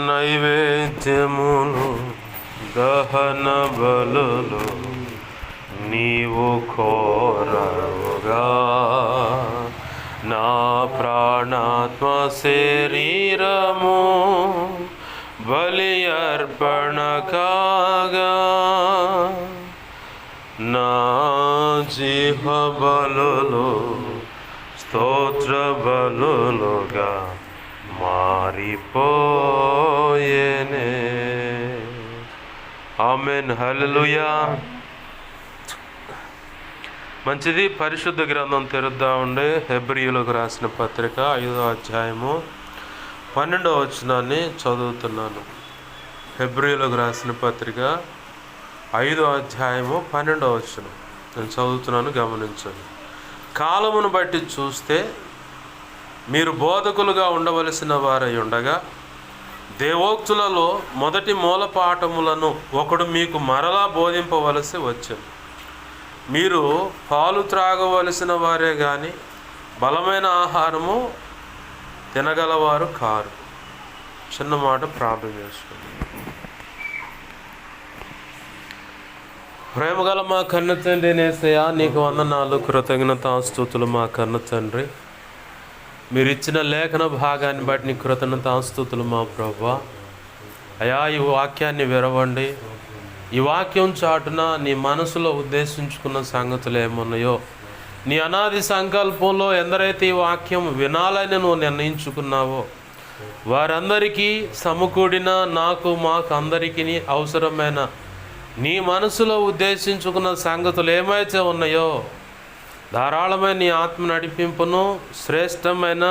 నైవేద్యములు దహన బలులు నీవు కోరవుగా, నా ప్రాణాత్మ శరీరము బలి అర్పణ కాగా, నా జీవ బలులు స్తోత్ర బలులుగా మారిపోయేనే. ఆమేన్, హల్లెలూయా. మంచిది. పరిశుద్ధ గ్రంథం తెరుద్దామండి. హెబ్రీయులకు రాసిన పత్రిక 5వ అధ్యాయము 12వ వచనాన్ని చదువుతున్నాను. హెబ్రీయులకు రాసిన పత్రిక 5వ అధ్యాయము 12వ వచనం నేను చదువుతున్నాను, గమనించండి. కాలమును బట్టి చూస్తే మీరు బోధకులుగా ఉండవలసిన వారై ఉండగా, దేవోక్తులలో మొదటి మూలపాఠములను ఒకడు మీకు మరలా బోధింపవలసి వచ్చాను. మీరు పాలు త్రాగవలసిన వారే కానీ బలమైన ఆహారము తినగలవారు కారు. చిన్న మాట ప్రార్థన చేసుకోండి. ప్రేమగల మా కన్న తండ్రి యేసయ్యా, నీకు వందనాలు, కృతజ్ఞతాస్తుతులు. మా కన్న తండ్రి, మీరు ఇచ్చిన లేఖన భాగాన్ని బట్టి నీ కృతజ్ఞతాస్తుతులు మా ప్రభువా. అయా, ఈ వాక్యాన్ని విరవండి. ఈ వాక్యం చాటున నీ మనసులో ఉద్దేశించుకున్న సంగతులు ఏమున్నాయో, నీ అనాది సంకల్పంలో ఎందరైతే ఈ వాక్యం వినాలని నువ్వు నిర్ణయించుకున్నావో వారందరికీ సమకూడిన మాకు అందరికీ అవసరమైన నీ మనసులో ఉద్దేశించుకున్న సంగతులు ఏమైతే ఉన్నాయో ధారాళమైన నీ ఆత్మ నడిపింపును, శ్రేష్టమైన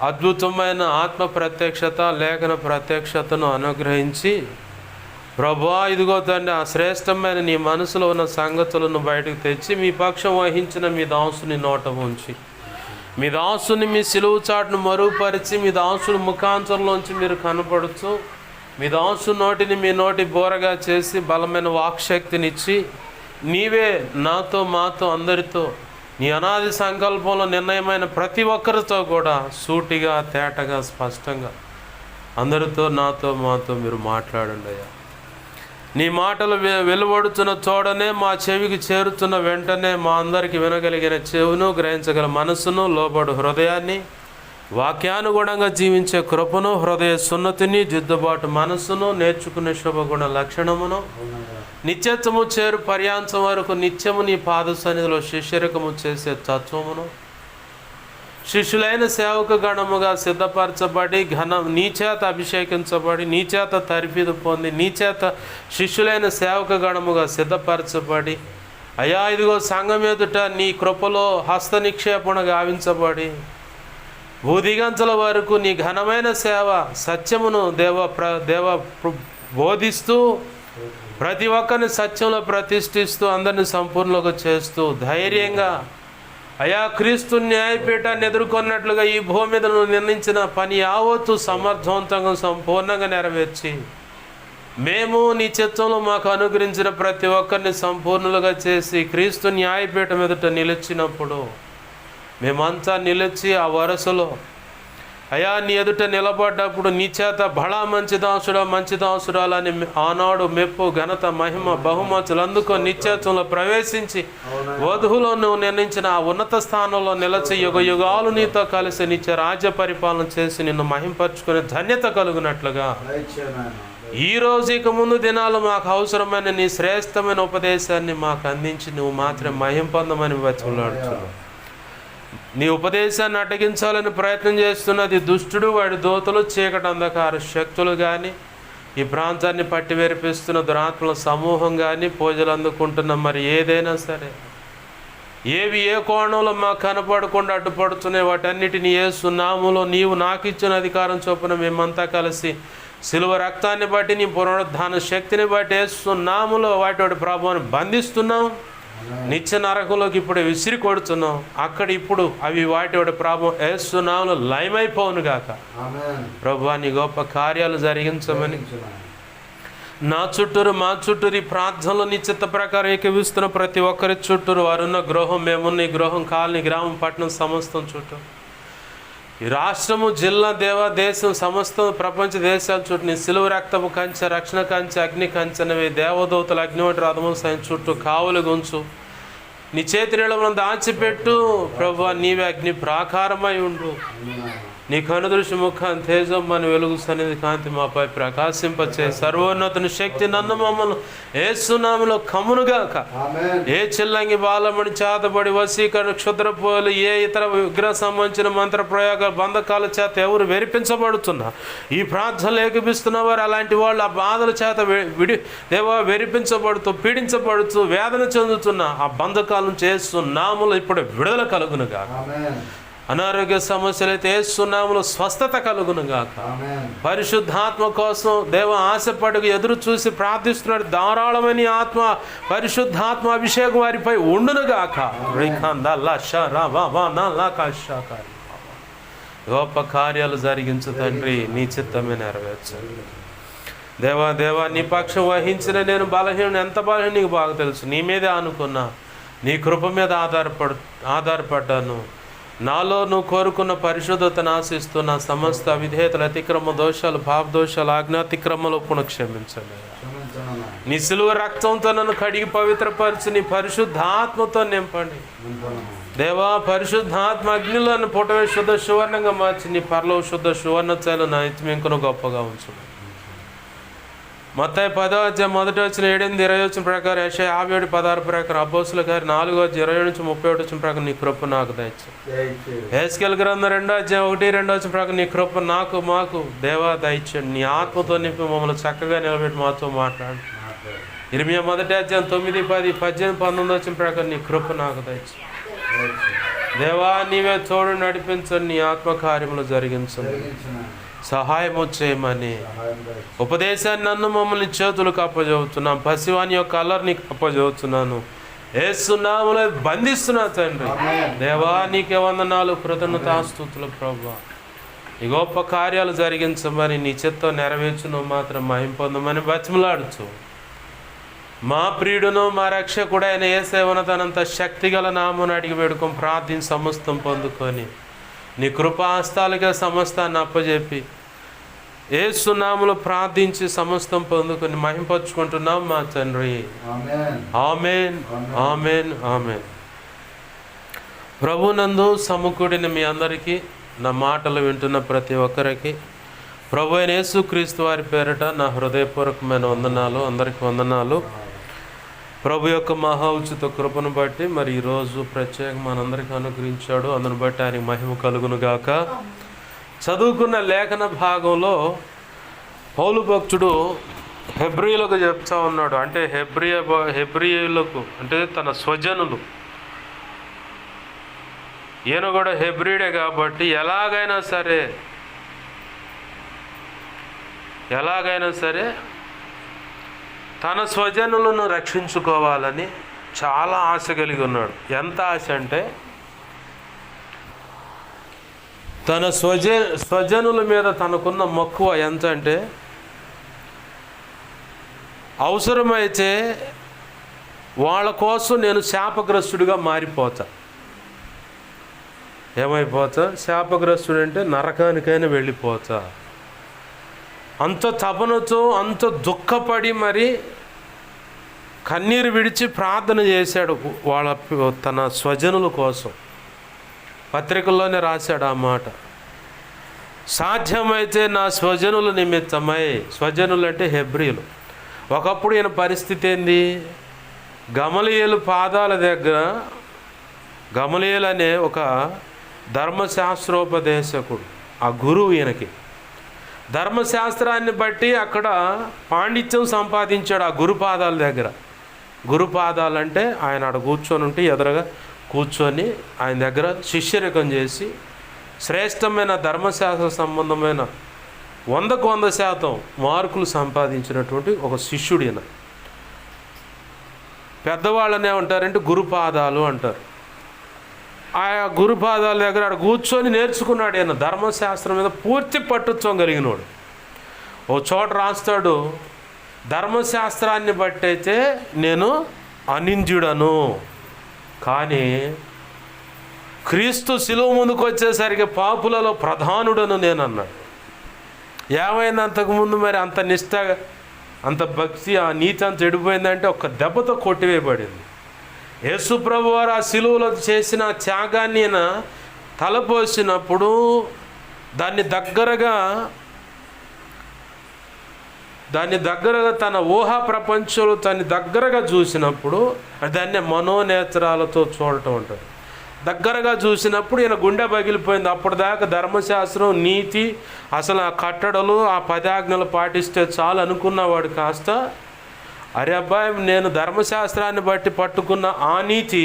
అద్భుతమైన ఆత్మ ప్రత్యక్షత, లేఖన ప్రత్యక్షతను అనుగ్రహించి, ప్రభువా ఇదిగో తండ్రి, ఆ శ్రేష్టమైన నీ మనసులో ఉన్న సంగతులను బయటకు తెచ్చి మీ పక్షం వహించిన మీ దాసుని నోట ఉంచి, మీ దాసుని మీ సిలువు చాటును మరుగుపరిచి, మీ దాసుని ముఖాంతరంలోంచి మీరు కనపడుతూ, మీ దాసు నోటిని మీ నోటి బోరగా చేసి బలమైన వాక్శక్తినిచ్చి, నీవే నాతో మాతో అందరితో నీ అనాది సంకల్పంలో నిర్ణయమైన ప్రతి ఒక్కరితో కూడా సూటిగా తేటగా స్పష్టంగా అందరితో నాతో మాతో మీరు మాట్లాడండి అయ్యా. నీ మాటలు వెలువడుతున్న చోడనే మా చెవికి చేరుతున్న వెంటనే మా అందరికి వినగలిగిన చెవును, గ్రహించగల మనసును, లోబడు హృదయాన్ని, వాక్యానుగుణంగా జీవించే కృపను, హృదయ సున్నతిని, దిద్దుబాటు మనసును, నేర్చుకునే శుభగుణ లక్షణమును, నిత్యత్వము చేరు పర్యాంతం వరకు నిత్యము నీ పాద సన్నిధిలో శిష్యరకము చేసే తత్వమును, శిష్యులైన సేవక గణముగా సిద్ధపరచబడి నీ చేత అభిషేకించబడి, నీ చేత తర్ఫీదు పొంది, నీ చేత శిష్యులైన సేవక గణముగా సిద్ధపరచబడి, అయా ఇదిగో సంఘం ఎదుట నీ కృపలో హస్త నిక్షేపణ గావించబడి భూదిగంతల వరకు నీ ఘనమైన సేవ సత్యమును దేవ బోధిస్తూ, ప్రతి ఒక్కరిని సత్యంలో ప్రతిష్ఠిస్తూ, అందరిని సంపూర్ణంగా చేస్తూ, ధైర్యంగా అయా క్రీస్తు న్యాయపీఠాన్ని ఎదుర్కొన్నట్లుగా ఈ భూమి మీద నువ్వు నిర్ణయించిన పని యావత్తు సమర్థవంతంగా సంపూర్ణంగా నెరవేర్చి, మేము నీ చిత్తంలో మాకు అనుగ్రహించిన ప్రతి ఒక్కరిని సంపూర్ణులుగా చేసి క్రీస్తు న్యాయపీఠం ఎదుట నిలిచినప్పుడు మేమంతా నిలిచి ఆ వరసలో అయా నీ ఎదుట నిలబడ్డప్పుడు నీ చేత బడా మంచి దాసురాలని ఆనాడు మెప్పు, ఘనత, మహిమ, బహుమతులు అందుకొని నిత్యత్వంలో ప్రవేశించి వధువులో నువ్వు నిర్ణయించిన ఆ ఉన్నత స్థానంలో నిలిచి యుగ యుగాలు నీతో కలిసి నిత్య రాజ్య పరిపాలన చేసి నిన్ను మహింపరచుకునే ధన్యత కలుగునట్లుగా ఈరోజు ఇక ముందు దినాలు మాకు అవసరమైన నీ శ్రేష్టమైన ఉపదేశాన్ని మాకు అందించి నువ్వు మాత్రం మహిం పొందమని బతిమలాడుతున్నావు. నీ ఉపదేశాన్ని అడ్డగించాలని ప్రయత్నం చేస్తున్నది దుష్టుడు, వాడి దోతలు, చీకటి అంధకార శక్తులు కానీ, ఈ ప్రాంతాన్ని పట్టి వేరిపిస్తున్న దురాత్మల సమూహం కానీ, పూజలు అందుకుంటున్న మరి ఏదైనా సరే, ఏవి ఏ కోణంలో మాకు కనపడకుండా అడ్డుపడుతున్నాయి వాటన్నిటిని యేసు నామములో నీవు నాకు ఇచ్చిన అధికారం చొప్పున మేమంతా కలిసి సిలువ రక్తాన్ని బట్టి, నీ పునరుద్ధాన శక్తిని బట్టి యేసు నామములో వాటి ప్రభువుని బంధిస్తున్నాం. నిత్య నరకంలోకి ఇప్పుడు విసిరి కొడుతున్నాం. అక్కడ ఇప్పుడు అవి వాటి ప్రభావం యేసునామములో లయమైపోవును గాక. ప్రభువా నీ గొప్ప కార్యాలు జరిగించమని నా చుట్టూరు మా చుట్టూరు ఈ ప్రార్థనలో నీ చిత్త ప్రకారం ఏకీవిస్తున్న ప్రతి ఒక్కరి చుట్టూరు వారున్న గృహం, మేమున్న ఈ గృహం, కాలనీ, గ్రామం, పట్టణం సమస్తం చుట్టూ ఈ రాష్ట్రము, జిల్లా, దేశం, సమస్త ప్రపంచ దేశాల చుట్టూ నీ సిలువ రక్తము కంచె, రక్షణ కంచె, అగ్ని కంచెనవి, దేవదూతలు అగ్నివంటి రథముల సైన్ చుట్టూ కావులు గుంచు. నీ చేతి నీళ్ళను దాచిపెట్టు ప్రభువా. నీవే అగ్ని ప్రాకారమై ఉండు. నీ కనుదృష్టి ముఖం తేజమ్మని వెలుగు సన్నిధి కాంతి మాపై ప్రకాశింపచే. సర్వోన్నతుని శక్తి నన్ను మమ్మల్ని ఏసునామములో కమ్మునుగాక. ఏ చిల్లంగి బాలమని చేతబడి వశీకరణ, క్షుద్రపోలు, ఏ ఇతర విగ్రహ సంబంధించిన మంత్ర ప్రయోగ బంధకాల చేత ఎవరు వెరిపించబడుతున్నా, ఈ ప్రార్థనలు ఏకపిస్తున్న వారు అలాంటి వాళ్ళు ఆ బాధల చేత వెరిపించబడుతూ, పీడించబడుతూ, వేదన చెందుతున్న ఆ బంధకాల నుంచి ఏసునామములో ఇప్పుడు విడుదల కలుగునుగాక. అనారోగ్య సమస్యలైతే ఏసునామములో స్వస్థత కలుగునుగాక. పరిశుద్ధాత్మ కోసం ఆశపడుగు ఎదురు చూసి ప్రార్థిస్తున్నాడు. ధారాళమైన ఆత్మ, పరిశుద్ధాత్మ అభిషేకం వారిపై ఉండునుగాక. గొప్ప కార్యాలు జరిగించు తండ్రి. నీ చిత్తమే నెరవేర్చండి. దేవా నీ పక్షం వహించిన నేను బలహీనుడు. ఎంత బలహీన నీకు బాగా తెలుసు. నీ మీదే అనుకున్నా, నీ కృప మీద ఆధారపడ్డాను. నాలో నువ్వు కోరుకున్న పరిశుద్ధతను ఆశిస్తున్న సమస్త విధేయతలు, అతిక్రమ దోషాలు, పాప దోషాలు, ఆజ్ఞాతిక్రమలు క్షమించండి. నీ సిలువ రక్తంతో నన్ను కడిగి పవిత్రపరిచి నీ పరిశుద్ధాత్మతో నింపండి. పరిశుద్ధాత్మ అగ్నిలో పుట్టవే శుద్ధ సువర్ణంగా మార్చి నీ పరలో శుద్ధ సువర్ణ చైలు నా ఇంకను గొప్పగా ఉంచు. మత్తయి 10:1-7-20 ప్రకారం, యెషయా 57:16 ప్రకారం, అపోస్తుల గారి 4:27-31 ప్రకారం నీ కృప నాకు దయచు. హెస్కేల్ గ్రంథం 2:1-2 ప్రకారం నీ కృప మాకు దయచండి. నీ ఆత్మతో నింపి మమ్మల్ని చక్కగా నిలబెట్టి మాతో మాట్లాడు. ఇర్మియా 1:9-10-18-19 ప్రకారం నీ కృప నాకు దయచు. నీవే తోడు నడిపించండి. నీ ఆత్మకార్యములు జరిగించండి. సహాయము చేయమని ఉపదేశాన్ని నన్ను మమ్మల్ని చేతులకు అప్పచెబుతున్నాను. పసివాని యొక్క అల్లరిని అప్పచెబుతున్నాను. యేసునామములో బంధిస్తున్నా తండ్రి. నీకే వందనాలు, కృతజ్ఞతాస్తుతులు ప్రభువా. ఈ గొప్ప కార్యాలు జరిగించమని, నీ చిత్తం నెరవేర్చును మాత్రం మహిమ పొందమని బతిమలాడుచు మా ప్రియుడును మా రక్షకుడైన యేసేవన తనంత శక్తిగల నామమును అడిగి వేడుకొని ప్రార్థించి సమస్తం పొందుకొని నీ కృపాస్తాలుగా సమస్తాన్ని అప్పచెప్పి యేసునామములో ప్రార్థించి సమస్తం పొందుకొని మహింపరుచుకుంటున్నాం మా తండ్రి. ఆమేన్, ఆమేన్, ఆమేన్. ప్రభునందు సమకూడిన మీ అందరికీ, నా మాటలు వింటున్న ప్రతి ఒక్కరికి ప్రభు అయిన యేసుక్రీస్తు వారి పేరిట నా హృదయపూర్వకమైన వందనాలు. అందరికీ వందనాలు. ప్రభు యొక్క మహా ఉచిత కృపను బట్టి మరి ఈరోజు ప్రత్యేకంగా మనందరికీ అనుగ్రహించాడు. అందును బట్టి ఆయనకి మహిమ కలుగునుగాక. చదువుకున్న లేఖన భాగంలో పౌలు భక్తుడు హెబ్రీయులకు చెప్తా ఉన్నాడు. అంటే హెబ్రీయులకు అంటే తన స్వజనులు. ఈయన కూడా హెబ్రీడే కాబట్టి ఎలాగైనా సరే తన స్వజనులను రక్షించుకోవాలని చాలా ఆశ కలిగి ఉన్నాడు. ఎంత ఆశ అంటే తన స్వజనుల మీద తనకున్న మక్కువ ఎంత అంటే, అవసరమైతే వాళ్ళ కోసం నేను శాపగ్రస్తుడిగా మారిపోతా. ఏమైపోతా? శాపగ్రస్తుడు అంటే నరకానికైనా వెళ్ళిపోతా. అంత తపనతో, అంత దుఃఖపడి మరి కన్నీరు విడిచి ప్రార్థన చేశాడు తన స్వజనుల కోసం. పత్రికల్లోనే రాశాడు ఆ మాట. సాధ్యమైతే నా స్వజనుల నిమిత్తమై. స్వజనులు అంటే హెబ్రీయులు. ఒకప్పుడు ఈయన పరిస్థితి ఏంది? గమలీయేలు పాదాల దగ్గర, గమలీయేలు అనే ఒక ధర్మశాస్త్రోపదేశకుడు, ఆ గురువు ఈయనకి. ధర్మశాస్త్రాన్ని బట్టి అక్కడ పాండిత్యం సంపాదించాడు ఆ గురుపాదాల దగ్గర. గురుపాదాలంటే ఆయన ఆడ కూర్చొని ఉంటే ఎదురుగా కూర్చొని ఆయన దగ్గర శిష్యరికం చేసి శ్రేష్టమైన ధర్మశాస్త్ర సంబంధమైన 100% మార్కులు సంపాదించినటువంటి ఒక శిష్యుడు ఈయన. పెద్దవాళ్ళనే ఉంటారంటే గురుపాదాలు అంటారు. ఆ గురుపాదాల దగ్గర ఆడ కూర్చొని నేర్చుకున్నాడు ఈయన. ధర్మశాస్త్రం మీద పూర్తి పట్టుత్వం కలిగినోడు. ఓ చోట రాస్తాడు, ధర్మశాస్త్రాన్ని బట్టి అయితే నేను అనింద్యుడను, కానీ క్రీస్తు శిలువ ముందుకు వచ్చేసరికి పాపులలో ప్రధానుడను నేను అన్నాడు. ఏమైంది అంతకుముందు మరి అంత నిష్ఠ, అంత భక్తి, ఆ నీతి అంత చెడిపోయిందంటే ఒక్క దెబ్బతో కొట్టివేయబడింది. యేసు ప్రభు వారు ఆ శిలువలో చేసిన త్యాగాన్ని ఆయన తలపోసినప్పుడు దాన్ని దగ్గరగా తన ఊహా ప్రపంచంలో దాన్ని దగ్గరగా చూసినప్పుడు దాన్ని మనోనేత్రాలతో చూడటం ఉంటుంది. దగ్గరగా చూసినప్పుడు ఈయన గుండె పగిలిపోయింది. అప్పటిదాకా ధర్మశాస్త్రం, నీతి, అసలు ఆ కట్టడలు, ఆ 10 ఆజ్ఞలు పాటిస్తే చాలు అనుకున్నవాడు కాస్త, అరే అబ్బాయి, నేను ధర్మశాస్త్రాన్ని బట్టి పట్టుకున్న ఆ నీతి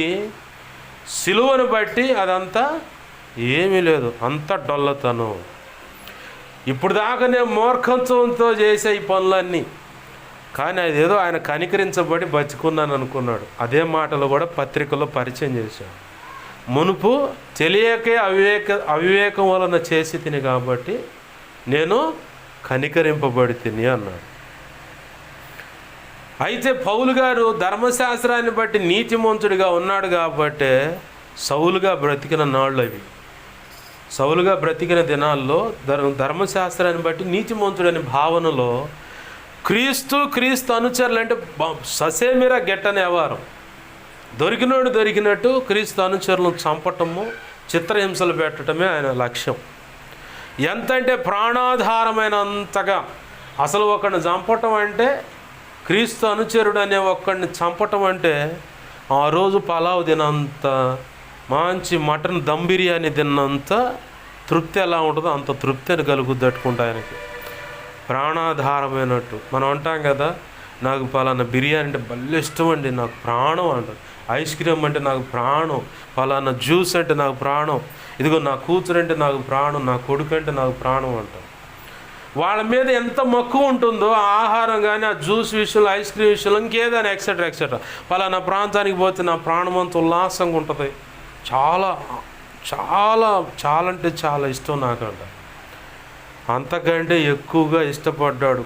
సిలువను బట్టి అదంతా ఏమీ లేదు, అంత డొల్లతనం. ఇప్పుడు దాకా నేను మూర్ఖత్వంతో చేసే ఈ పనులన్నీ, కానీ అదేదో ఆయన కనికరించబడి బతుకున్నాను అనుకున్నాడు. అదే మాటలు కూడా పత్రికలో పరిచయం చేశాడు. మునుపు తెలియకే అవివేకం వలన చేసి తిని కాబట్టి నేను కనికరింపబడి తిని అన్నాడు. అయితే పౌలు గారు ధర్మశాస్త్రాన్ని బట్టి నీతిమంతుడిగా ఉన్నాడు కాబట్టే సౌలుగా బ్రతికిన నాళ్ళు అవి. సౌలుగా బ్రతికిన దినాల్లో ధర్మశాస్త్రాన్ని బట్టి నీతిమంతుడని భావనలో క్రీస్తు అనుచరులు అంటే ససేమిరా గెట్టనే వ్యవహారం. దొరికినట్టు క్రీస్తు అనుచరులను చంపటము, చిత్రహింసలు పెట్టడమే ఆయన లక్ష్యం. ఎంతంటే ప్రాణాధారమైనంతగా. అసలు ఒకడిని చంపటం అంటే, క్రీస్తు అనుచరుడు అనే ఒక్కడిని చంపటం అంటే, ఆ రోజు పలావ్ తినంత, మంచి మటన్ దమ్ బిర్యానీ తిన్నంత తృప్తి ఎలా ఉంటుందో అంత తృప్తిని కలుగుద్దట్టుకుంటా ఆయనకి. ప్రాణాధారమైనట్టు మనం అంటాం కదా, నాకు పలానా బిర్యానీ అంటే భలే ఇష్టం అండి, నాకు ప్రాణం అంటారు. ఐస్ క్రీమ్ అంటే నాకు ప్రాణం, పలానా జ్యూస్ అంటే నాకు ప్రాణం, ఇదిగో నా కూతురు అంటే నాకు ప్రాణం, నా కొడుకు అంటే నాకు ప్రాణం అంటారు. వాళ్ళ మీద ఎంత మక్కువ ఉంటుందో ఆ ఆహారం కానీ, ఆ జ్యూస్ విషయంలో, ఐస్ క్రీమ్ విషయంలో, ఇంకేదైనా ఎక్సెట్రా పలానా ప్రాంతానికి పోతే నా ప్రాణం అంత ఉల్లాసంగా ఉంటుంది. చాలా చాలా చాలా అంటే చాలా ఇష్టం నాకంట. అంతకంటే ఎక్కువగా ఇష్టపడ్డాడు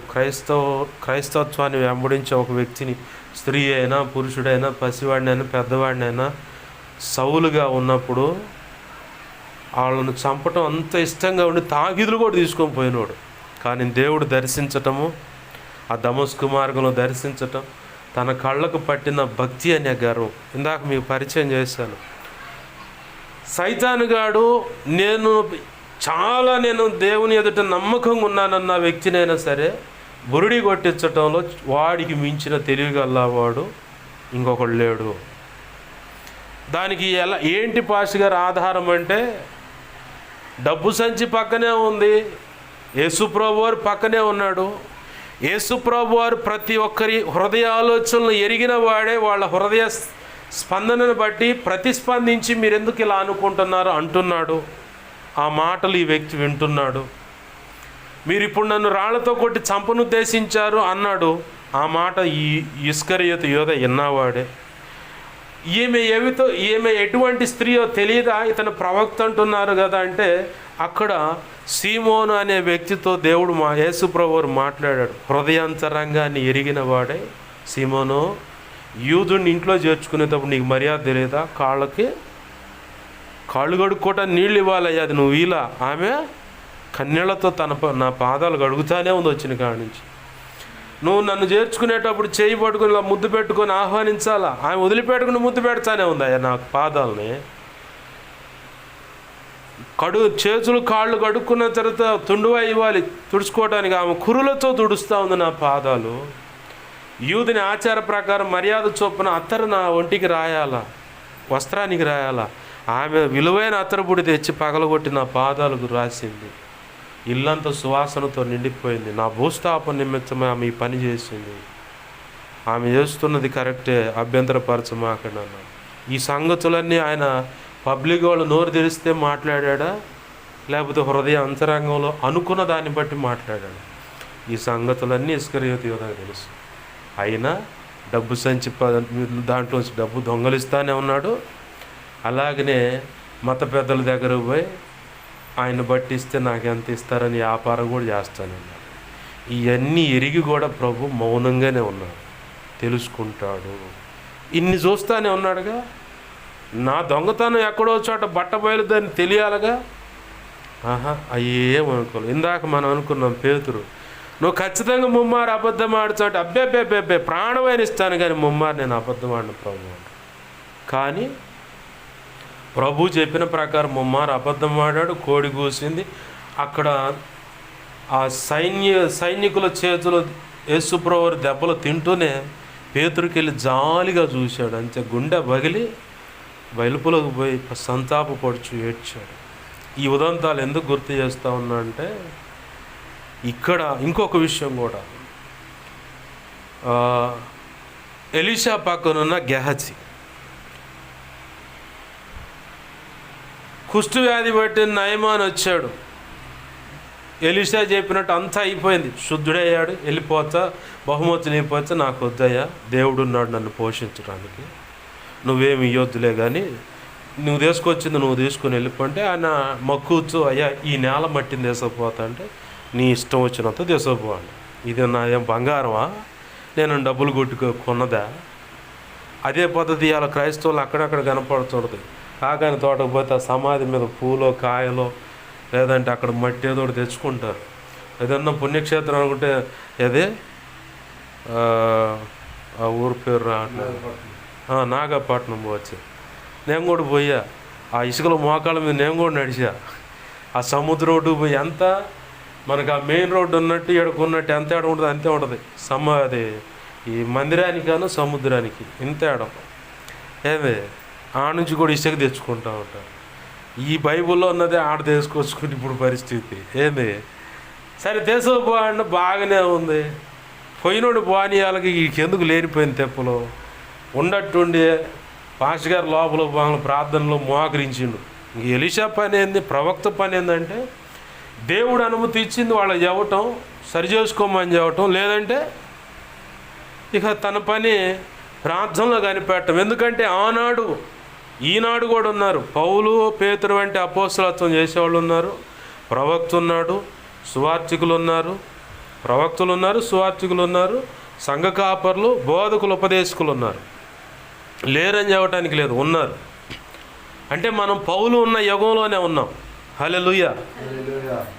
క్రైస్తవత్వాన్ని వెంబడించే ఒక వ్యక్తిని, స్త్రీ అయినా పురుషుడైనా పసివాడినైనా పెద్దవాడినైనా, సౌలుగా ఉన్నప్పుడు వాళ్ళను చంపటం అంత ఇష్టంగా ఉండి తాగిదులు కూడా తీసుకొని పోయినాడు. కానీ దేవుడు దర్శించటము, ఆ దమస్కు మార్గంలో దర్శించటం, తన కళ్ళకు పట్టిన భక్తి అనే గర్వం ఇందాక మీకు పరిచయం చేశాను. సైతానుగాడు నేను దేవుని ఎదుట నమ్మకంగా ఉన్నానన్న వ్యక్తినైనా సరే బురుడి కొట్టించటంలో వాడికి మించిన తెలివిగలవాడు ఇంకొకడు లేడు. దానికి ఏంటి పాస్ గారు ఆధారం అంటే, డబ్బు సంచి పక్కనే ఉంది, యేసుప్రభు వారు పక్కనే ఉన్నాడు. యేసుప్రభు వారు ప్రతి ఒక్కరి హృదయ ఆలోచనలు ఎరిగిన వాడే. వాళ్ళ హృదయ స్పందనను బట్టి ప్రతిస్పందించి మీరెందుకు ఇలా అనుకుంటున్నారు అంటున్నాడు. ఆ మాటలు ఈ వ్యక్తి వింటున్నాడు. మీరు ఇప్పుడు నన్ను రాళ్లతో కొట్టి చంపనుద్దేశించారు అన్నాడు. ఆ మాట ఈ ఇస్కరియోతు యోధ విన్నవాడే. ఈమె ఎటువంటి స్త్రీయో తెలియదా, ఇతను ప్రవక్త అంటున్నారు కదా అంటే, అక్కడ సీమోను అనే వ్యక్తితో దేవుడు యేసుప్రభువు మాట్లాడాడు. హృదయాంతరంగాన్ని ఎరిగిన వాడే సీమోను, యూదుడిని ఇంట్లో చేర్చుకునేటప్పుడు నీకు మర్యాద తెలియదా? కాళ్ళు కడుక్కోవటానికి నీళ్ళు ఇవ్వాలయ్యా, అది నువ్వు ఇలా. ఆమె కన్నీళ్లతో నా పాదాలు కడుగుతానే ఉంది వచ్చిన కాడి నుంచి. నువ్వు నన్ను చేర్చుకునేటప్పుడు చేయి పట్టుకుని ఇలా ముద్దు పెట్టుకొని ఆహ్వానించాలా? ఆమె వదిలిపెట్టుకుని ముద్దు పెడతానే ఉంది అయ్యా నాకు పాదాలని. చేతులు కాళ్ళు కడుక్కున్న తర్వాత తుండువా ఇవ్వాలి తుడుచుకోవడానికి, ఆమె కురులతో తుడుస్తూ ఉంది నా పాదాలు. యూదుని ఆచార ప్రకారం మర్యాద చొప్పున అత్తరు నా ఒంటికి రాయాలా, వస్త్రానికి రాయాలా. ఆమె విలువైన అత్తరుపుడి తెచ్చి పగలగొట్టి నా పాదాలకు రాసింది. ఇల్లంతా సువాసనతో నిండిపోయింది. నా భూస్థాపన నిమిత్తమే ఆమె ఈ పని చేసింది. ఆమె చేస్తున్నది కరెక్టే, అభ్యంతరపరచమాకండి అన్నాడు. ఈ సంగతులన్నీ ఆయన పబ్లిక్ వాళ్ళు నోరు తెరిస్తే మాట్లాడా, లేకపోతే హృదయ అంతరంగంలో అనుకున్న దాన్ని బట్టి మాట్లాడాడు. ఈ సంగతులన్నీ ఇస్కరియోతు యోధకు తెలుసు. అయినా డబ్బు సంచి దాంట్లోంచి డబ్బు దొంగలిస్తానే ఉన్నాడు. అలాగనే మత పెద్దల దగ్గర పోయి ఆయన బట్టిస్తే నాకు ఎంత ఇస్తారని వ్యాపారం కూడా చేస్తానన్నాడు. ఇవన్నీ ఎరిగి కూడా ప్రభు మౌనంగానే ఉన్నాడు, తెలుసుకుంటాడు. ఇన్ని చూస్తానే ఉన్నాడుగా. నా దొంగతనం ఎక్కడో చోట బట్ట బయలుదని తెలియాలిగా. అయ్యేమనుకోలేదు. ఇందాక మనం అనుకున్నాం పేతురు, నువ్వు ఖచ్చితంగా ముమ్మారు అబద్ధం ఆడుతావు. అబ్బే ప్రాణమైన ఇస్తాను కానీ ముమ్మారు నేను అబద్ధం ఆడిన ప్రభు. కానీ ప్రభు చెప్పిన ప్రకారం ముమ్మారు అబద్ధం ఆడాడు. కోడి కూసింది. అక్కడ ఆ సైనికుల చేతులు యేసుప్రభు దెబ్బలు తింటూనే పేతురుకి వెళ్ళి జాలిగా చూశాడు. అంతే, గుండె పగిలి వెలుపులోకి పోయి సంతాపపడుచు ఏడ్చాడు. ఈ ఉదంతాలు ఎందుకు గుర్తు చేస్తూ ఉన్నా అంటే, ఇక్కడ ఇంకొక విషయం కూడా, ఎలీషా పక్కనున్న గెహజీ కుష్టు వ్యాధి పట్టిన నయమాన్ వచ్చాడు. ఎలీషా చెప్పినట్టు అంతా అయిపోయింది, శుద్ధుడయ్యాడు, వెళ్ళిపోతా, బహుమతులు అయిపోతే నాకు వద్దయ్యా, దేవుడున్నాడు నన్ను పోషించడానికి, నువ్వేమి ఇవ్వద్దులే కానీ నువ్వు తీసుకొచ్చింది నువ్వు తీసుకుని వెళ్ళిపోంటే ఆయన మక్కువతో, అయ్యా ఈ నేల మట్టిని తీసుకుపోతా అంటే నీ ఇష్టం వచ్చినంత తీసుకుపోండి. ఇది నా ఏం బంగారమా, నేను డబ్బులు కొన్నదా? అదే పద్ధతి ఇవాళ క్రైస్తవులు అక్కడక్కడ కనపడుతుంది. కాకాని తోటకు పోతే ఆ సమాధి మీద పూలో కాయలో లేదంటే అక్కడ మట్టి ఏదో ఒకటి తెచ్చుకుంటారు. ఏదన్నా పుణ్యక్షేత్రం అనుకుంటే అదే ఆ ఊరు పేరు రావట్లేదు, నాగపట్నం వచ్చి నేను కూడా పోయా. ఆ ఇసుకలో మోకాళ్ళ మీద నేను కూడా నడిచా. ఆ సముద్ర రోడ్డు పోయి ఎంత మనకు ఆ మెయిన్ రోడ్డు ఉన్నట్టు ఎడుకున్నట్టు ఎంత ఏడ ఉంటుంది అంతే ఉంటుంది. అది ఈ మందిరానికాను సముద్రానికి ఇంత ఏడం ఏమే ఆ నుంచి కూడా ఇసుక తెచ్చుకుంటూ ఉంటారు. ఈ బైబిల్లో ఉన్నదే ఆడ తీసుకొచ్చుకుని ఇప్పుడు పరిస్థితి ఏంది. సరే తీసుకుపోండి బాగానే ఉంది, పోయినోడు పోనీయాలకి ఎందుకు లేనిపోయిన తెప్పలు ఉన్నట్టుండి పాస్ గారు లోపల ప్రార్థనలో మోకరించిండు. ఎలీషా పని ఏంది, ప్రవక్త పని ఏంటంటే దేవుడు అనుమతి ఇచ్చింది వాళ్ళకి చెప్పటం, సరి చేసుకోమని చెప్పటం, లేదంటే ఇక తన పని ప్రార్థనలో కనిపెట్టడం. ఎందుకంటే ఆనాడు ఈనాడు కూడా ఉన్నారు, పౌలు పేతురు వంటి అపోస్తలత్వం చేసేవాళ్ళు ఉన్నారు, ప్రవక్త ఉన్నాడు, సువార్తికులు ఉన్నారు, ప్రవక్తలు ఉన్నారు, సువార్తికులు ఉన్నారు, సంఘ కాపర్లు, బోధకులు, ఉపదేశకులు ఉన్నారు. లేరని చెప్పడానికి లేదు, ఉన్నారు. అంటే మనం పౌలు ఉన్న యుగంలోనే ఉన్నాం. హల్లెలూయా.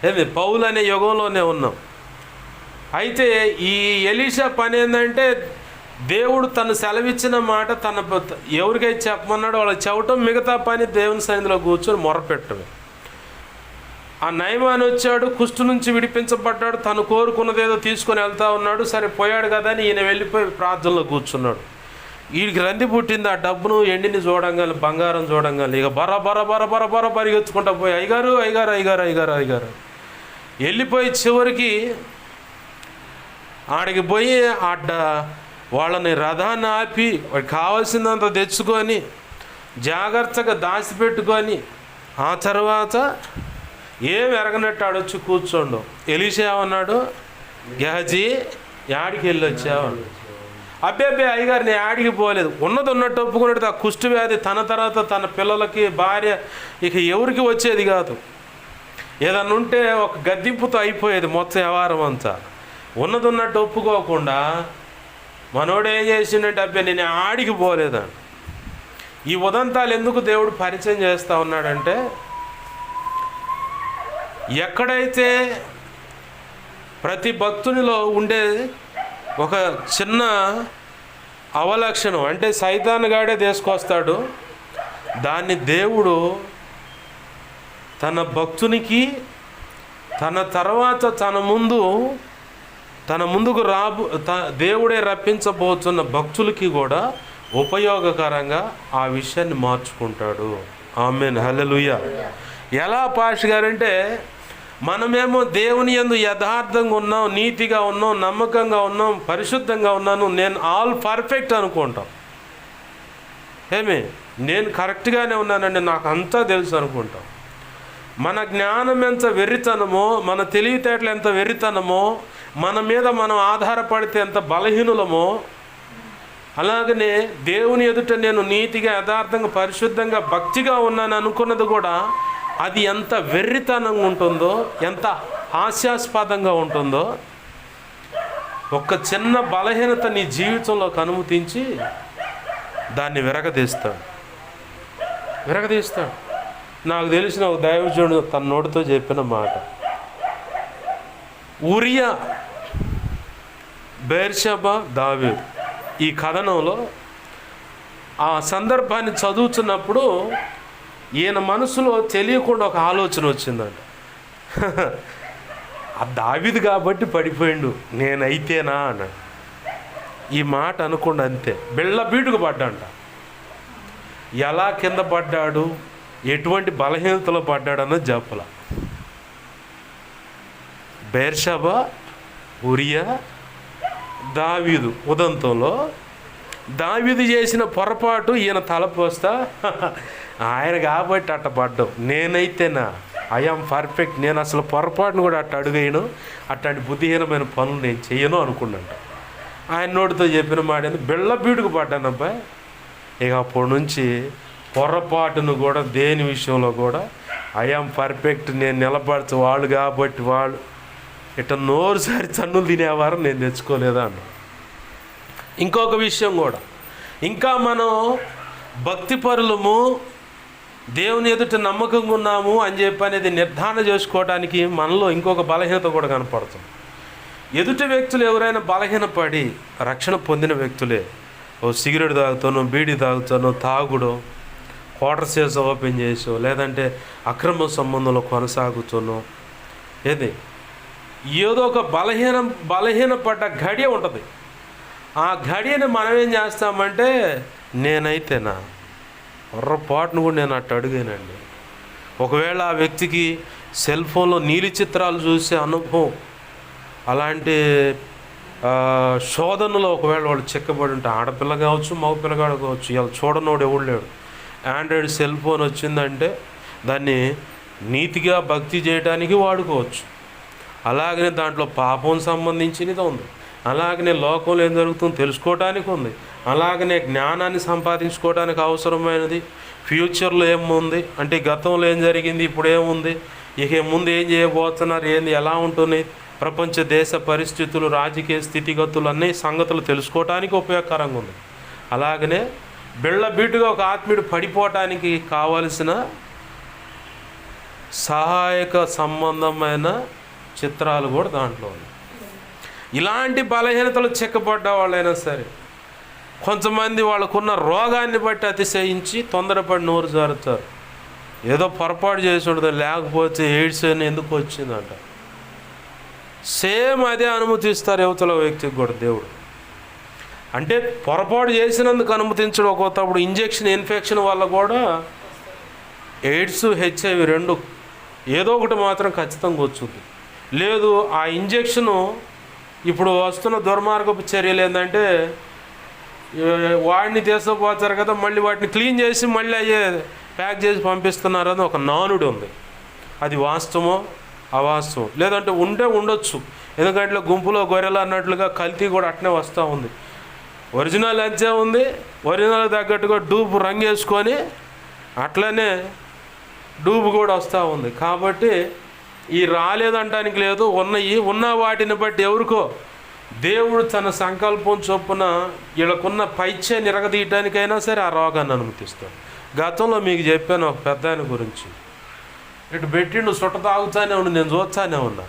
ఏమి పౌలు అనే యుగంలోనే ఉన్నాం. అయితే ఈ ఎలీషా పని ఏంటంటే దేవుడు తను సెలవిచ్చిన మాట తన ఎవరికైతే చెప్పమన్నాడో వాళ్ళకి చెప్పటం, మిగతా పని దేవుని సన్నిధిలో కూర్చొని మొరపెట్టమే. ఆ నయమాన్ వచ్చాడు, కుష్టు నుంచి విడిపించబడ్డాడు, తను కోరుకున్నదేదో తీసుకొని వెళ్తా ఉన్నాడు. సరే పోయాడు కదా అని ఈయన వెళ్ళిపోయి ప్రార్థనలో కూర్చున్నాడు. వీడికి రంది పుట్టింది ఆ డబ్బును ఎండిని చూడంగానే, బంగారం చూడంగానే ఇక బర పరిగెత్తుకుంటా పోయి అయ్యగారు అయ్యగారు అయ్యగారు అయ్యగారు అయ్యగారు వెళ్ళిపోయి చివరికి ఆడికి పోయి వాళ్ళని రథాన్ని ఆపి వాడికి కావాల్సిందంత తెచ్చుకొని జాగ్రత్తగా దాచిపెట్టుకొని ఆ తర్వాత ఏం ఎరగనట్టు ఆడొచ్చి కూర్చోండు. ఎలీషా ఏమన్నాడు, గెహజీ యాడికి వెళ్ళి వచ్చావు? అబ్బే అయ్యగారు నేను యాడికి పోలేదు, ఉన్నది ఉన్నట్టు ఒప్పుకున్నట్టు. ఆ కుష్టు వ్యాధి తన తర్వాత తన పిల్లలకి, భార్య, ఇక ఎవరికి వచ్చేది కాదు. ఏదన్నా ఉంటే ఒక గద్దింపుతో అయిపోయేది మొత్తం వ్యవహారం అంతా. ఉన్నది ఉన్నట్టు ఒప్పుకోకుండా మనోడు ఏం చేసిండంటే, అబ్బే నేను ఆడికి పోలేదండి. ఈ ఉదంతాలు ఎందుకు దేవుడు పరిచయం చేస్తూ ఉన్నాడంటే, ఎక్కడైతే ప్రతి భక్తునిలో ఉండే ఒక చిన్న అవలక్షణం, అంటే సైతాను గాడే తీసుకొస్తాడు, దాన్ని దేవుడు తన భక్తునికి, తన తర్వాత తన ముందుకు దేవుడే రప్పించబోతున్న భక్తులకి కూడా ఉపయోగకరంగా ఆ విషయాన్ని మార్చుకుంటాడు. ఆమేన్, హల్లెలూయా. ఎలా పాష్ గారంటే, మనమేమో దేవుని యందు యథార్థంగా ఉన్నాం, నీతిగా ఉన్నాం, నమ్మకంగా ఉన్నాం, పరిశుద్ధంగా ఉన్నాను, నేను ఆల్ పర్ఫెక్ట్ అనుకుంటాం. నేను కరెక్ట్గానే ఉన్నానండి, నాకు అంతా తెలుసు అనుకుంటాం. మన జ్ఞానం ఎంత వెర్రితనమో, మన తెలివితేటలు ఎంత వెర్రితనమో, మన మీద మనం ఆధారపడితే ఎంత బలహీనులమో, అలాగనే దేవుని ఎదుట నేను నీతిగా, యథార్థంగా, పరిశుద్ధంగా, భక్తిగా ఉన్నాను అనుకున్నది కూడా అది ఎంత వెర్రితనంగా ఉంటుందో, ఎంత హాస్యాస్పదంగా ఉంటుందో. ఒక చిన్న బలహీనత నీ జీవితంలోకి అనుమతించి దాన్ని విరగదీస్తాడు. విరగదీస్తాడు. నాకు తెలిసిన ఒక దైవజనుడు తన నోటితో చెప్పిన మాట, ఊరియా, బెర్షెబా, దావీదు ఈ కథనంలో ఆ సందర్భాన్ని చదువుతున్నప్పుడు ఈయన మనసులో తెలియకుండా ఒక ఆలోచన వచ్చిందంట. ఆ దావీదు కాబట్టి పడిపోయిండు, నేనైతేనా అన్నాడు. ఈ మాట అనుకుండా అంతే బీటుకు పడ్డాంట. ఎలా కింద పడ్డాడు, ఎటువంటి బలహీనతలో పడ్డాడన్నది చెప్పల. బెర్షెబా, ఊరియా, దావీదు ఉదంతంలో దావీదు చేసిన పొరపాటు ఈయన తలపోస్తా ఆయన కాబట్టి అట్ట పడ్డావు, నేనైతేనా ఐఆమ్ పర్ఫెక్ట్, నేను అసలు పొరపాటును కూడా అట్ట అడుగేయను, అట్లాంటి బుద్ధిహీనమైన పనులు నేను చెయ్యను అనుకున్నాంట. ఆయన నోటితో చెప్పిన మాట బీటుకు పడ్డాను అబ్బాయి. ఇక అప్పటి నుంచి పొరపాటును కూడా దేని విషయంలో కూడా ఐఆమ్ పర్ఫెక్ట్, నేను నిలబడచ్చు, వాళ్ళు కాబట్టి వాళ్ళు ఇట్లా నోరుసారి చన్నులు తినేవారు నేను తెచ్చుకోలేదా అన్న. ఇంకొక విషయం కూడా, ఇంకా మనం భక్తిపరులము, దేవుని ఎదుట నమ్మకంగా ఉన్నాము అని చెప్పి అనేది నిర్ధారణ చేసుకోవడానికి మనలో ఇంకొక బలహీనత కూడా కనపడుతుంది. ఎదుటి వ్యక్తులు ఎవరైనా బలహీనపడి రక్షణ పొందిన వ్యక్తులే, ఓ సిగరెట్ తాగుతాను, బీడీ తాగుతాను, తాగుడు, క్వార్టర్ సేల్స్ ఓపెన్ చేసో, లేదంటే అక్రమ సంబంధంలో కొనసాగుతాను, ఏదో ఒక బలహీనపడ్డ గడియ ఉంటుంది. ఆ గడియని మనం ఏం చేస్తామంటే, నేనైతేనా పొర్రపాటును కూడా నేను అట్టు అడిగానండి. ఒకవేళ ఆ వ్యక్తికి సెల్ ఫోన్లో నీలి చిత్రాలు చూసే అనుభవం, అలాంటి శోధనలో ఒకవేళ వాళ్ళు చిక్కబడి ఉంటే, ఆడపిల్ల కావచ్చు, మగపిల్లగాడు కావచ్చు, ఇలా చూడనోడు ఎవడు లేడు. ఆండ్రాయిడ్ సెల్ ఫోన్ వచ్చిందంటే దాన్ని నీతిగా భక్తి చేయడానికి వాడుకోవచ్చు. అలాగనే దాంట్లో పాపం సంబంధించినది ఉంది, అలాగనే లోకంలో ఏం జరుగుతుందో తెలుసుకోవడానికి ఉంది, అలాగనే జ్ఞానాన్ని సంపాదించుకోవడానికి అవసరమైనది, ఫ్యూచర్లో ఏముంది అంటే గతంలో ఏం జరిగింది, ఇప్పుడు ఏముంది, ఇక ముందు ఏం చేయబోతున్నారు, ఏంది, ఎలా ఉంటుంది, ప్రపంచ దేశ పరిస్థితులు, రాజకీయ స్థితిగతులు అన్నీ సంగతులు తెలుసుకోవటానికి ఉపయోగకరంగా ఉంది. అలాగనే బీటుగా ఒక ఆత్మీయుడు పడిపోవటానికి కావలసిన సహాయక సంబంధమైన చిత్రాలు కూడా దాంట్లో ఉన్నాయి. ఇలాంటి బలహీనతలు చెక్కబడ్డ వాళ్ళైనా సరే, కొంతమంది వాళ్ళకున్న రోగాన్ని బట్టి అతిశయించి తొందరపడి నోరు జారుతారు. ఏదో పొరపాటు చేసి ఉండదు, లేకపోతే ఎయిడ్స్ అని ఎందుకు వచ్చిందంట. సేమ్ అదే అనుమతిస్తారు యువతల వ్యక్తికి కూడా దేవుడు. అంటే పొరపాటు చేసినందుకు అనుమతించడం, ఒక్కొక్కప్పుడు ఇంజెక్షన్ ఇన్ఫెక్షన్ వల్ల కూడా ఎయిడ్స్, హెచ్ఐవి రెండు ఏదో ఒకటి మాత్రం ఖచ్చితంగా వచ్చుద్ది. లేదు ఆ ఇంజెక్షను ఇప్పుడు వస్తున్న దుర్మార్గపు చర్యలు ఏంటంటే, వాడిని తీసుకుపోతారు కదా, మళ్ళీ వాటిని క్లీన్ చేసి మళ్ళీ అయ్యే ప్యాక్ చేసి పంపిస్తున్నారని ఒక నానుడు ఉంది. అది వాస్తవమో అవాస్తవం, లేదంటే ఉండొచ్చు. ఎందుకంటే గుంపులో గొర్రెలు అన్నట్లుగా కల్తీ కూడా అట్నే వస్తూ ఉంది. ఒరిజినల్ అంతే ఉంది, ఒరిజినల్ తగ్గట్టుగా డూబ్ రంగు వేసుకొని అట్లనే డూబ్ కూడా వస్తూ ఉంది. కాబట్టి ఈ రాలేదంటానికి లేదు, ఉన్న వాటిని బట్టి ఎవరికో దేవుడు తన సంకల్పం చొప్పున వీళ్ళకున్న పైచ్య నిరగదీయటానికైనా సరే ఆ రోగాన్ని అనుమతిస్తాడు. గతంలో మీకు చెప్పాను ఒక పెద్ద ఆయన గురించి, ఇటు పెట్టిండు చుట్ట తాగుతానే ఉండి నేను చూస్తానే ఉన్నా.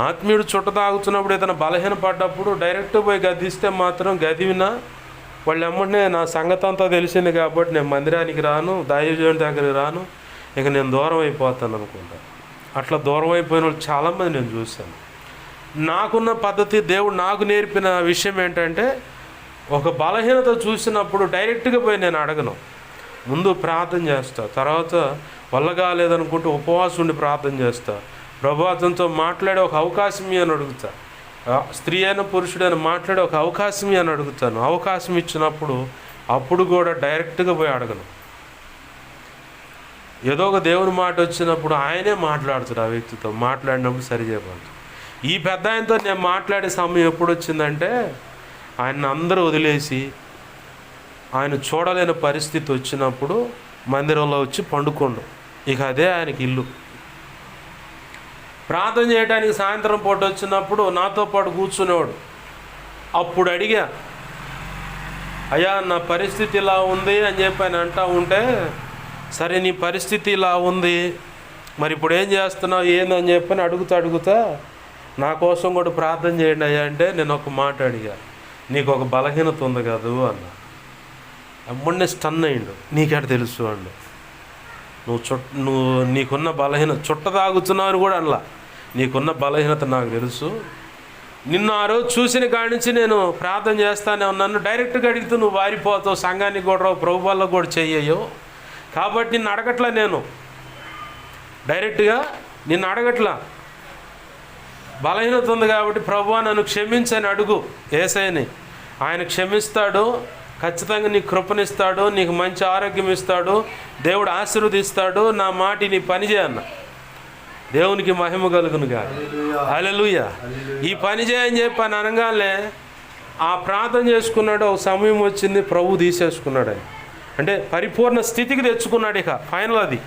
ఆత్మీయుడు చుట్ట తాగుతున్నప్పుడు ఏదైనా బలహీన పడ్డప్పుడు డైరెక్ట్ పోయి గదిస్తే మాత్రం గదివినా వాళ్ళు ఎమ్మటనే నా సంగతి అంతా తెలిసింది కాబట్టి నేను మందిరానికి రాను, దైవజనుడి దగ్గరికి రాను, ఇక నేను దూరం అయిపోతాను అనుకుంటా. అట్లా దూరం అయిపోయిన వాళ్ళు చాలామంది నేను చూశాను. నాకున్న పద్ధతి, దేవుడు నాకు నేర్పిన విషయం ఏంటంటే, ఒక బలహీనత చూసినప్పుడు డైరెక్ట్గా పోయి నేను అడగను, ముందు ప్రార్థన చేస్తా, తర్వాత వల్ల కాలేదనుకుంటే ఉపవాసం ఉండి ప్రార్థన చేస్తా, ప్రభాతంతో మాట్లాడే ఒక అవకాశం అని అడుగుతా, స్త్రీ అయిన పురుషుడైనా మాట్లాడే ఒక అవకాశం అని అడుగుతాను. అవకాశం ఇచ్చినప్పుడు అప్పుడు కూడా డైరెక్ట్గా పోయి అడగను. ఏదో ఒక దేవుని మాట వచ్చినప్పుడు ఆయనే మాట్లాడుతాడు, ఆ వ్యక్తితో మాట్లాడినప్పుడు సరి చేయబడుతుంది. ఈ పెద్ద ఆయనతో నేను మాట్లాడే సమయం ఎప్పుడు వచ్చిందంటే, ఆయన అందరూ వదిలేసి ఆయన చూడలేని పరిస్థితి వచ్చినప్పుడు మందిరంలో వచ్చి పండుకోండు. ఇక అదే ఆయనకి ఇల్లు. ప్రార్థన చేయడానికి సాయంత్రం పూట వచ్చినప్పుడు నాతో పాటు కూర్చునేవాడు. అప్పుడు అడిగా, అయ్యా నా పరిస్థితి ఇలా ఉంది అని చెప్పి ఆయన అంటూ ఉంటే, సరే నీ పరిస్థితి ఇలా ఉంది, మరి ఇప్పుడు ఏం చేస్తున్నావు ఏందని చెప్పని అడుగుతా నా కోసం కూడా ప్రార్థన చేయండి అయ్యా అంటే నేను ఒక మాట అడిగా, నీకు ఒక బలహీనత ఉంది కాదు అన్న. అమ్మడిని స్టన్ అయ్యిండు. నీకెట తెలుసు అండి, నువ్వు నీకున్న బలహీనత చుట్ట తాగుతున్నావు అని కూడా అనలా, నీకున్న బలహీనత నాకు తెలుసు. నిన్ను ఆ రోజు చూసిన కాడి నుంచి నేను ప్రార్థన చేస్తానే ఉన్నాను. డైరెక్ట్గా అడిగితే నువ్వు వారిపోతావు, సంఘానికి కూడా రావు, ప్రభు వాళ్ళకు కూడా చెయ్యవు. కాబట్టి నిన్ను అడగట్లా, నేను డైరెక్ట్గా నిన్ను అడగట్లా. బలహీనత ఉంది కాబట్టి ప్రభువా నన్ను క్షమించని అడుగు యేసయ్యని. ఆయన క్షమిస్తాడు, ఖచ్చితంగా నీకు కృపనిస్తాడు, నీకు మంచి ఆరోగ్యం ఇస్తాడు, దేవుడు ఆశీర్వదిస్తాడు. నా మాట నీ పని చేయన్న. దేవునికి మహిమ కలుగునుగా. హల్లెలూయా. ఈ పని చేయని చెప్పి అని అనగానే ఆ ప్రార్థన చేసుకున్నాడు. ఒక సమయం వచ్చింది, ప్రభు తీసేసుకున్నాడు. అని అంటే పరిపూర్ణ స్థితికి తెచ్చుకున్నాడు. ఇక ఫైనల్ అది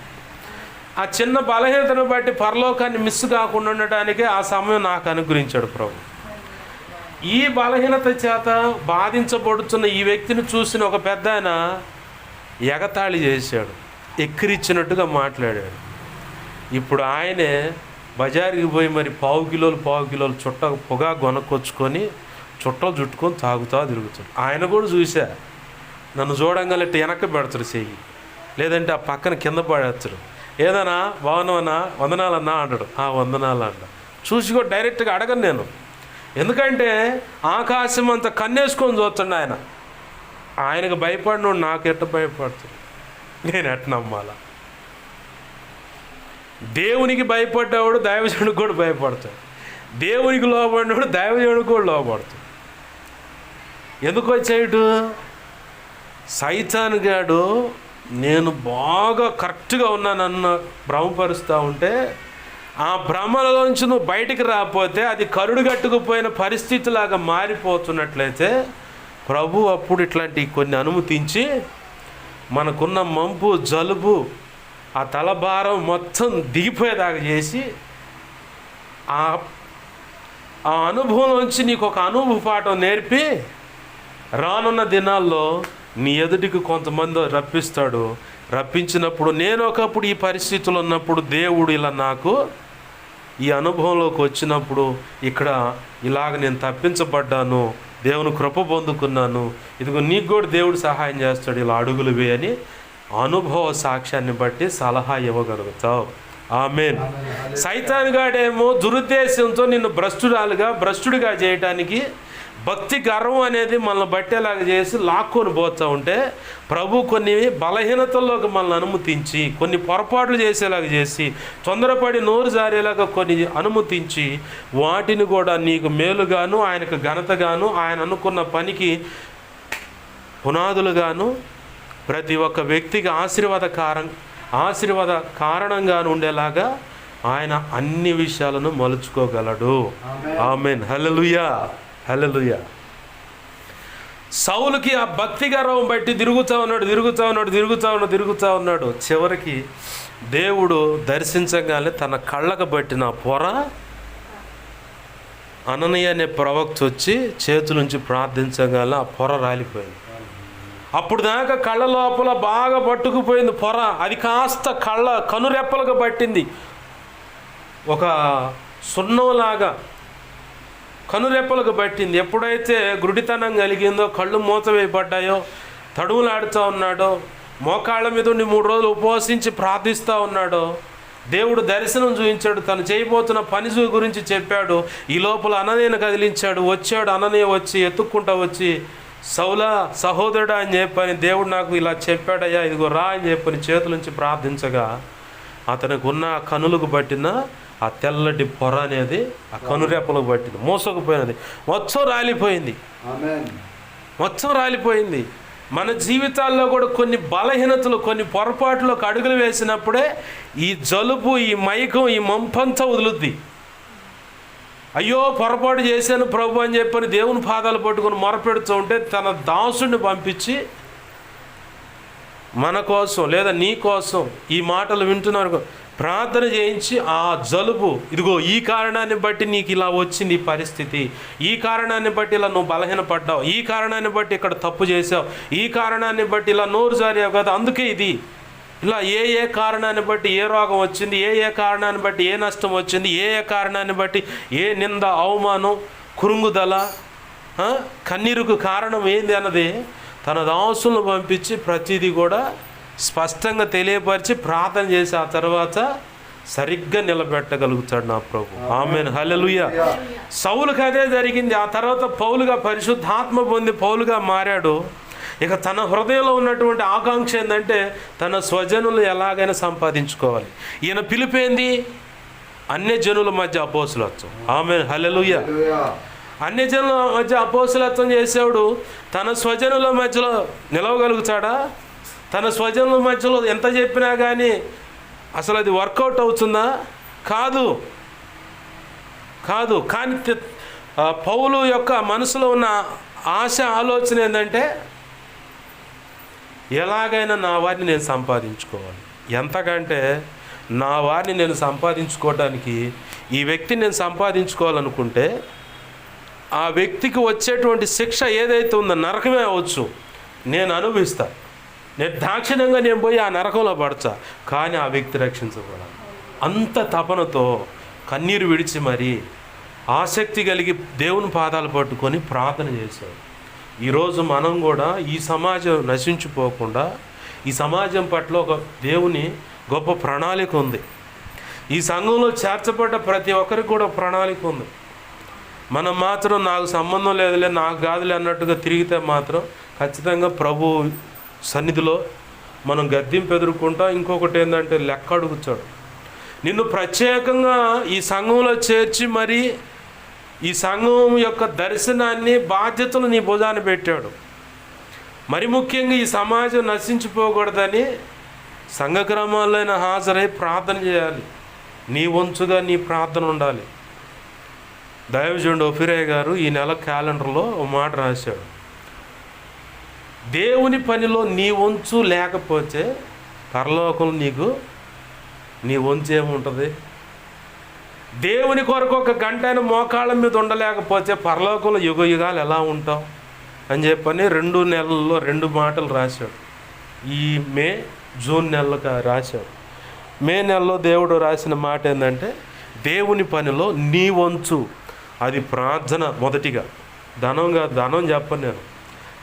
ఆ చిన్న బలహీనతను బట్టి పరలోకాన్ని మిస్ కాకుండా ఉండటానికి ఆ సమయం నాకు అనుగ్రహించాడు ప్రభు. ఈ బలహీనత చేత బాధించబడుతున్న ఈ వ్యక్తిని చూసిన ఒక పెద్ద ఆయన ఎగతాళి చేశాడు, ఎక్కిరిచ్చినట్టుగా మాట్లాడాడు. ఇప్పుడు ఆయనే బజారుకి పోయి మరి పావు కిలోలు చుట్ట పొగ కొనుక్కొచ్చుకొని చుట్టలు చుట్టుకొని తాగుతా తిరుగుతాడు. ఆయన కూడా చూసా, నన్ను చూడంగానే వెనక్కి పెడతాడు చెయ్యి, లేదంటే ఆ పక్కన కింద పడేస్తాడు. ఏదన్నా బాగున్నావన్నా, వందనాలన్నా అంటాడు. వందనాలు అంట. చూసి కూడా డైరెక్ట్గా అడగను నేను, ఎందుకంటే ఆకాశం అంతా కన్నేసుకొని చూస్తాడు ఆయన. ఆయనకు భయపడినోడు నాకు ఎట్ట భయపడుతుంది, నేను ఎట్ట నమ్మాలా? దేవునికి భయపడ్డవాడు దైవజనుడికి కూడా భయపడతాడు, దేవునికి లోబడినవాడు దైవజనుడికి కూడా లోబడతాడు. ఎందుకు వచ్చాడు సైతాన్ గాడు? నేను బాగా కరెక్ట్గా ఉన్నానన్న భ్రమపరుస్తూ ఉంటే ఆ భ్రమలోంచి నువ్వు బయటికి రాకపోతే అది కరుడు కట్టుకుపోయిన పరిస్థితిలాగా మారిపోతున్నట్లయితే ప్రభు అప్పుడు ఇట్లాంటి కొన్ని అనుమతించి మనకున్న మంపు, జలుబు, ఆ తలభారం మొత్తం దిగిపోయేదాకా చేసి ఆ అనుభవంలోంచి నీకు ఒక అనుభవ పాఠం నేర్పి రానున్న దినాల్లో నీ ఎదుటికి కొంతమంది రప్పిస్తాడు. రప్పించినప్పుడు నేను ఒకప్పుడు ఈ పరిస్థితులు ఉన్నప్పుడు దేవుడు ఇలా నాకు ఈ అనుభవంలోకి వచ్చినప్పుడు ఇక్కడ ఇలాగ నేను తప్పించబడ్డాను, దేవుని కృప పొందుకున్నాను, ఇదిగో నీకు కూడా దేవుడు సహాయం చేస్తాడు, ఇలా అడుగులు వేయని అనుభవ సాక్ష్యాన్ని బట్టి సలహా ఇవ్వగలుగుతావు. ఆమేన్. సైతాన్ గాడేమో దురుద్దేశంతో నిన్ను భ్రష్టుడిగా చేయటానికి భక్తి గర్వం అనేది మనల్ని బట్టేలాగా చేసి లాక్కొని పోతూ ఉంటే ప్రభు కొన్ని బలహీనతల్లోకి మనల్ని అనుమతించి, కొన్ని పొరపాట్లు చేసేలాగా చేసి, తొందరపడి నోరు జారేలాగా కొన్ని అనుమతించి, వాటిని కూడా నీకు మేలుగాను, ఆయనకు ఘనతగాను, ఆయన అనుకున్న పనికి పునాదులుగాను, ప్రతి ఒక్క వ్యక్తికి ఆశీర్వాద కారణంగాను ఉండేలాగా ఆయన అన్ని విషయాలను మలుచుకోగలడు. ఆమేన్. హల్లెలూయా. హల్లెలూయా. సౌలుకి ఆ భక్తి గర్వం బట్టి తిరుగుతూ ఉన్నాడు. చివరికి దేవుడు దర్శించగానే తన కళ్ళకు పట్టిన పొర అననీయ అనే ప్రవక్త వచ్చి చేతుల నుంచి ప్రార్థించగానే ఆ పొర రాలిపోయింది. అప్పుడు దాకా కళ్ళ లోపల బాగా పట్టుకుపోయింది పొర, అది కాస్త కనురెప్పలుగా పట్టింది. ఒక సున్నంలాగా కనురెప్పలకు పట్టింది. ఎప్పుడైతే గుడితనం కలిగిందో, కళ్ళు మూతవేయబడ్డాయో, తడువులాడుతూ ఉన్నాడో, మోకాళ్ళ మీద ఉండి 3 రోజులు ఉపవాసించి ప్రార్థిస్తూ ఉన్నాడో, దేవుడు దర్శనం చూపించాడు, తను చేయబోతున్న పని గురించి చెప్పాడు. ఈ లోపల అననీయను కదిలించాడు. అననీయ వచ్చి ఎత్తుక్కుంటా వచ్చి, సౌలా సహోదరుడా అని చెప్పని, దేవుడు నాకు ఇలా చెప్పాడయ్యా, ఇదిగో రా అని చెప్పని చేతుల నుంచి ప్రార్థించగా అతనికి ఉన్న కనులకు పట్టిన ఆ తెల్లటి పొర అనేది ఆ కనురెప్పలకు పట్టింది, మోసకపోయినది, మొత్తం రాలిపోయింది. మన జీవితాల్లో కూడా కొన్ని బలహీనతలు, కొన్ని పొరపాట్లకు అడుగులు వేసినప్పుడే ఈ జలుబు, ఈ మైకం, ఈ మంపంతా వదులుద్ది. అయ్యో పొరపాటు చేశాను ప్రభు అని చెప్పని దేవుని పాదాలు పట్టుకొని మొరపెడుతూ ఉంటే తన దాసుడిని పంపించి మన కోసం లేదా నీ కోసం ఈ మాటలు వింటున్నారు ప్రార్థన చేయించి ఆ జలుబు, ఇదిగో ఈ కారణాన్ని బట్టి నీకు ఇలా వచ్చింది ఈ పరిస్థితి, ఈ కారణాన్ని బట్టి ఇలా నువ్వు బలహీనపడ్డావు, ఈ కారణాన్ని బట్టి ఇక్కడ తప్పు చేసావు, ఈ కారణాన్ని బట్టి ఇలా నోరు జారావు కదా, అందుకే ఇది ఇలా ఏ కారణాన్ని బట్టి ఏ రోగం వచ్చింది, ఏ కారణాన్ని బట్టి ఏ నష్టం వచ్చింది, ఏ కారణాన్ని బట్టి ఏ నింద, అవమానం, కురుంగుదల, కన్నీరుకు కారణం ఏంది అన్నది తన దాసులను పంపించి ప్రతిదీ కూడా స్పష్టంగా తెలియపరిచి ప్రార్థన చేసి ఆ తర్వాత సరిగ్గా నిలబెట్టగలుగుతాడు నా ప్రభు. ఆమేన్, హల్లెలూయా. సౌలుకి అదే జరిగింది. ఆ తర్వాత పౌలుగా పరిశుద్ధాత్మ పొంది పౌలుగా మారాడు. ఇక తన హృదయంలో ఉన్నటువంటి ఆకాంక్ష ఏంటంటే తన స్వజనులు ఎలాగైనా సంపాదించుకోవాలి. ఈయన పిలిపేంది? అన్యజనుల మధ్య అపోస్తులత్వం. ఆమేన్, హల్లెలూయా. అన్యజనుల మధ్య అపోస్తులత్వం చేసేవాడు తన స్వజనుల మధ్యలో నిలవగలుగుతాడా? తన స్వజనుల మధ్యలో ఎంత చెప్పినా కానీ అసలు అది వర్కౌట్ అవుతుందా? కాదు. కానీ పౌలు యొక్క మనసులో ఉన్న ఆశ, ఆలోచన ఏంటంటే ఎలాగైనా నా వారిని నేను సంపాదించుకోవాలి. ఎంతకంటే నా వారిని నేను సంపాదించుకోవడానికి ఈ వ్యక్తిని నేను సంపాదించుకోవాలనుకుంటే ఆ వ్యక్తికి వచ్చేటువంటి శిక్ష ఏదైతే ఉందో నరకమే అవచ్చు, నేను అనుభవిస్తా. నిర్దాక్షిణ్యంగా నేను పోయి ఆ నరకంలో పడతా, కానీ ఆ వ్యక్తి రక్షించబడాలి. అంత తపనతో కన్నీరు విడిచి మరి ఆసక్తి కలిగి దేవుని పాదాలు పట్టుకొని ప్రార్థన చేశాడు. ఈరోజు మనం కూడా ఈ సమాజం నశించిపోకుండా ఈ సమాజం పట్ల ఒక దేవుని గొప్ప ప్రణాళిక ఉంది. ఈ సంఘంలో చేర్చబడ్డ ప్రతి ఒక్కరికి కూడా ప్రణాళిక ఉంది. మనం మాత్రం నాకు సంబంధం లేదులే, నాకు కాదులే అన్నట్టుగా తిరిగితే మాత్రం ఖచ్చితంగా ప్రభు సన్నిధిలో మనం గద్దింపు ఎదుర్కొంటాం. ఇంకొకటి ఏంటంటే లెక్క అడుగుతాడు. నిన్ను ప్రత్యేకంగా ఈ సంఘంలో చేర్చి మరి ఈ సంఘం యొక్క దర్శనాన్ని, బాధ్యతలు నీ భుజాన పెట్టాడు. మరి ముఖ్యంగా ఈ సమాజం నశించిపోకూడదని సంఘ క్రమాల్లో హాజరై ప్రార్థన చేయాలి. నీ వంచుగా నీ ప్రార్థన ఉండాలి. దైవజనుడు ఒఫిరయ్య గారు ఈ నెల క్యాలెండర్లో ఒక మాట రాశాడు. దేవుని పనిలో నీ వంచు లేకపోతే పరలోకం నీకు నీ వంచు ఏముంటుంది? దేవుని కొరకు ఒక గంట అయిన మోకాళ్ళ మీద ఉండలేకపోతే పరలోకంలో యుగ యుగాలు ఎలా ఉంటావు అని చెప్పని 2 నెలల్లో 2 మాటలు రాశాడు. ఈ మే, జూన్ నెలలకు రాశాడు. మే నెలలో దేవుడు రాసిన మాట ఏంటంటే దేవుని పనిలో నీ వంచు, అది ప్రార్థన. మొదటిగా ధనం చెప్పను నేను.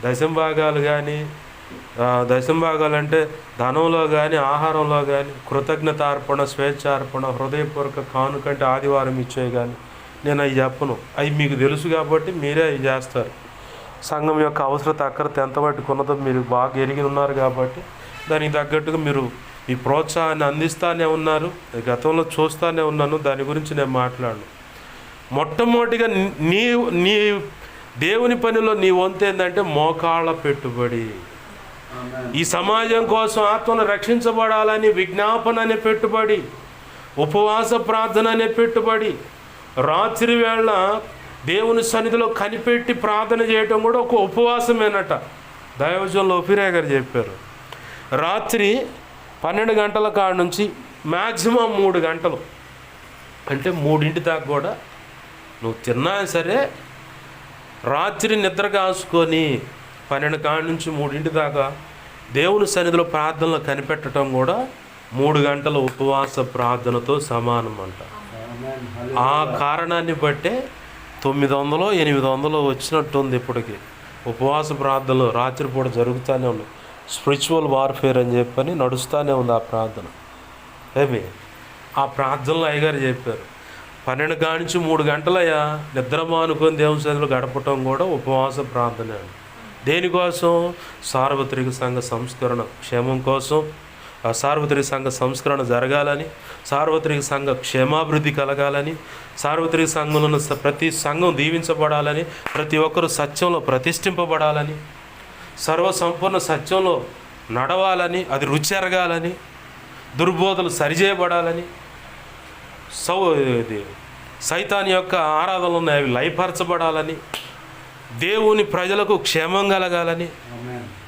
దశంభాగాలు కానీ, దశంభాగాలు అంటే ధనంలో కానీ, ఆహారంలో కానీ, కృతజ్ఞతార్పణ, స్వేచ్ఛార్పణ, హృదయపూర్వక కానుకంటే ఆదివారం ఇచ్చే కానీ నేను అవి చెప్పను. అవి మీకు తెలుసు కాబట్టి మీరే అవి చేస్తారు. సంఘం యొక్క అవసరత అక్కరత ఎంత మట్టుకు ఉన్నదో మీరు బాగా ఎరిగి ఉన్నారు కాబట్టి దానికి తగ్గట్టుగా మీరు ఈ ప్రోత్సాహాన్ని అందిస్తూనే ఉన్నారు. గతంలో చూస్తూనే ఉన్నాను. దాని గురించి నేను మాట్లాడను. మొట్టమొదటిగా నీ దేవుని పనిలో నీ వంతు ఏంటంటే మోకాళ్ళ పెట్టుబడి. ఈ సమాజం కోసం ఆత్మను రక్షించబడాలని విజ్ఞాపన అనే పెట్టుబడి, ఉపవాస ప్రార్థన అనే పెట్టుబడి, రాత్రి వేళ దేవుని సన్నిధిలో కనిపెట్టి ప్రార్థన చేయటం కూడా ఒక ఉపవాసమేనట. దైవజనులు ఒఫిరయ్య గారు చెప్పారు. రాత్రి 12 గంటల కాడ నుంచి మ్యాక్సిమం 3 గంటలు, అంటే 3 దాకా కూడా నువ్వు తిన్నా సరే రాత్రి నిద్ర కాసుకొని 12 కాడ నుంచి 3 దాకా దేవుని సన్నిధిలో ప్రార్థనలో కనిపెట్టడం కూడా 3 గంటల ఉపవాస ప్రార్థనతో సమానం అంట. ఆ కారణాన్ని బట్టే 900 800 వచ్చినట్టుంది ఇప్పటికి. ఉపవాస ప్రార్థనలు రాత్రిపూట జరుగుతూనే ఉన్నాయి. స్పిరిచువల్ వార్ఫేర్ అని చెప్పని నడుస్తూనే ఉంది ఆ ప్రార్థన. ఆ ప్రార్థనలో అయ్యగారు చెప్పారు 12 కాడ నుంచి 3 గంటలయ్యా నిద్ర మానుకొని దేవుని సన్నిధిలో గడపటం కూడా ఉపవాస ప్రార్థన. దేనికోసం? సార్వత్రిక సంఘ సంస్కరణ క్షేమం కోసం, సార్వత్రిక సంఘ సంస్కరణ జరగాలని, సార్వత్రిక సంఘ క్షేమాభివృద్ధి కలగాలని, సార్వత్రిక సంఘంలో ఉన్న ప్రతి సంఘం దీవించబడాలని, ప్రతి ఒక్కరూ సత్యంలో ప్రతిష్ఠింపబడాలని, సర్వసంపూర్ణ సత్యంలో నడవాలని, అది రుచి ఎరగాలని, దుర్బోధలు సరిచేయబడాలని, సైతాన్ యొక్క ఆరాధనలు ఉన్నాయి అవి లయపరచబడాలని, దేవుని ప్రజలకు క్షేమం కలగాలని,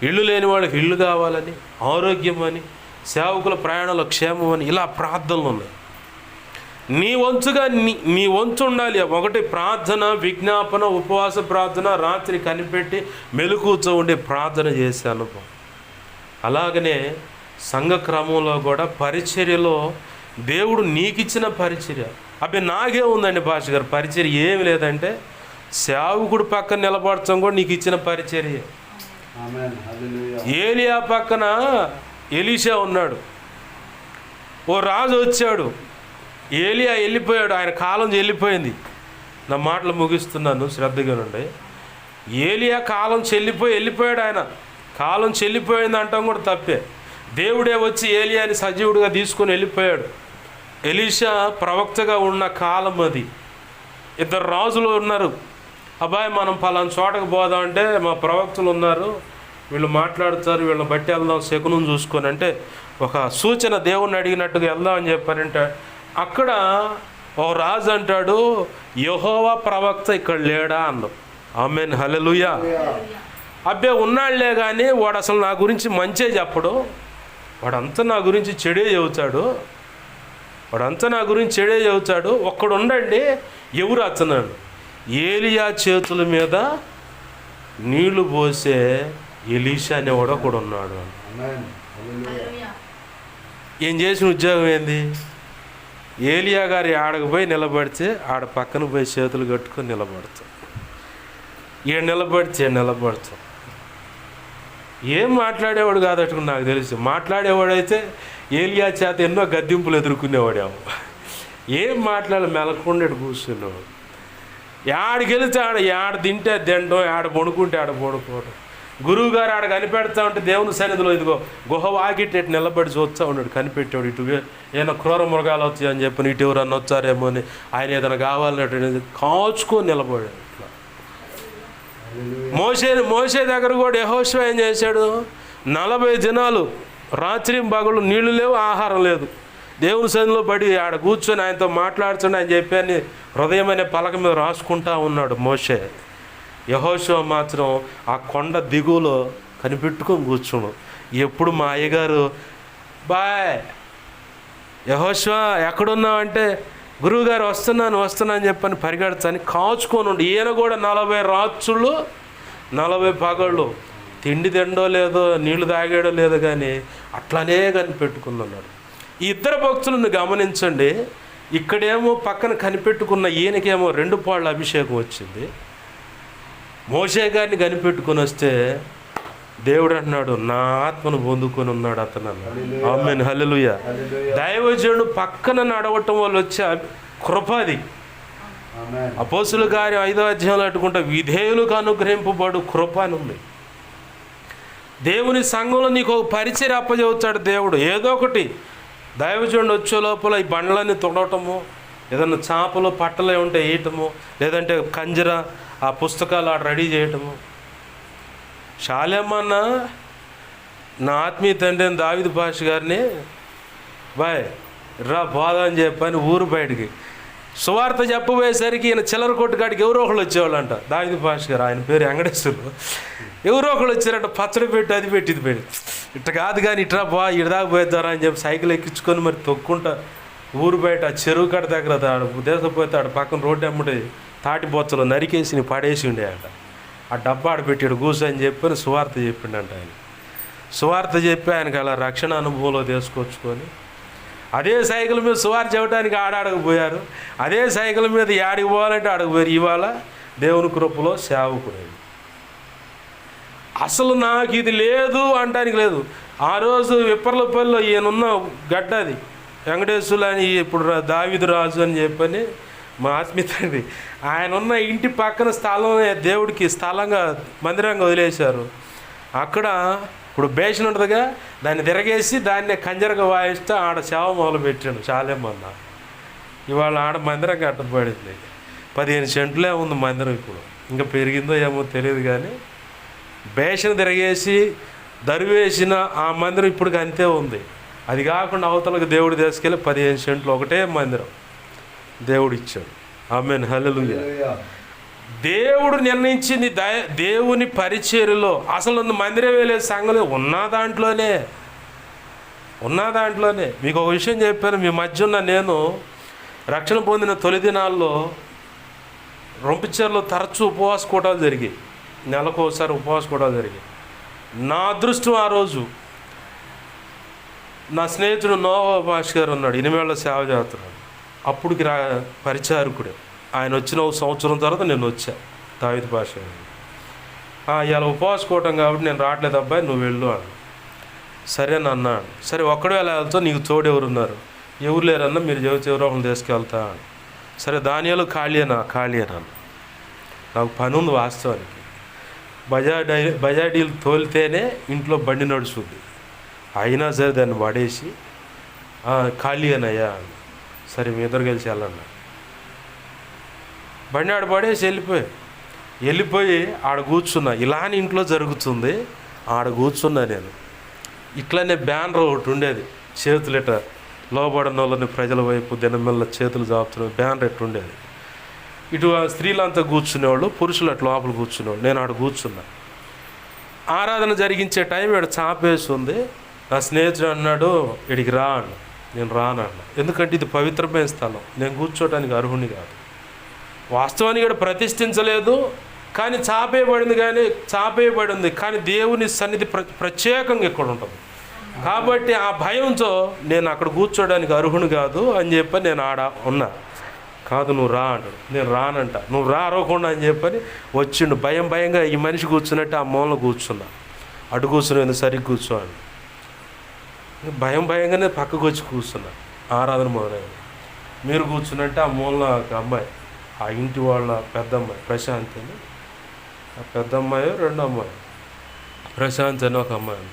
ఇళ్ళు లేని వాళ్ళకి ఇళ్ళు కావాలని, ఆరోగ్యం అని, సేవకుల ప్రయాణంలో క్షేమం అని, ఇలా ప్రార్థనలు ఉన్నాయి. నీ వంచుగా నీ వంచు ఉండాలి. ఒకటి ప్రార్థన, విజ్ఞాపన, ఉపవాస ప్రార్థన, రాత్రి కనిపెట్టి మెలకువతో ఉండే ప్రార్థన చేసే అనుభవం. అలాగనే సంఘ క్రమంలో కూడా పరిచర్యలో దేవుడు నీకు ఇచ్చిన పరిచర్య, అవి నాకే ఉందండి పాస్టర్ గారు, పరిచర్య ఏమి లేదంటే సేవకుడు పక్కన నిలబడతాం కూడా నీకు ఇచ్చిన పరిచర్య. ఏలియా పక్కన ఎలీషా ఉన్నాడు. ఓ రాజు వచ్చాడు, ఏలియా వెళ్ళిపోయాడు, ఆయన కాలం వెళ్ళిపోయింది. నా మాటలు ముగిస్తున్నాను, శ్రద్ధగా నుండి. ఏలియా కాలం వెళ్ళిపోయాడు. ఆయన కాలం చెల్లిపోయింది అంటాం కూడా తప్పే. దేవుడే వచ్చి ఏలియాని సజీవుడిగా తీసుకొని వెళ్ళిపోయాడు. ఎలీషా ప్రవక్తగా ఉన్న కాలం అది. ఇద్దరు రాజులు ఉన్నారు. అబ్బాయి మనం పలానా చోటకు పోదామంటే మా ప్రవక్తలు ఉన్నారు, వీళ్ళు మాట్లాడుతారు, వీళ్ళని బట్టి వెళ్దాం శకునం చూసుకొని అంటే ఒక సూచన దేవుణ్ణి అడిగినట్టుగా వెళ్దామని చెప్పారంటే అక్కడ ఓ రాజు అంటాడు, యెహోవా ప్రవక్త ఇక్కడ లేడా అన్నాడు. ఆమేన్, హల్లెలూయా. అబ్బే ఉన్నాళ్లే కానీ వాడు అసలు నా గురించి మంచే చెప్పడు, వాడంతా నా గురించి చెడే చెబుతాడు. ఒక్కడు ఉండండి, ఎవరు అతన్నాడు? ఏలియా చేతుల మీద నీళ్లు పోసే ఎలీషా అనేవాడు ఒకడు ఉన్నాడు. ఏం చేసిన ఉద్యోగం ఏంది? ఏలియా గారి ఆడకు పోయి నిలబడితే ఆడ పక్కన పోయి చేతులు కట్టుకొని నిలబడతాం. నిలబడతాం. ఏం మాట్లాడేవాడు కాదట్టుకు నాకు తెలుసు. మాట్లాడేవాడైతే ఏలియా చేత ఎన్నో గద్దింపులు ఎదుర్కొనేవాడేమో. ఏం మాట్లాడాలి మెలకుండా కూర్చునేవాడు. ఆడికి వెళితే ఆడ తింటే తినడం, ఆడ పడుకుంటే ఆడ పడుకోవడం. గురువు గారు ఆడ కనిపెడతా ఉంటే దేవుని సన్నిధిలో ఇదిగో గుహ వాకిట్టేటి నిలబడి చూస్తూ ఉన్నాడు, కనిపెట్టాడు. ఇటు ఏమైనా క్రూర మృగాలు వచ్చాయి అని చెప్పి ఇటు ఎవరన్నా వచ్చారేమో అని ఆయన ఏదైనా కావాలన్నట్టు కాచుకొని నిలబడాడు. మోషే దగ్గర కూడా యెహోషువ ఏం చేశాడు? 40 దినాలు రాత్రి పగలు నీళ్లు లేవు, ఆహారం లేదు. దేవుని సన్నిధిలో పడి ఆడ కూర్చొని ఆయనతో మాట్లాడుతుండే ఆయన చెప్పాని హృదయం అనే పలక మీద రాసుకుంటా ఉన్నాడు మోషే. యెహోషువ మాత్రం ఆ కొండ దిగువలో కనిపెట్టుకొని కూర్చున్నాడు. ఎప్పుడు మా అయ్యగారు బాయ్ యెహోషువ ఎక్కడున్నావు అంటే గురువుగారు వస్తున్నాను అని చెప్పని పరిగెడతాను కాచుకొని ఉండి. ఈయన కూడా 40 రాత్రులు 40 పగళ్ళు తిండి తిండో లేదో నీళ్లు తాగాడో లేదో కానీ అట్లానే కనిపెట్టుకున్నాడు. ఈ ఇద్దరు భక్తులను గమనించండి. ఇక్కడేమో పక్కన కనిపెట్టుకున్న ఈయనకేమో 2 పాళ్ళ అభిషేకం వచ్చింది. మోషే గారిని కనిపెట్టుకొని వస్తే దేవుడు అంటున్నాడు నా ఆత్మను పొందుకొని ఉన్నాడు అతను అన్నాడు. ఆమేన్, హల్లెలూయా. దైవజనుడు పక్కన నడవటం వల్ల వచ్చే కృపది. అపోస్తుల కార్యం 5వ అధ్యాయంలో అట్టుకుంటే విధేయులకు అనుగ్రహింపబడు కృప అని ఉంది. దేవుని సంఘంలో నీకు ఒక పరిచయం అప్పచెబుతాడు దేవుడు. ఏదో ఒకటి దైవజనుడు వచ్చే లోపల ఈ బండ్లన్నీ తొడవటము, ఏదన్నా చేపలు పట్టలే ఉంటే వేయటము, లేదంటే కంజర ఆ పుస్తకాలు ఆడ రెడీ చేయటము. షాలేమన్న నా ఆత్మీయ తండ్రి దావీదు పాష గారిని బాయ్ రా బోధ అని చెప్పని ఊరు బయటికి సువార్త చెప్పబోయేసరికి ఈయన చిల్లర కొట్టుకాడికి ఎవరో ఒకళ్ళు వచ్చేవాళ్ళంట. దావీదు పాష గారు, ఆయన పేరు వెంకటేశ్వరు. ఎవరో ఒకళ్ళు వచ్చారంట, పచ్చడి పెట్టి అది పెట్టి ఇది పెట్టి ఇట్ట కాదు కానీ ఇట్రా బా ఇడదాకా పోయేద్దారా అని చెప్పి సైకిల్ ఎక్కించుకొని మరి తొక్కుంటా ఊరు బయట చెరువు కట్ట దగ్గర దేశపోతే ఆడ పక్కన రోడ్డు అమ్మడి తాటి బొచ్చలు నరికేసి పడేసి ఉండేయంట. ఆ డబ్బా ఆడ పెట్టాడు కూర్చొని చెప్పని సువార్త చెప్పిండంట. ఆయన సువార్త చెప్పి ఆయనకి అలా రక్షణ అనుభవంలో తీసుకొచ్చుకొని అదే సైకిల్ మీద సువార్త చెప్పడానికి ఆడాడకు పోయారు. అదే సైకిల్ మీద ఆడికి పోవాలంటే ఆడకు పోయారు. ఇవాళ దేవుని కృపలో సేవకుడు. అసలు నాకు ఇది లేదు అంటానికి లేదు. ఆ రోజు విప్పర్లపల్లిలో ఈయనున్న గడ్డ అది వెంకటేశ్వరులు అని, ఇప్పుడు దావీదు రాజు అని చెప్పని మా ఆత్మీయుతండి ఆయన ఉన్న ఇంటి పక్కన స్థలం దేవుడికి స్థలంగా మందిరంగా వదిలేశారు. అక్కడ ఇప్పుడు బేషన్ ఉంటుందిగా, దాన్ని తిరగేసి దాన్నే కంజరగా వాయిస్తే ఆడ సేవ మొదలుపెట్టాడు చాలేమన్న. ఇవాళ ఆడ మందిరం కట్టబడింది. 15 సెంట్లే ఉంది మందిరం. ఇప్పుడు ఇంకా పెరిగిందో ఏమో తెలియదు కానీ బేషన్ తిరగేసి దరివేసిన ఆ మందిరం ఇప్పటికి అంతే ఉంది. అది కాకుండా అవతలకు దేవుడు తీసుకెళ్ళి 15 సెంట్లు ఒకటే మందిరం దేవుడు ఇచ్చాడు. ఆమేన్, హల్లెలూయా. దేవుడు నిర్ణయించింది దేవుని పరిచర్యలో అసలు మందిరం వేలే సంఘంలో ఉన్న దాంట్లోనే మీకు ఒక విషయం చెప్పాను. మీ మధ్య ఉన్న నేను రక్షణ పొందిన తొలి దినాల్లో రొంపిచెర్లో తరచూ ఉపవాస కూటాలు జరిగాయి. నెలకు ఒకసారి ఉపవాస కూటాలు జరిగాయి. నా అదృష్టం ఆ రోజు నా స్నేహితుడు నోవా భాష గారు ఉన్నాడు, 8 ఏళ్ళ సేవ చేస్తున్నాడు. అప్పుడుకి పరిచారకుడే. ఆయన వచ్చిన 1 సంవత్సరం తర్వాత నేను వచ్చా దావీదు భాష గారు. ఇలా ఉపవాసుకోవటం కాబట్టి నేను రావట్లేదు అబ్బాయి, నువ్వు వెళ్ళు అని. సరేనా అన్నాడు. సరే ఒక్కడే ఎలా వెళ్తావు, నీకు తోడు ఎవరున్నారు? ఎవరు లేరన్నా, మీరు ఎవరో ఒకరిని తీసుకెళ్తా అని. సరే దానియాలు ఖాళీ అన్నాను. నాకు పని ఉంది వాస్తవానికి. బజాడీలు తోలితేనే ఇంట్లో బండి నడుచుద్ది. అయినా సరే దాన్ని పడేసి ఖాళీ అనయ్యా అని. సరే మీ ఇద్దరు కలిసి వెళ్ళండి. బండి ఆడ పడేసి వెళ్ళిపోయి ఆడ కూర్చున్నా. ఇలానే ఇంట్లో జరుగుతుంది, ఆడ కూర్చున్నా నేను. ఇట్లనే బ్యానర్ ఒకటి ఉండేది, చేతులు ఇట్లా లోబడిన వాళ్ళని ప్రజల వైపు దినమెల్ల చేతులు జాపుతున్న బ్యానర్ ఎట్టు ఉండేది. ఇటు స్త్రీలంతా కూర్చునేవాళ్ళు, పురుషులు అట్లా లోపల కూర్చునేవాళ్ళు. నేను ఆడ కూర్చున్నా. ఆరాధన జరిగించే టైం ఇక్కడ చాపేసి ఉంది. నా స్నేహితుడు అన్నాడు, ఇడికి రా అన్న. నేను రానన్నా. ఎందుకంటే ఇది పవిత్రమైన స్థలం, నేను కూర్చోటానికి అర్హుని కాదు. వాస్తవానికి ఇక్కడ ప్రతిష్ఠించలేదు, కానీ చాపేయబడింది కానీ దేవుని సన్నిధి ప్రత్యేకంగా ఇక్కడ ఉంటుంది. కాబట్టి ఆ భయంతో నేను అక్కడ కూర్చోడానికి అర్హుని కాదు అని చెప్పి నేను ఆడ ఉన్నా. కాదు నువ్వు రా అంటాడు. నేను రానంట. నువ్వు అరవకుండా అని చెప్పని వచ్చిండు. భయంగా ఈ మనిషి కూర్చున్నట్టు ఆ మూలలో కూర్చున్నా. అటు కూర్చుని సరిగ్గా కూర్చోండి. భయంగానే పక్కకు వచ్చి కూర్చున్నా. ఆరాధన మొదలైంది. మీరు కూర్చున్నట్టే ఆ మూలలో ఒక అమ్మాయి, ఆ ఇంటి వాళ్ళ పెద్దమ్మాయి ప్రశాంత్ అని, ఆ పెద్ద అమ్మాయి, రెండో అమ్మాయి ప్రశాంత్ అని ఒక అమ్మాయి.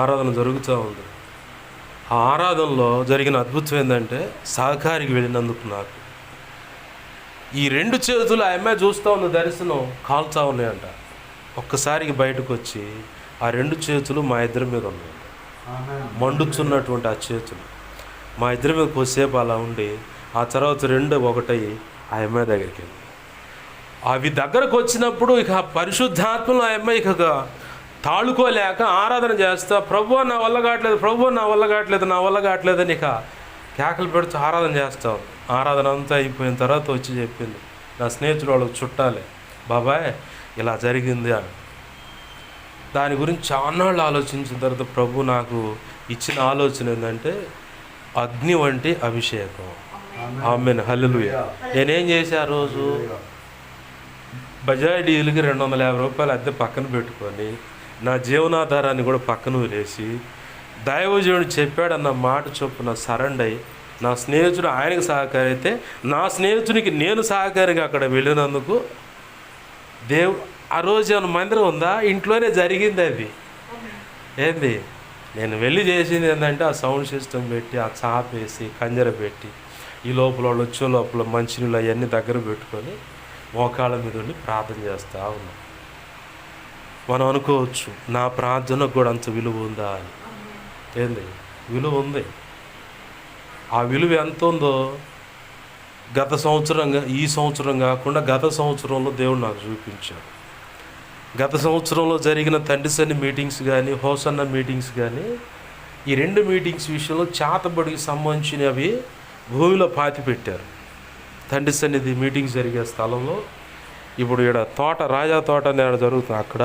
ఆరాధన జరుగుతూ ఉంది. ఆ ఆరాధనలో జరిగిన అద్భుతం ఏంటంటే, సహకారికి వెళ్ళినందుకు నాకు ఈ 2 చేతులు ఆ అమ్మాయి చూస్తూ ఉంది, దర్శనం కాల్చా ఉన్నాయంట. ఒక్కసారికి బయటకు వచ్చి ఆ 2 చేతులు మా ఇద్దరి మీద ఉన్నాయంట. మండుచున్నటువంటి ఆ చేతులు మా ఇద్దరి మీద కొద్దిసేపు అలా ఉండి, ఆ తర్వాత 2 ఒకటయ్యి ఆ అమ్మాయి దగ్గరికి వెళ్ళి, అవి దగ్గరకు వచ్చినప్పుడు ఇక పరిశుద్ధాత్మలో ఆ అమ్మాయి ఇక తాళుకోలేక ఆరాధన చేస్తా, ప్రభువా నా వల్ల కావట్లేదు అని ఇక కేకలు పెడుతూ ఆరాధన చేస్తాం. ఆరాధన అంతా అయిపోయిన తర్వాత వచ్చి చెప్పింది, నా స్నేహితుడు వాళ్ళకి చుట్టాలే, బాబాయ్ ఇలా జరిగింది అని. దాని గురించి చాలాళ్ళు ఆలోచించిన తర్వాత ప్రభు నాకు ఇచ్చిన ఆలోచన ఏంటంటే, అగ్ని వంటి అభిషేకం. ఆమేన్, హల్లెలూయా. నేనేం చేశా, ఆ రోజు బజాజ్ డీల్కి 250 రూపాయలు అద్దె పక్కన పెట్టుకొని నా జీవనాధారాన్ని కూడా పక్కన వేసి, దైవజనుడు చెప్పాడన్న మాట చొప్పున సరెండర్ అయ్యి, నా స్నేహితుడు ఆయనకు సహకారైతే నా స్నేహితునికి నేను సహకారిగా అక్కడ వెళ్ళినందుకు ఆ రోజు ఏమైనా మందిరం ఉందా? ఇంట్లోనే జరిగింది అది. ఏంది నేను వెళ్ళి చేసింది ఏంటంటే, ఆ సౌండ్ సిస్టమ్ పెట్టి, ఆ చాపేసి కంజర పెట్టి, ఈ లోపల వాళ్ళు వచ్చే లోపల మంచినీళ్ళు అవన్నీ దగ్గర పెట్టుకొని మోకాళ్ళ మీద ఉండి ప్రార్థన చేస్తూ ఉన్నాం. మనం అనుకోవచ్చు, నా ప్రార్థనకు కూడా అంత విలువ ఉందా అని. ఏంది విలువ ఉంది. ఆ విలువ ఎంత ఉందో ఈ సంవత్సరం కాకుండా గత సంవత్సరంలో దేవుడు నాకు చూపించాడు. గత సంవత్సరంలో జరిగిన తండ్రి సన్ని మీటింగ్స్ కానీ, హోసన్న మీటింగ్స్ కానీ, ఈ 2 మీటింగ్స్ విషయంలో చేతబడికి సంబంధించినవి భూమిలో పాతి పెట్టారు. తండ్రి సన్నిధి మీటింగ్స్ జరిగే స్థలంలో ఇప్పుడు ఇక్కడ రాజా తోట అనేది జరుగుతుంది అక్కడ.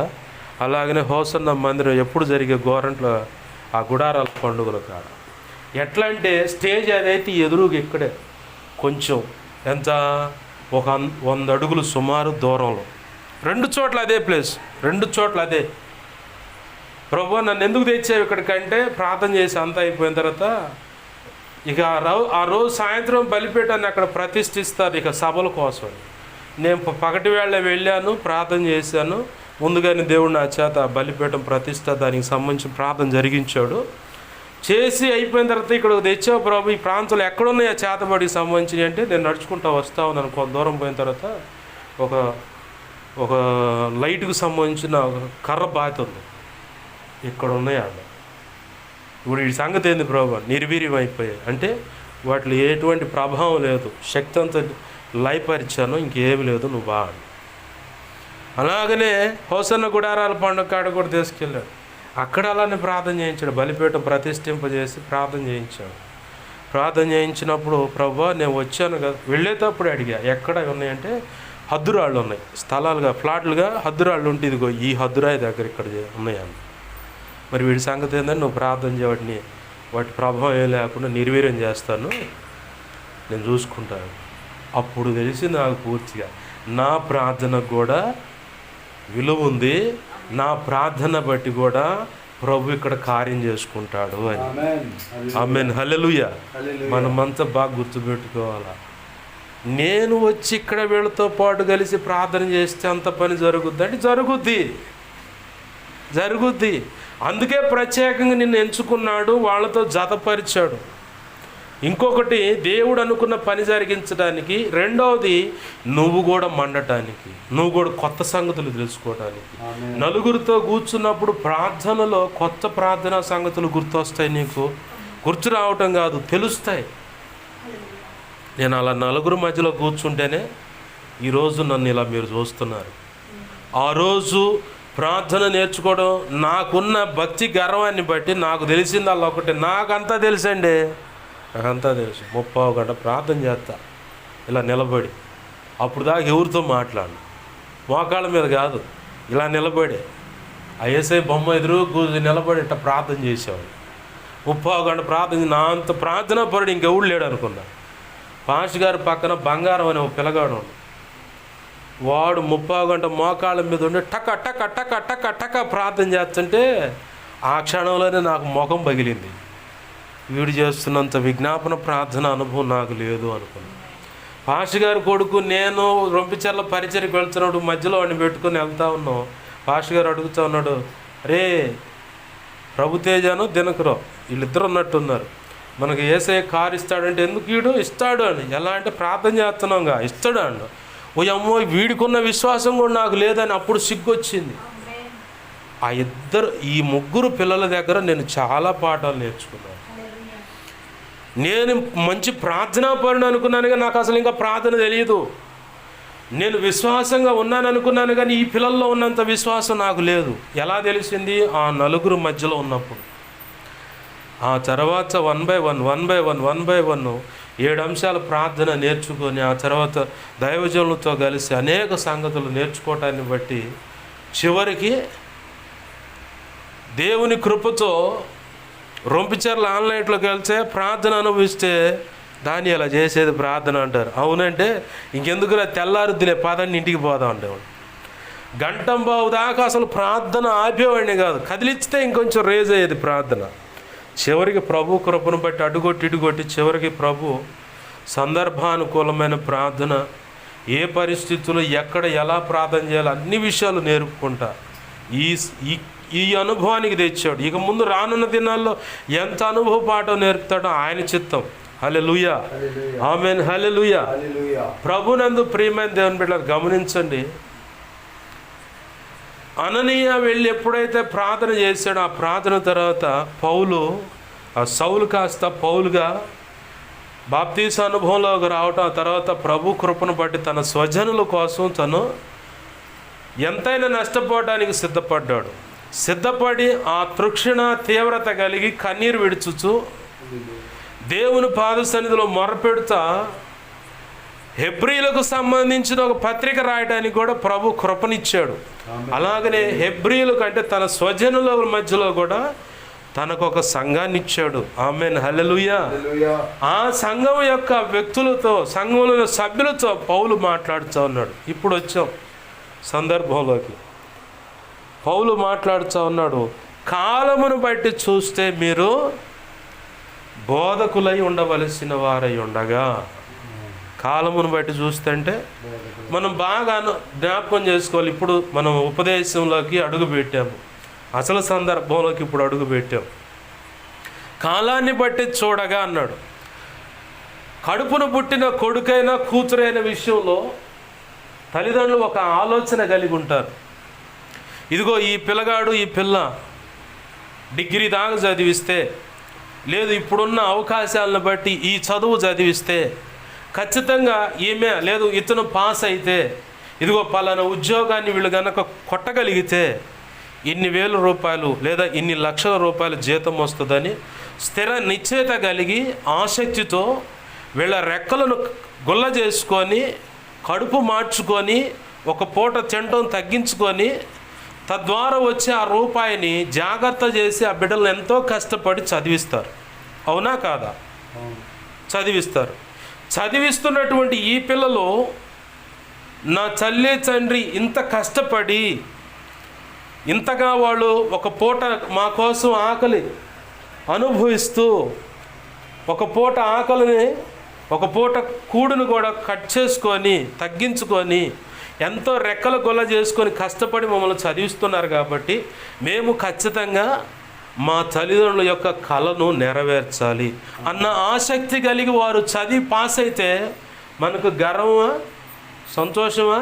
అలాగనే హోసన్న మందిరం ఎప్పుడు జరిగే గోరంట్ల ఆ గుడారాల పండుగల కాడ ఎట్లా అంటే, స్టేజ్ అదైతే ఎదురుగా ఇక్కడే కొంచెం ఎంత ఒక 100 అడుగులు సుమారు దూరంలో, 2 చోట్ల అదే ప్లేస్, 2 చోట్ల అదే. ప్రభు నన్ను ఎందుకు తెచ్చావు ఇక్కడికంటే, ప్రార్థన చేసి అంతా అయిపోయిన తర్వాత ఇక ఆ రోజు సాయంత్రం బలిపీఠాన్ని అక్కడ ప్రతిష్ఠిస్తారు ఇక సభల కోసం. నేను పగటి వేళ వెళ్ళాను, ప్రార్థన చేశాను. ముందుగానే దేవుడు నా చేత బలిపీఠం ప్రతిష్ఠ దానికి సంబంధించిన ప్రార్థన జరిగించాడు. చేసి అయిపోయిన తర్వాత ఇక్కడ తెచ్చావు ప్రభు, ఈ ప్రాంతంలో ఎక్కడున్నాయి ఆ చేతబడికి సంబంధించినవి అంటే, నేను నడుచుకుంటూ వస్తా ఉన్నాను. కొంత దూరం పోయిన తర్వాత ఒక లైట్కు సంబంధించిన కర్ర బాత ఉంది, ఇక్కడ ఉన్నాయి అన్న. ఇప్పుడు ఈ సంగతి ఏంది ప్రభు, నిర్వీర్యం అయిపోయాయి అంటే వాటిలో ఎటువంటి ప్రభావం లేదు, శక్తి అంతా లయపరిచాను, ఇంకేమి లేదు, నువ్వు బా. అలాగనే హోసన్న గుడారాల పండుగ కాడ కూడా తీసుకెళ్ళాడు. అక్కడ అలానే ప్రార్థన చేయించాడు. బలిపీఠం ప్రతిష్ఠింపజేసి ప్రార్థన చేయించాడు. ప్రార్థన చేయించినప్పుడు ప్రభు నేను వచ్చాను కదా, వెళ్ళేటప్పుడు అడిగా ఎక్కడ ఉన్నాయంటే, హద్దురాళ్ళు ఉన్నాయి, స్థలాలుగా ఫ్లాట్లుగా హద్దురాళ్ళు ఉంటే ఇదిగో ఈ హద్దురాయి దగ్గర ఇక్కడ ఉన్నాయని. మరి వీడి సంగతి ఏంటంటే, నువ్వు ప్రార్థన చేయవాటిని వాటి ప్రభావం ఏం లేకుండా నిర్వీర్యం చేస్తాను, నేను చూసుకుంటాను. అప్పుడు తెలిసి నాకు పూర్తిగా నా ప్రార్థనకు కూడా విలువ ఉంది, నా ప్రార్థన బట్టి కూడా ప్రభు ఇక్కడ కార్యం చేసుకుంటాడు అని. ఆమేన్, హల్లెలూయా. మనమంతా బాగా గుర్తుపెట్టుకోవాలా. నేను వచ్చి ఇక్కడ వీళ్ళతో పాటు కలిసి ప్రార్థన చేస్తే అంత పని జరుగుద్ది అంటే జరుగుద్ది. అందుకే ప్రత్యేకంగా నిన్ను ఎంచుకున్నాడు, వాళ్ళతో జతపరిచాడు. ఇంకొకటి, దేవుడు అనుకున్న పని జరిగించడానికి. రెండవది, నువ్వు కూడా మండటానికి, నువ్వు కూడా కొత్త సంగతులు తెలుసుకోవడానికి. నలుగురితో కూర్చున్నప్పుడు ప్రార్థనలో కొత్త ప్రార్థనా సంగతులు గుర్తొస్తాయి. నీకు గుర్తు రావటం కాదు, తెలుస్తాయి. నేను అలా నలుగురు మధ్యలో కూర్చుంటేనే ఈరోజు నన్ను ఇలా మీరు చూస్తున్నారు. ఆ రోజు ప్రార్థన నేర్చుకోవడం, నాకున్న భక్తి గర్వాన్ని బట్టి నాకు తెలిసింది అలా ఒకటి. నాకంతా తెలుసండి, నాకంతా తెలుసు. 30 గంట ప్రార్థన చేస్తా ఇలా నిలబడి. అప్పుడు దాకా ఎవరితో మాట్లాడు, మోకాళ్ళ మీద కాదు, ఇలా నిలబడి ఐఎస్ఐ బొమ్మ ఎదురు నిలబడి ఇట్లా ప్రార్థన చేసేవాడు. 30 గంట ప్రార్థన. నా అంత ప్రార్థన పరుడు ఇంకెవడు లేడు అనుకున్నా. పాస్టర్ గారి పక్కన బంగారం అనే ఒక పిల్లగాడు, వాడు 30 గంట మోకాళ్ళ మీద ఉండి టక టక టక టక టక ప్రార్థన చేస్తుంటే ఆ క్షణంలోనే నాకు ముఖం పగిలింది. వీడు చేస్తున్నంత విజ్ఞాపన ప్రార్థన అనుభవం నాకు లేదు అనుకున్నాను. పాస్టర్ గారి కొడుకు నేను రొంపిచెర్ల పరిచయకు వెళ్తున్నప్పుడు మధ్యలో వాడిని పెట్టుకొని వెళ్తా ఉన్నాం. పాస్టర్ గారు అడుగుతూ ఉన్నాడు, అరే ప్రభుతేజను దినకరావు వీళ్ళిద్దరు ఉన్నట్టున్నారు, మనకు యేసయ్య కారు ఇస్తాడంటే ఎందుకు వీడు ఇస్తాడు అని. ఎలా అంటే ప్రార్థన చేస్తున్నాంగా, ఇస్తాడు అండు. ఓ అమ్మో, వీడికున్న విశ్వాసం కూడా నాకు లేదని అప్పుడు సిగ్గొచ్చింది. ఈ ముగ్గురు పిల్లల దగ్గర నేను చాలా పాఠాలు నేర్చుకున్నాను. నేను మంచి ప్రార్థనా పరుడు అనుకున్నాను కానీ నాకు అసలు ఇంకా ప్రార్థన తెలియదు. నేను విశ్వాసంగా ఉన్నాను అనుకున్నాను కానీ ఈ పిల్లల్లో ఉన్నంత విశ్వాసం నాకు లేదు. ఎలా తెలిసింది? ఆ నలుగురు మధ్యలో ఉన్నప్పుడు. ఆ తర్వాత 1 by 1 7 అంశాల ప్రార్థన నేర్చుకొని, ఆ తర్వాత దైవజనులతో కలిసి అనేక సంగతులు నేర్చుకోవటాన్ని బట్టి చివరికి దేవుని కృపతో రొంపిచెర్ల ఆన్లైన్లోకి వెళ్తే ప్రార్థన అనుభవిస్తే దాన్ని అలా చేసేది ప్రార్థన అంటారు. అవునంటే ఇంకెందుకురా తెల్లారుద్దిలే పదాన్ని ఇంటికి పోదాం అంటేవాడు. గంటంబావు దాకా అసలు ప్రార్థన ఆపేవాడిని కాదు, కదిలిస్తే ఇంకొంచెం రేజ్ అయ్యేది ప్రార్థన. చివరికి ప్రభు కృపను బట్టి అడుగొట్టి చివరికి ప్రభు సందర్భానుకూలమైన ప్రార్థన, ఏ పరిస్థితుల్లో ఎక్కడ ఎలా ప్రార్థన చేయాలో అన్ని విషయాలు నేర్పుకుంటా ఈ అనుభవానికి తెచ్చాడు. ఇక ముందు రానున్న దినాల్లో ఎంత అనుభవ పాఠం నేర్పుతాడో ఆయన చిత్తం. హల్లెలూయా, ఆమేన్, హల్లెలూయా. ప్రభునందు ప్రియమైన దేవుని బిడ్డలారా గమనించండి. అననీయ వెళ్ళి ఎప్పుడైతే ప్రార్థన చేశాడో ఆ ప్రార్థన తర్వాత సౌలు కాస్త పౌలుగా బాప్తీస అనుభవంలోకి రావటం, ఆ తర్వాత ప్రభు కృపను బట్టి తన స్వజనుల కోసం తను ఎంతైనా నష్టపోవడానికి సిద్ధపడి ఆ తృక్షణ తీవ్రత కలిగి కన్నీరు విడుచుచు దేవుని పాద సన్నిధిలో మొరపెడుతా హెబ్రీలకు సంబంధించిన ఒక పత్రిక రాయడానికి కూడా ప్రభు కృపనిచ్చాడు. అలాగనే హెబ్రీలకు అంటే తన స్వజనుల మధ్యలో కూడా తనకు ఒక సంఘాన్ని ఇచ్చాడు. ఆమేన్, హల్లెలూయా. ఆ సంఘం యొక్క వ్యక్తులతో, సంఘంలో సభ్యులతో పౌలు మాట్లాడుతూ ఉన్నాడు. ఇప్పుడు వచ్చాం సందర్భంలోకి. పౌలు మాట్లాడుతూ ఉన్నాడు, కాలమును బట్టి చూస్తే మీరు బోధకులై ఉండవలసిన వారై ఉండగా. కాలమును బట్టి చూస్తే అంటే మనం బాగా జ్ఞాపకం చేసుకోవాలి. ఇప్పుడు మనం ఉపదేశంలోకి అడుగు పెట్టాము, అసలు సందర్భంలోకి ఇప్పుడు అడుగు పెట్టాం. కాలాన్ని బట్టి చూడగా అన్నాడు. కడుపును పుట్టిన కొడుకైనా కూతురైన విషయంలో తల్లిదండ్రులు ఒక ఆలోచన కలిగి ఉంటారు. ఇదిగో ఈ పిల్లగాడు ఈ పిల్ల డిగ్రీ దాకా చదివిస్తే, లేదు ఇప్పుడున్న అవకాశాలను బట్టి ఈ చదువు చదివిస్తే ఖచ్చితంగా ఈమె, లేదు ఇతను పాస్ అయితే, ఇదిగో పలానా ఉద్యోగాన్ని వీళ్ళు కనుక కొట్టగలిగితే ఇన్ని వేల రూపాయలు లేదా ఇన్ని లక్షల రూపాయలు జీతం వస్తుందని స్థిర నిశ్చయిత కలిగి ఆసక్తితో వీళ్ళ రెక్కలను గుల్ల చేసుకొని కడుపు మార్చుకొని ఒక పూట తినడం తగ్గించుకొని తద్వారా వచ్చే ఆ రూపాయిని జాగ్రత్త చేసి ఆ బిడ్డలను ఎంతో కష్టపడి చదివిస్తారు. అవునా కాదా? చదివిస్తారు. చదివిస్తున్నటువంటి ఈ పిల్లలు నా తల్లి తండ్రి ఇంత కష్టపడి ఇంతగా వాళ్ళు ఒక పూట మా కోసం ఆకలి అనుభవిస్తూ ఒక పూట ఆకలిని ఒక పూట కూడును కూడా కట్ చేసుకొని తగ్గించుకొని ఎంతో రెక్కల గొల్ల చేసుకొని కష్టపడి మమ్మల్ని చదివిస్తున్నారు కాబట్టి మేము ఖచ్చితంగా మా తల్లిదండ్రుల యొక్క కళను నెరవేర్చాలి అన్న ఆసక్తి కలిగి వారు చదివి పాస్ అయితే మనకు గర్వమా, సంతోషమా?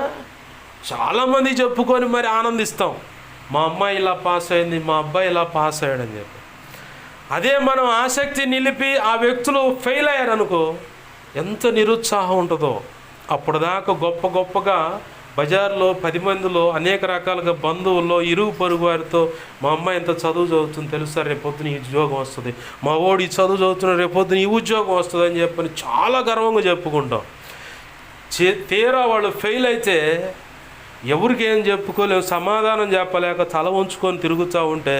చాలామంది చెప్పుకొని మరి ఆనందిస్తాం, మా అమ్మాయి ఇలా పాస్ అయింది, మా అబ్బాయి ఇలా పాస్ అయ్యాడని చెప్పి. అదే మనం ఆసక్తి నిలిపి ఆ వ్యక్తులు ఫెయిల్ అయ్యారనుకో ఎంత నిరుత్సాహం ఉంటుందో. అప్పటిదాకా గొప్ప గొప్పగా బజార్లో 10 మందిలో అనేక రకాలుగా బంధువుల్లో ఇరుగు పొరుగు వారితో మా అమ్మాయి ఎంత చదువు చదువుతుంది తెలుసా, రేపొద్దున ఈ ఉద్యోగం వస్తుంది, మా వాడు ఈ చదువు చదువుతున్న రేపొద్దున ఈ ఉద్యోగం వస్తుంది అని చెప్పని చాలా గర్వంగా చెప్పుకుంటాం. తీరా వాళ్ళు ఫెయిల్ అయితే ఎవరికి ఏం చెప్పుకోలేము, సమాధానం చెప్పలేక తల ఉంచుకొని తిరుగుతూ ఉంటే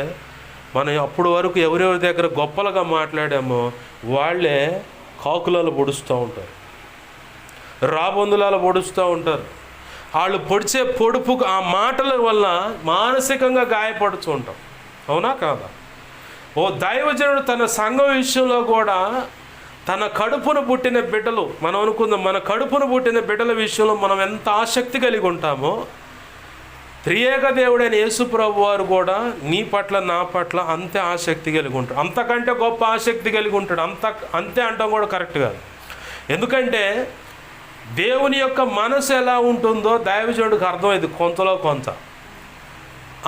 మనం అప్పుడు వరకు ఎవరెవరి దగ్గర గొప్పలుగా మాట్లాడామో వాళ్ళే కాకులలో పొడుస్తూ ఉంటారు, రాబందులాల పొడుస్తూ ఉంటారు. వాళ్ళు పొడిచే పొడుపు ఆ మాటల వల్ల మానసికంగా గాయపడుతూ ఉంటాం. అవునా కాదా? ఓ దైవజనుడు తన సంఘం విషయంలో కూడా తన కడుపును పుట్టిన బిడ్డలు, మనం అనుకుందాం మన కడుపును పుట్టిన బిడ్డల విషయంలో మనం ఎంత ఆసక్తి కలిగి ఉంటామో త్రియేక దేవుడైన యేసు ప్రభు వారు కూడా నీ పట్ల నా పట్ల అంతే ఆసక్తి కలిగి ఉంటాడు, అంతకంటే గొప్ప ఆసక్తి కలిగి ఉంటాడు. అంతే అంటాం కూడా కరెక్ట్ కాదు. ఎందుకంటే దేవుని యొక్క మనసు ఎలా ఉంటుందో దైవజనుడికి అర్థమైంది కొంతలో కొంత.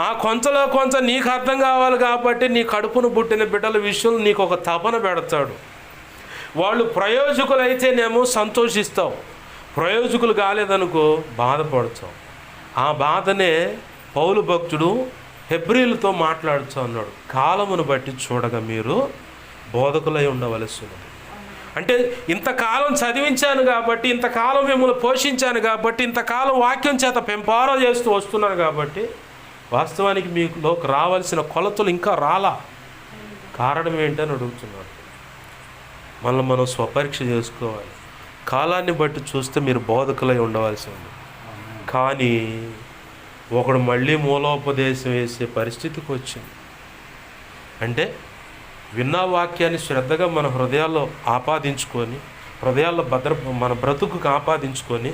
ఆ కొంతలో కొంత నీకు అర్థం కావాలి కాబట్టి నీ కడుపును పుట్టిన బిడ్డల విషయంలో నీకు ఒక తపన పెడతాడు. వాళ్ళు ప్రయోజకులైతేనేమో సంతోషిస్తావు, ప్రయోజకులు కాలేదనుకో బాధపడతావు. ఆ బాధనే పౌలు భక్తుడు హెబ్రీలతో మాట్లాడుతూ అన్నాడు, కాలమును బట్టి చూడగా మీరు బోధకులై ఉండవలసి ఉన్నది. అంటే ఇంతకాలం చదివించాను కాబట్టి, ఇంతకాలం మిమ్మల్ని పోషించాను కాబట్టి, ఇంతకాలం వాక్యం చేత పెంపారా చేస్తూ వస్తున్నాను కాబట్టి వాస్తవానికి మీలోకి రావాల్సిన కొలతలు ఇంకా రాలా. కారణం ఏంటని అడుగుతున్నాను. మనం స్వపరీక్ష చేసుకోవాలి. కాలాన్ని బట్టి చూస్తే మీరు బోధకులై ఉండవలసి ఉంది. కానీ ఒకడు మళ్ళీ మూలోపదేశం వేసే పరిస్థితికి వచ్చింది. అంటే విన్న వాక్యాన్ని శ్రద్ధగా మన హృదయాల్లో ఆపాదించుకొని, హృదయాల్లో మన బ్రతుకుకు ఆపాదించుకొని,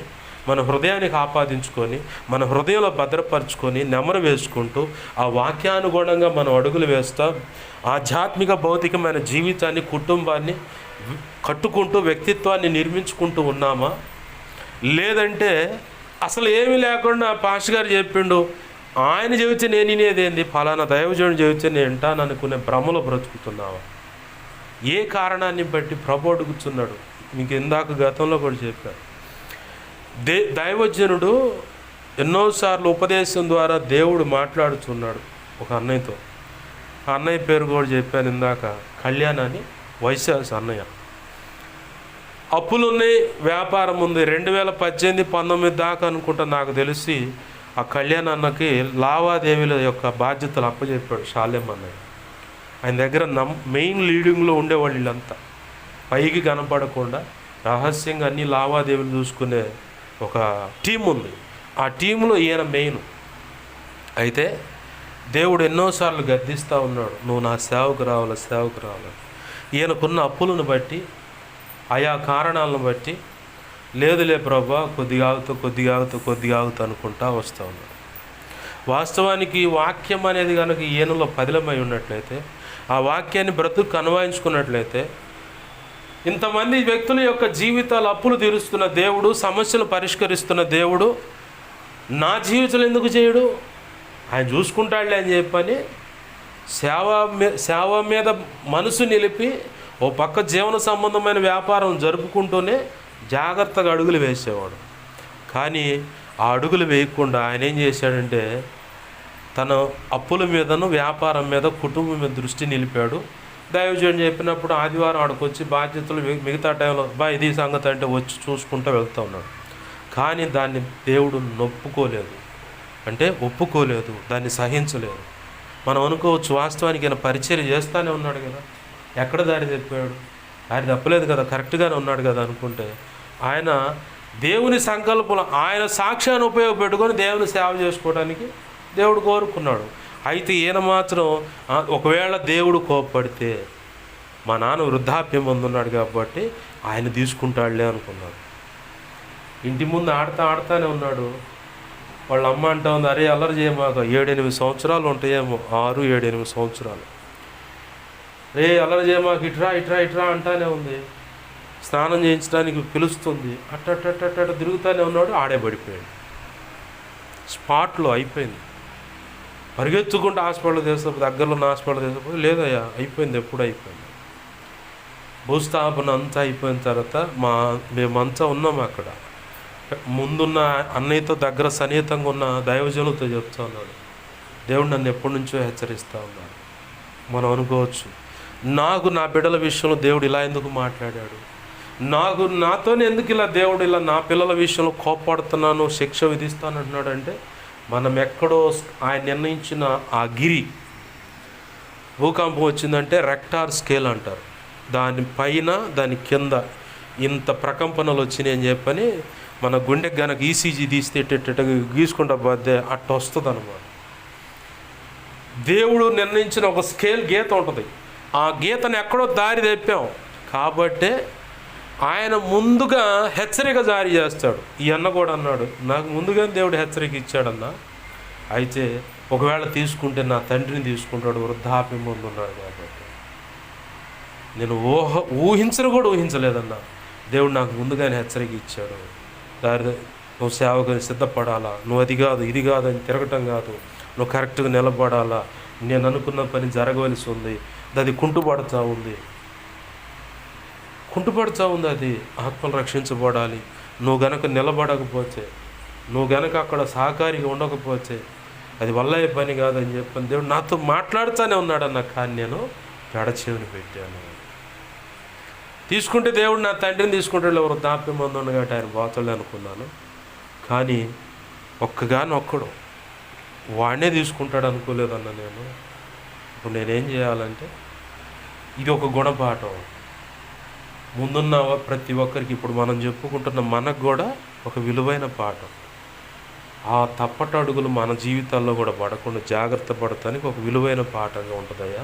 మన హృదయానికి ఆపాదించుకొని, మన హృదయంలో భద్రపరుచుకొని నెమరు వేసుకుంటూ ఆ వాక్యానుగుణంగా మనం అడుగులు వేస్తా ఆధ్యాత్మిక భౌతికమైన జీవితాన్ని, కుటుంబాన్ని కట్టుకుంటూ వ్యక్తిత్వాన్ని నిర్మించుకుంటూ ఉన్నామా? లేదంటే అసలు ఏమీ లేకుండా పాస్టర్ గారు చెప్పిండు, ఆయన చెబితే నేను వినేదేంది, ఫలానా దైవజనుడు చెబితే నేను వింటాను అనుకునే భ్రమలో బ్రతుకుతున్నావా? ఏ కారణాన్ని బట్టి ప్రభు అడుగుతున్నాడు. మీకు ఇందాక గతంలో కూడా చెప్పారు, దైవజనుడు ఎన్నోసార్లు ఉపదేశం ద్వారా దేవుడు మాట్లాడుతున్నాడు ఒక అన్నయ్యతో. ఆ అన్నయ్య పేరు కూడా చెప్పాను ఇందాక, కళ్యాణ్ అని, వైశాస్ అన్నయ్య. అప్పులున్నాయి, వ్యాపారం ఉంది. 2018-19 దాకా అనుకుంటా నాకు తెలిసి ఆ కళ్యాణ్ అన్నకి లావాదేవీల యొక్క బాధ్యతలు అప్పచెప్పాడు షాలేం అన్నయ్య. ఆయన దగ్గర మెయిన్ లీడింగ్లో ఉండేవాళ్ళు వీళ్ళంతా, పైకి కనపడకుండా రహస్యంగా అన్ని లావాదేవీలు చూసుకునే ఒక టీం ఉంది. ఆ టీంలో ఈయన మెయిన్. అయితే దేవుడు ఎన్నోసార్లు గద్దిస్తూ ఉన్నాడు, నువ్వు నా సేవకు రావాలి. ఈయనకున్న అప్పులను బట్టి, ఆయా కారణాలను బట్టి లేదులే ప్రభా కొద్దిగా ఆగుతూ అనుకుంటా వస్తూ ఉన్నాడు. వాస్తవానికి వాక్యం అనేది కనుక ఈయనలో పదిలమై ఉన్నట్లయితే, ఆ వాక్యాన్ని బ్రతుకు అన్వయించుకున్నట్లయితే, ఇంతమంది వ్యక్తుల యొక్క జీవితాలు అప్పులు తీరుస్తున్న దేవుడు, సమస్యలు పరిష్కరిస్తున్న దేవుడు నా జీవితంలో ఎందుకు చేయడు? ఆయన చూసుకుంటాడులే అని చెప్పని సేవ మీద మనసు నిలిపి ఓ పక్క జీవన సంబంధమైన వ్యాపారం జరుపుకుంటూనే జాగ్రత్తగా అడుగులు వేసేవాడు. కానీ ఆ అడుగులు వేయకుండా ఆయన ఏం చేశాడంటే తన అప్పుల మీదను, వ్యాపారం మీద, కుటుంబం మీద దృష్టి నిలిపాడు. దైవజనుడు చెప్పినప్పుడు ఆదివారం ఆడకొచ్చి బాధ్యతలు మిగతా టైంలో ఇది సంగతి అంటే వచ్చి చూసుకుంటూ వెళ్తూ ఉన్నాడు. కానీ దాన్ని దేవుడు ఒప్పుకోలేదు, దాన్ని సహించలేదు. మనం అనుకోవచ్చు వాస్తవానికి ఆయన పరిచర్య చేస్తూనే ఉన్నాడు కదా, ఎక్కడ దారి తప్పాడు? దారి తప్పలేదు కదా, కరెక్ట్గానే ఉన్నాడు కదా అనుకుంటే, ఆయన దేవుని సంకల్పంలో ఆయన సాక్ష్యాన్ని ఉపయోగపెట్టుకొని దేవుని సేవ చేసుకోవడానికి దేవుడు కోరుకున్నాడు. అయితే ఈయన మాత్రం ఒకవేళ దేవుడు కోప్పడితే, మా నాన్న వృద్ధాప్యం అందున్నాడు కాబట్టి ఆయన తీసుకుంటాడులే అనుకున్నాడు. ఇంటి ముందు ఆడతానే ఉన్నాడు. వాళ్ళ అమ్మ అంటా ఉంది, అరే అల్లరి చేయమాక, 7-8 సంవత్సరాలు ఉంటాయేమో, 6-7-8 సంవత్సరాలు. రే అల్లరి చేయమాక, ఇట్రా అంటానే ఉంది. స్నానం చేయించడానికి పిలుస్తుంది, అట్ట తిరుగుతానే ఉన్నాడు. ఆడే పడిపోయాడు, స్పాట్లో అయిపోయింది. పరిగెత్తుకుంటూ హాస్పిటల్ తీసుకుపోయి, దగ్గరలో ఉన్న హాస్పిటల్ తీసుకుపోయి, లేదయ్యా అయిపోయింది, ఎప్పుడు అయిపోయింది. భూస్థాపన అంతా అయిపోయిన తర్వాత మేమంతా ఉన్నాం అక్కడ. ముందున్న అన్నయ్యతో దగ్గర సన్నిహితంగా ఉన్న దైవజనులతో చెప్తా ఉన్నాడు, దేవుడు నన్ను ఎప్పటి నుంచో హెచ్చరిస్తూ ఉన్నాడు. మనం అనుకోవచ్చు, నాకు నా బిడ్డల విషయంలో దేవుడు ఇలా ఎందుకు మాట్లాడాడు, నాతోనే ఎందుకు ఇలా దేవుడు ఇలా నా పిల్లల విషయంలో కోప్పడుతున్నాను, శిక్ష విధిస్తాను అంటున్నాడు అంటే, మనం ఎక్కడో ఆయన నిర్ణయించిన ఆ గిరి, భూకంపం వచ్చిందంటే రెక్టార్ స్కేల్ అంటారు, దాని పైన దాని కింద ఇంత ప్రకంపనలు వచ్చినాయి అని చెప్పని మన గుండెకి గనక ఈసీజీ తీస్తే గీసుకుంటా పోతే అట్ట వస్తుంది అనమాట. దేవుడు నిర్ణయించిన ఒక స్కేల్ గీత ఉంటుంది, ఆ గీతను ఎక్కడో దారి తెప్పాం కాబట్టే ఆయన ముందుగా హెచ్చరిక జారీ చేస్తాడు. ఈ అన్న కూడా అన్నాడు, నాకు ముందుగానే దేవుడు హెచ్చరిక ఇచ్చాడన్నా, అయితే ఒకవేళ తీసుకుంటే నా తండ్రిని తీసుకుంటాడు, వృద్ధాప్యం ముందు ఉన్నాడు కాబట్టి. నేను ఊహించలేదన్నా, దేవుడు నాకు ముందుగానే హెచ్చరిక ఇచ్చాడు. దారి నువ్వు సేవకుని సిద్ధపడాలా, నువ్వు అది కాదు ఇది కాదు అని తిరగటం కాదు, నువ్వు కరెక్ట్గా నిలబడాలా, నేను అనుకున్న పని జరగవలసి ఉంది, అది కుంటుపడుతూ ఉంది, అది ఆత్మలు రక్షించబడాలి. నువ్వు గనక నిలబడకపోతే, నువ్వు గనక అక్కడ సహకారిగా ఉండకపోతే అది వల్ల అయ్యే పని కాదని చెప్పని దేవుడు నాతో మాట్లాడుతూనే ఉన్నాడన్న. కానీ నేను పెడచెవిని పెట్టాను. తీసుకుంటే దేవుడు నా తండ్రిని తీసుకుంటాడు, ఎవరు వృద్ధాప్యం మంది కాబట్టి ఆయన పోతాడు అనుకున్నాను. కానీ ఒక్కగానొక్కడు వాడినే తీసుకుంటాడు అనుకోలేదన్న నేను. ఇప్పుడు నేనేం చేయాలంటే, ఇది ఒక గుణపాఠం ముందున్న ప్రతి ఒక్కరికి, ఇప్పుడు మనం చెప్పుకుంటున్న మనకు కూడా ఒక విలువైన పాఠం. ఆ తప్పట అడుగులు మన జీవితాల్లో కూడా పడకుండా జాగ్రత్త పడటానికి ఒక విలువైన పాఠంగా ఉంటుందయ్యా.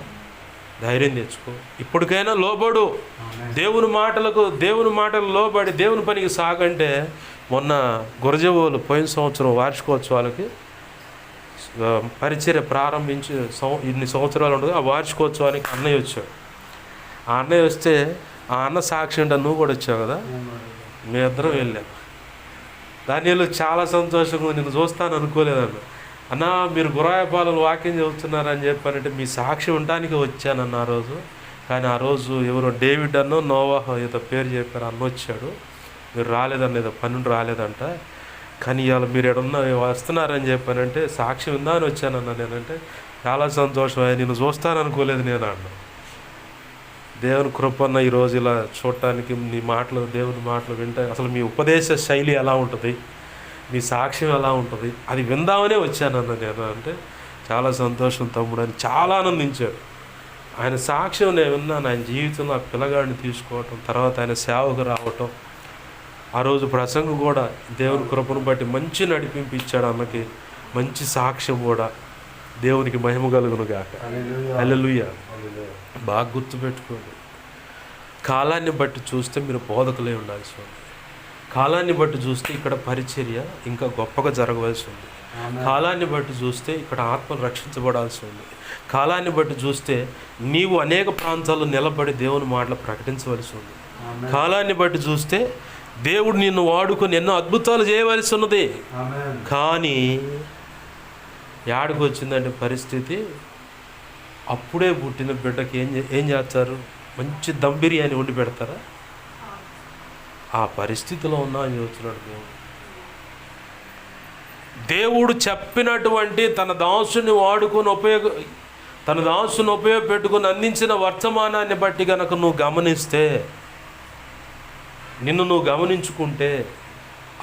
ధైర్యం తెచ్చుకో, ఇప్పటికైనా లోబడు, దేవుని మాటలు లోబడి దేవుని పనికి సాగంటే. మొన్న గురజవోలు పోయిన సంవత్సరం వార్షికోత్సవాలకి పరిచర్య ప్రారంభించి ఇన్ని సంవత్సరాలు ఉంటుంది. ఆ వార్షికోత్సవానికి అన్నయ్య వచ్చాడు. ఆ అన్నయ్య వస్తే ఆ అన్న సాక్షి అంటే నువ్వు కూడా వచ్చావు కదా, మీ ఇద్దరం వెళ్ళాం. దానిలో చాలా సంతోషంగా నేను చూస్తాను అనుకోలేదన్న. అన్న మీరు గురాయపాలెం వాక్యం చెబుతున్నారని చెప్పానంటే మీ సాక్షి ఉండడానికి వచ్చానన్న ఆ రోజు. కానీ ఆ రోజు ఎవరో డేవిడ్ అన్నో నోవాహో ఏదో పేరు చెప్పారు, అన్న వచ్చాడు, మీరు రాలేదన్న, ఏదో పన్నెండు రాలేదంట. కానీ ఇవాళ మీరు ఎక్కడున్నా వస్తున్నారని చెప్పానంటే సాక్షి ఉందా అని వచ్చానన్న. నేనంటే చాలా సంతోషం, నేను చూస్తాను అనుకోలేదు నేను అన్న. దేవుని కృపన్న ఈరోజు ఇలా చూడటానికి మీ మాటలు, దేవుని మాటలు వింటే అసలు మీ ఉపదేశ శైలి ఎలా ఉంటుంది, మీ సాక్ష్యం ఎలా ఉంటుంది, అది విందామనే వచ్చానన్న నేను. అంటే చాలా సంతోషం తమ్ముడు అని చాలా ఆనందించాడు. ఆయన సాక్ష్యం నేను విన్నాను, ఆయన జీవితంలో ఆ పిల్లగాడిని తీసుకోవటం, తర్వాత ఆయన సేవకు రావటం. ఆ రోజు ప్రసంగం కూడా దేవుని కృపను బట్టి మంచి నడిపింపు ఇచ్చాడు అన్నకి, మంచి సాక్ష్యం కూడా. దేవునికి మహిమ కలుగును గాక. హల్లెలూయా. బాగా గుర్తుపెట్టుకోండి, కాలాన్ని బట్టి చూస్తే మీరు బోధకులే ఉండాల్సి ఉంది. కాలాన్ని బట్టి చూస్తే ఇక్కడ పరిచర్య ఇంకా గొప్పగా జరగవలసి ఉంది. కాలాన్ని బట్టి చూస్తే ఇక్కడ ఆత్మలు రక్షించబడాల్సి ఉంది. కాలాన్ని బట్టి చూస్తే నీవు అనేక ప్రాంతాల్లో నిలబడి దేవుని మాటలు ప్రకటించవలసి ఉంది. కాలాన్ని బట్టి చూస్తే దేవుడు నిన్ను వాడుకొని ఎన్నో అద్భుతాలు చేయవలసి ఉన్నది. కానీ యాడికి వచ్చిందంటే పరిస్థితి, అప్పుడే పుట్టిన బిడ్డకి ఏం చేస్తారు, మంచి దమ్ బిర్యానీ వండి పెడతారా? ఆ పరిస్థితిలో ఉన్నా అని చెబుతున్నాడు దేవుడు. దేవుడు చెప్పినటువంటి తన దాసుని ఉపయోగపెట్టుకుని అందించిన వర్తమానాన్ని బట్టి కనుక నువ్వు గమనిస్తే, నిన్ను నువ్వు గమనించుకుంటే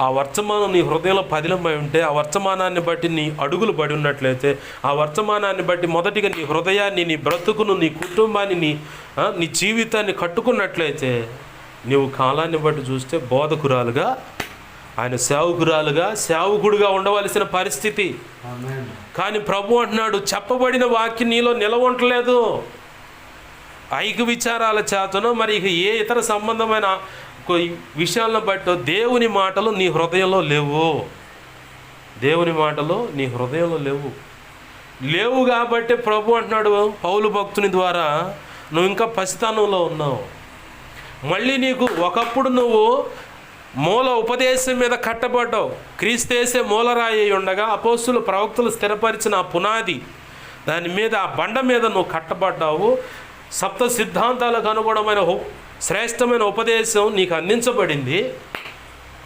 ఆ వర్తమానం నీ హృదయంలో పదిలమై ఉంటే, ఆ వర్తమానాన్ని బట్టి నీ అడుగులు పడి ఉన్నట్లయితే, ఆ వర్తమానాన్ని బట్టి మొదటిగా నీ హృదయాన్ని, నీ బ్రతుకును, నీ కుటుంబాన్ని, నీ జీవితాన్ని కట్టుకున్నట్లయితే, నీవు కాలాన్ని బట్టి చూస్తే బోధకురాలుగా, ఆయన సేవకురాలుగా, సేవకుడుగా ఉండవలసిన పరిస్థితి. కానీ ప్రభు అంటున్నాడు, చెప్పబడిన వాక్యం నీలో నిలవంటలేదు. ఐక విచారాల చేతనో మరి ఇక ఏ ఇతర సంబంధమైన విషయాలను బట్టి దేవుని మాటలు నీ హృదయంలో లేవు. దేవుని మాటలు నీ హృదయంలో లేవు కాబట్టి ప్రభు అంటున్నాడు పౌలు భక్తుని ద్వారా, నువ్వు ఇంకా పసితనంలో ఉన్నావు. మళ్ళీ నీకు ఒకప్పుడు నువ్వు మూల ఉపదేశం మీద కట్టబడ్డావు. క్రీస్తేసే మూలరాయి ఉండగా అపోస్తులు ప్రవక్తలు స్థిరపరిచిన ఆ పునాది, దాని మీద, ఆ బండ మీద నువ్వు కట్టబడ్డావు. సప్త సిద్ధాంతాలకు అనుగుణమైన శ్రేష్టమైన ఉపదేశం నీకు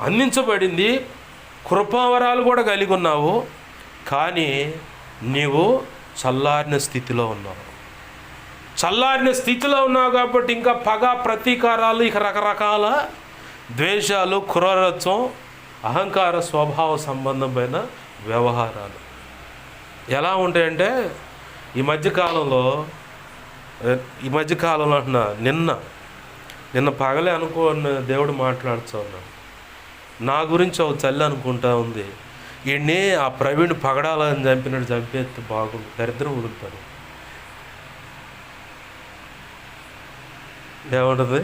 అందించబడింది. కృపావరాలు కూడా కలిగి ఉన్నావు. కానీ నీవు చల్లారిన స్థితిలో ఉన్నావు కాబట్టి ఇంకా పగ, ప్రతీకారాలు, ఇక రకరకాల ద్వేషాలు, క్రూరత్వం, అహంకార స్వభావ సంబంధమైన వ్యవహారాలు ఎలా ఉంటాయంటే, ఈ మధ్యకాలంలో అంటున్నా, నిన్న పగలే అనుకోని దేవుడు మాట్లాడుతూ ఉన్నాడు. నా గురించి ఒక తల్లి అనుకుంటా ఉంది, ఈయన్ని ఆ ప్రవీణ్ పగడాలని చంపినట్టు చంపేస్తే బాగుంది, దరిద్రం ఉడుకుతాడు. ఏముంటుంది,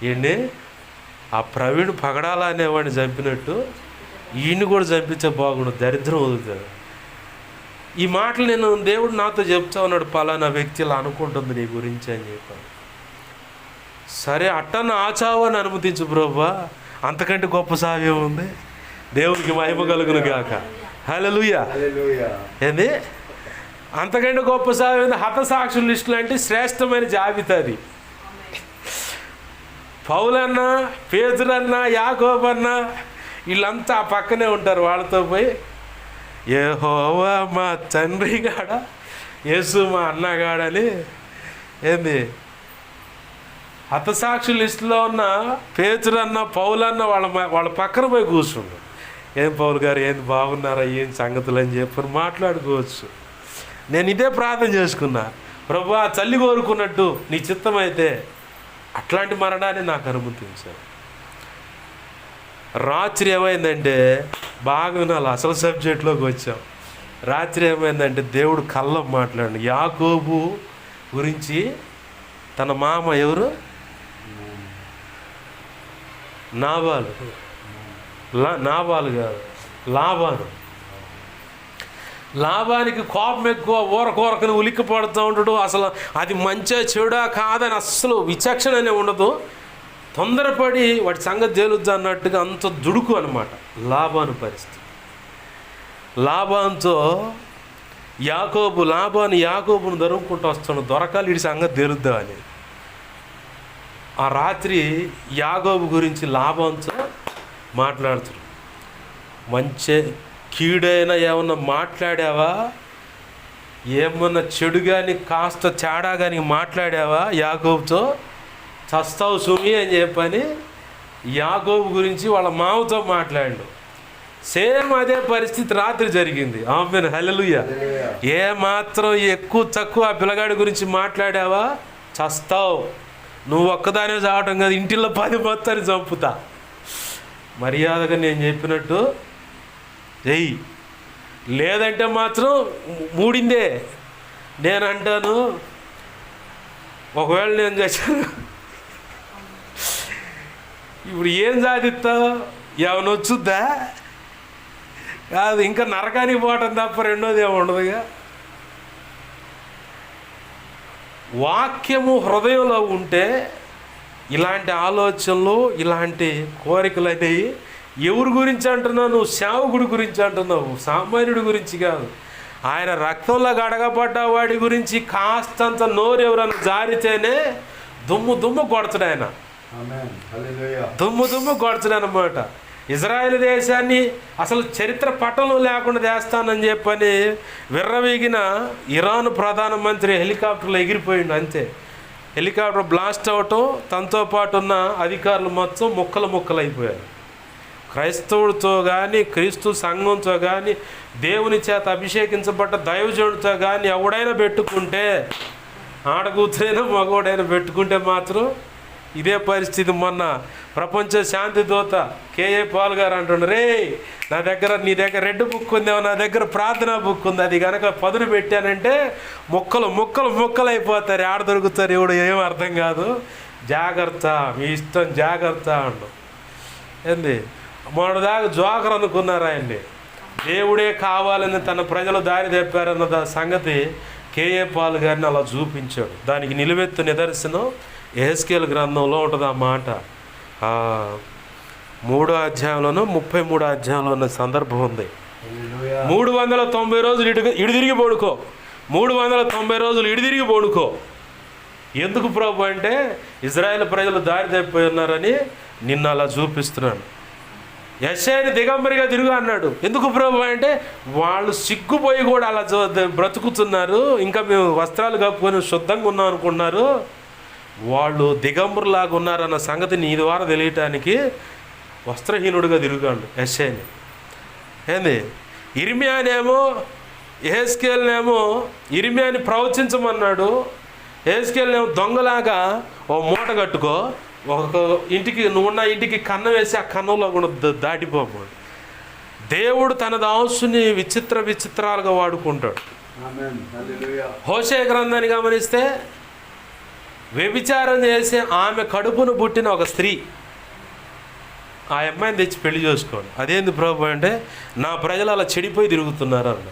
ఈయన్ని ఆ ప్రవీణ్ పగడాల అనేవాడిని చంపినట్టు ఈయన్ని కూడా చంపించే బాగుండు, దరిద్రం వదులుతాడు. ఈ మాటలు నేను దేవుడు నాతో చెప్తా ఉన్నాడు, పలానా వ్యక్తి ఇలా అనుకుంటుంది నీ గురించి అని చెప్పాను. సరే అట్టన్న ఆచావాన్ని అనుమతించు ప్రభువా, అంతకంటే గొప్ప సావ్యం ఉంది. దేవునికి మహిమ కలుగును గాక. హల్లెలూయా. ఏంది అంతకంటే గొప్ప సావ్యం? హతసాక్షుల లిస్టులు అంటే శ్రేష్టమైన జాబితా అది. పౌలన్నా, పేతురన్నా, యాకోబన్నా వీళ్ళంతా ఆ పక్కనే ఉంటారు. వాళ్ళతో పోయి యెహోవా మా తండ్రి గాడ, యేసు మా అన్నగాడని ఏంది హతసాక్షి లిస్టులో ఉన్న పేతురన్న, పౌలన్న వాళ్ళ పక్కన పోయి కూర్చుండు. ఏం పౌలు గారు, ఏంది బాగున్నారా, ఏం సంగతులు అని చెప్పి మాట్లాడుకోవచ్చు. నేను ఇదే ప్రార్థన చేసుకున్నా, ప్రభు ఆ తల్లి కోరుకున్నట్టు నీ చిత్తమైతే అట్లాంటి మరణాన్ని నాకు అనుమతించాను. రాత్రి ఏమైందంటే, బాగా వినాలి, అసలు సబ్జెక్ట్లోకి వచ్చాం. రాత్రి ఏమైందంటే దేవుడు కళ్ళం మాట్లాడు. యాకోబు గురించి తన మామ ఎవరు, నాబాలు కాదు, లాభానికి కోపం ఎక్కువ, ఊరకూరకని ఉలిక్కి పడుతూ ఉంటాడు. అసలు అది మంచిగా చెడా కాదని అస్సలు విచక్షణనే ఉండదు. తొందరపడి వాడి సంగతి తేలుద్దా అన్నట్టుగా అంత దుడుకు అనమాట లాభాను పరిస్థితి. లాభంతో యాకోబును దొరుకుంటూ వస్తాడు, దొరకాలి వీడి సంగతి తేలుద్దా అని. ఆ రాత్రి యాకోబు గురించి లాభంతో మాట్లాడుతాడు. మంచి కీడైనా ఏమన్నా మాట్లాడావా, ఏమన్నా చెడు కానీ కాస్త తేడా కానీ మాట్లాడావా యాకోబుతో, చస్తావు సుమి అని చెప్పని యాకోబు గురించి వాళ్ళ మామతో మాట్లాడు. సేమ్ అదే పరిస్థితి రాత్రి జరిగింది. ఆమేన్, హల్లెలూయా. ఏ మాత్రం ఎక్కువ తక్కువ ఆ పిల్లగాడి గురించి మాట్లాడావా చస్తావు. నువ్వు ఒక్కదానే చావటం కాదు, ఇంటిలో 10 మొత్తాన్ని చంపుతా. మర్యాదగా నేను చెప్పినట్టు చెయ్యి, లేదంటే మాత్రం మూడిందే. నేను అంటాను, ఒకవేళ నేను చేశాను ఇప్పుడు ఏం సాధిస్తావు, ఏమైనా వచ్చుద్దా? కాదు, ఇంకా నరకానికి పోవటం తప్ప రెండోది ఏమి ఉండదుగా. వాక్యము హృదయంలో ఉంటే ఇలాంటి ఆలోచనలు, ఇలాంటి కోరికలు అనేవి ఎవరి గురించి అంటున్నావు? నువ్వు సేవకుడి గురించి అంటున్నావు, సామాన్యుడి గురించి కాదు. ఆయన రక్తంలో గడగబడ్డ వాడి గురించి కాస్తంత నోరు ఎవరన్నా జారితేనే దుమ్ము కొడతాడు ఆయన. దుమ్ము కొడతాడు అన్నమాట. ఇజ్రాయెల్ దేశాన్ని అసలు చరిత్ర పటంలో లేకుండా చేస్తానని చెప్పని విర్రవీగిన ఇరాన్ ప్రధానమంత్రి హెలికాప్టర్లో ఎగిరిపోయిండు అంతే. హెలికాప్టర్ బ్లాస్ట్ అవటం, తనతో పాటు ఉన్న అధికారులు మొత్తం ముక్కలు అయిపోయారు. క్రైస్తవుడితో కానీ క్రీస్తు సంఘంతో కానీ దేవుని చేత అభిషేకించబడ్డ దైవజనుడితో కానీ ఎవడైనా పెట్టుకుంటే, ఆడకూతురైనా మగవాడైనా పెట్టుకుంటే మాత్రం ఇదే పరిస్థితి. మొన్న ప్రపంచ శాంతి దూత కేఏ పాల్ గారు అంటుండ్రు, రే నీ దగ్గర రెడ్ బుక్ ఉందేమో, నా దగ్గర ప్రార్థనా బుక్ ఉంది, అది కనుక పదును పెట్టానంటే ముక్కలు అయిపోతారు, ఆడ దొరుకుతారు, ఎవడు ఏం అర్థం కాదు, జాగ్రత్త, మీ ఇష్టం, జాగ్రత్త అండు. ఏంది మొన్నదాకా జోకర్ అనుకున్నారు ఆయన్ని, దేవుడే కావాలని తన ప్రజలు దారి తెప్పారన్న సంగతి కేఏ పాల్ గారిని అలా చూపించాడు. దానికి నిలువెత్తు నిదర్శనం యెహెజ్కేలు గ్రంథంలో ఉంటుంది ఆ మాట. 3వ అధ్యాయంలోనూ 33వ అధ్యాయంలో ఉన్న సందర్భం ఉంది. 390 రోజులు ఇడిదిరిగి పడుకో, 390 రోజులు ఇడిదిరిగి పడుకో. ఎందుకు ప్రభు అంటే ఇజ్రాయేల్ ప్రజలు దారి తప్పిపోయి ఉన్నారని నిన్ను అలా చూపిస్తున్నాను. యెషయాని దిగంబరిగా తిరుగు అన్నాడు. ఎందుకు ప్రభు అంటే వాళ్ళు సిగ్గుపోయి కూడా అలా బ్రతుకుతున్నారు, ఇంకా మేము వస్త్రాలు కప్పుకొని శుద్ధంగా ఉన్నాం అనుకున్నారు, వాళ్ళు దిగంబరులాగా ఉన్నారన్న సంగతి నీ ద్వారా తెలియటానికి వస్త్రహీనుడిగా తిరుగాడు యెషయాని. ఏంది ఇర్మియానేమో యెహెజ్కేలునేమో ఇర్మియాని ప్రవచించమన్నాడు, యెహెజ్కేలునేమో దొంగలాగా ఓ మూట కట్టుకో, ఒక ఇంటికి నువ్వున్న ఇంటికి కన్నం వేసి ఆ కన్నంలో కూడా దాటిపోమాడు. దేవుడు తన దాసుని విచిత్రాలుగా వాడుకుంటాడు. హోషేయ గ్రంథాన్ని గమనిస్తే వ్యభిచారం చేసి ఆమె కడుపును పుట్టిన ఒక స్త్రీ, ఆ అమ్మాయిని తెచ్చి పెళ్లి చేసుకోండి. అదేంది ప్రభు అంటే నా ప్రజలు అలా చెడిపోయి తిరుగుతున్నారు అన్న.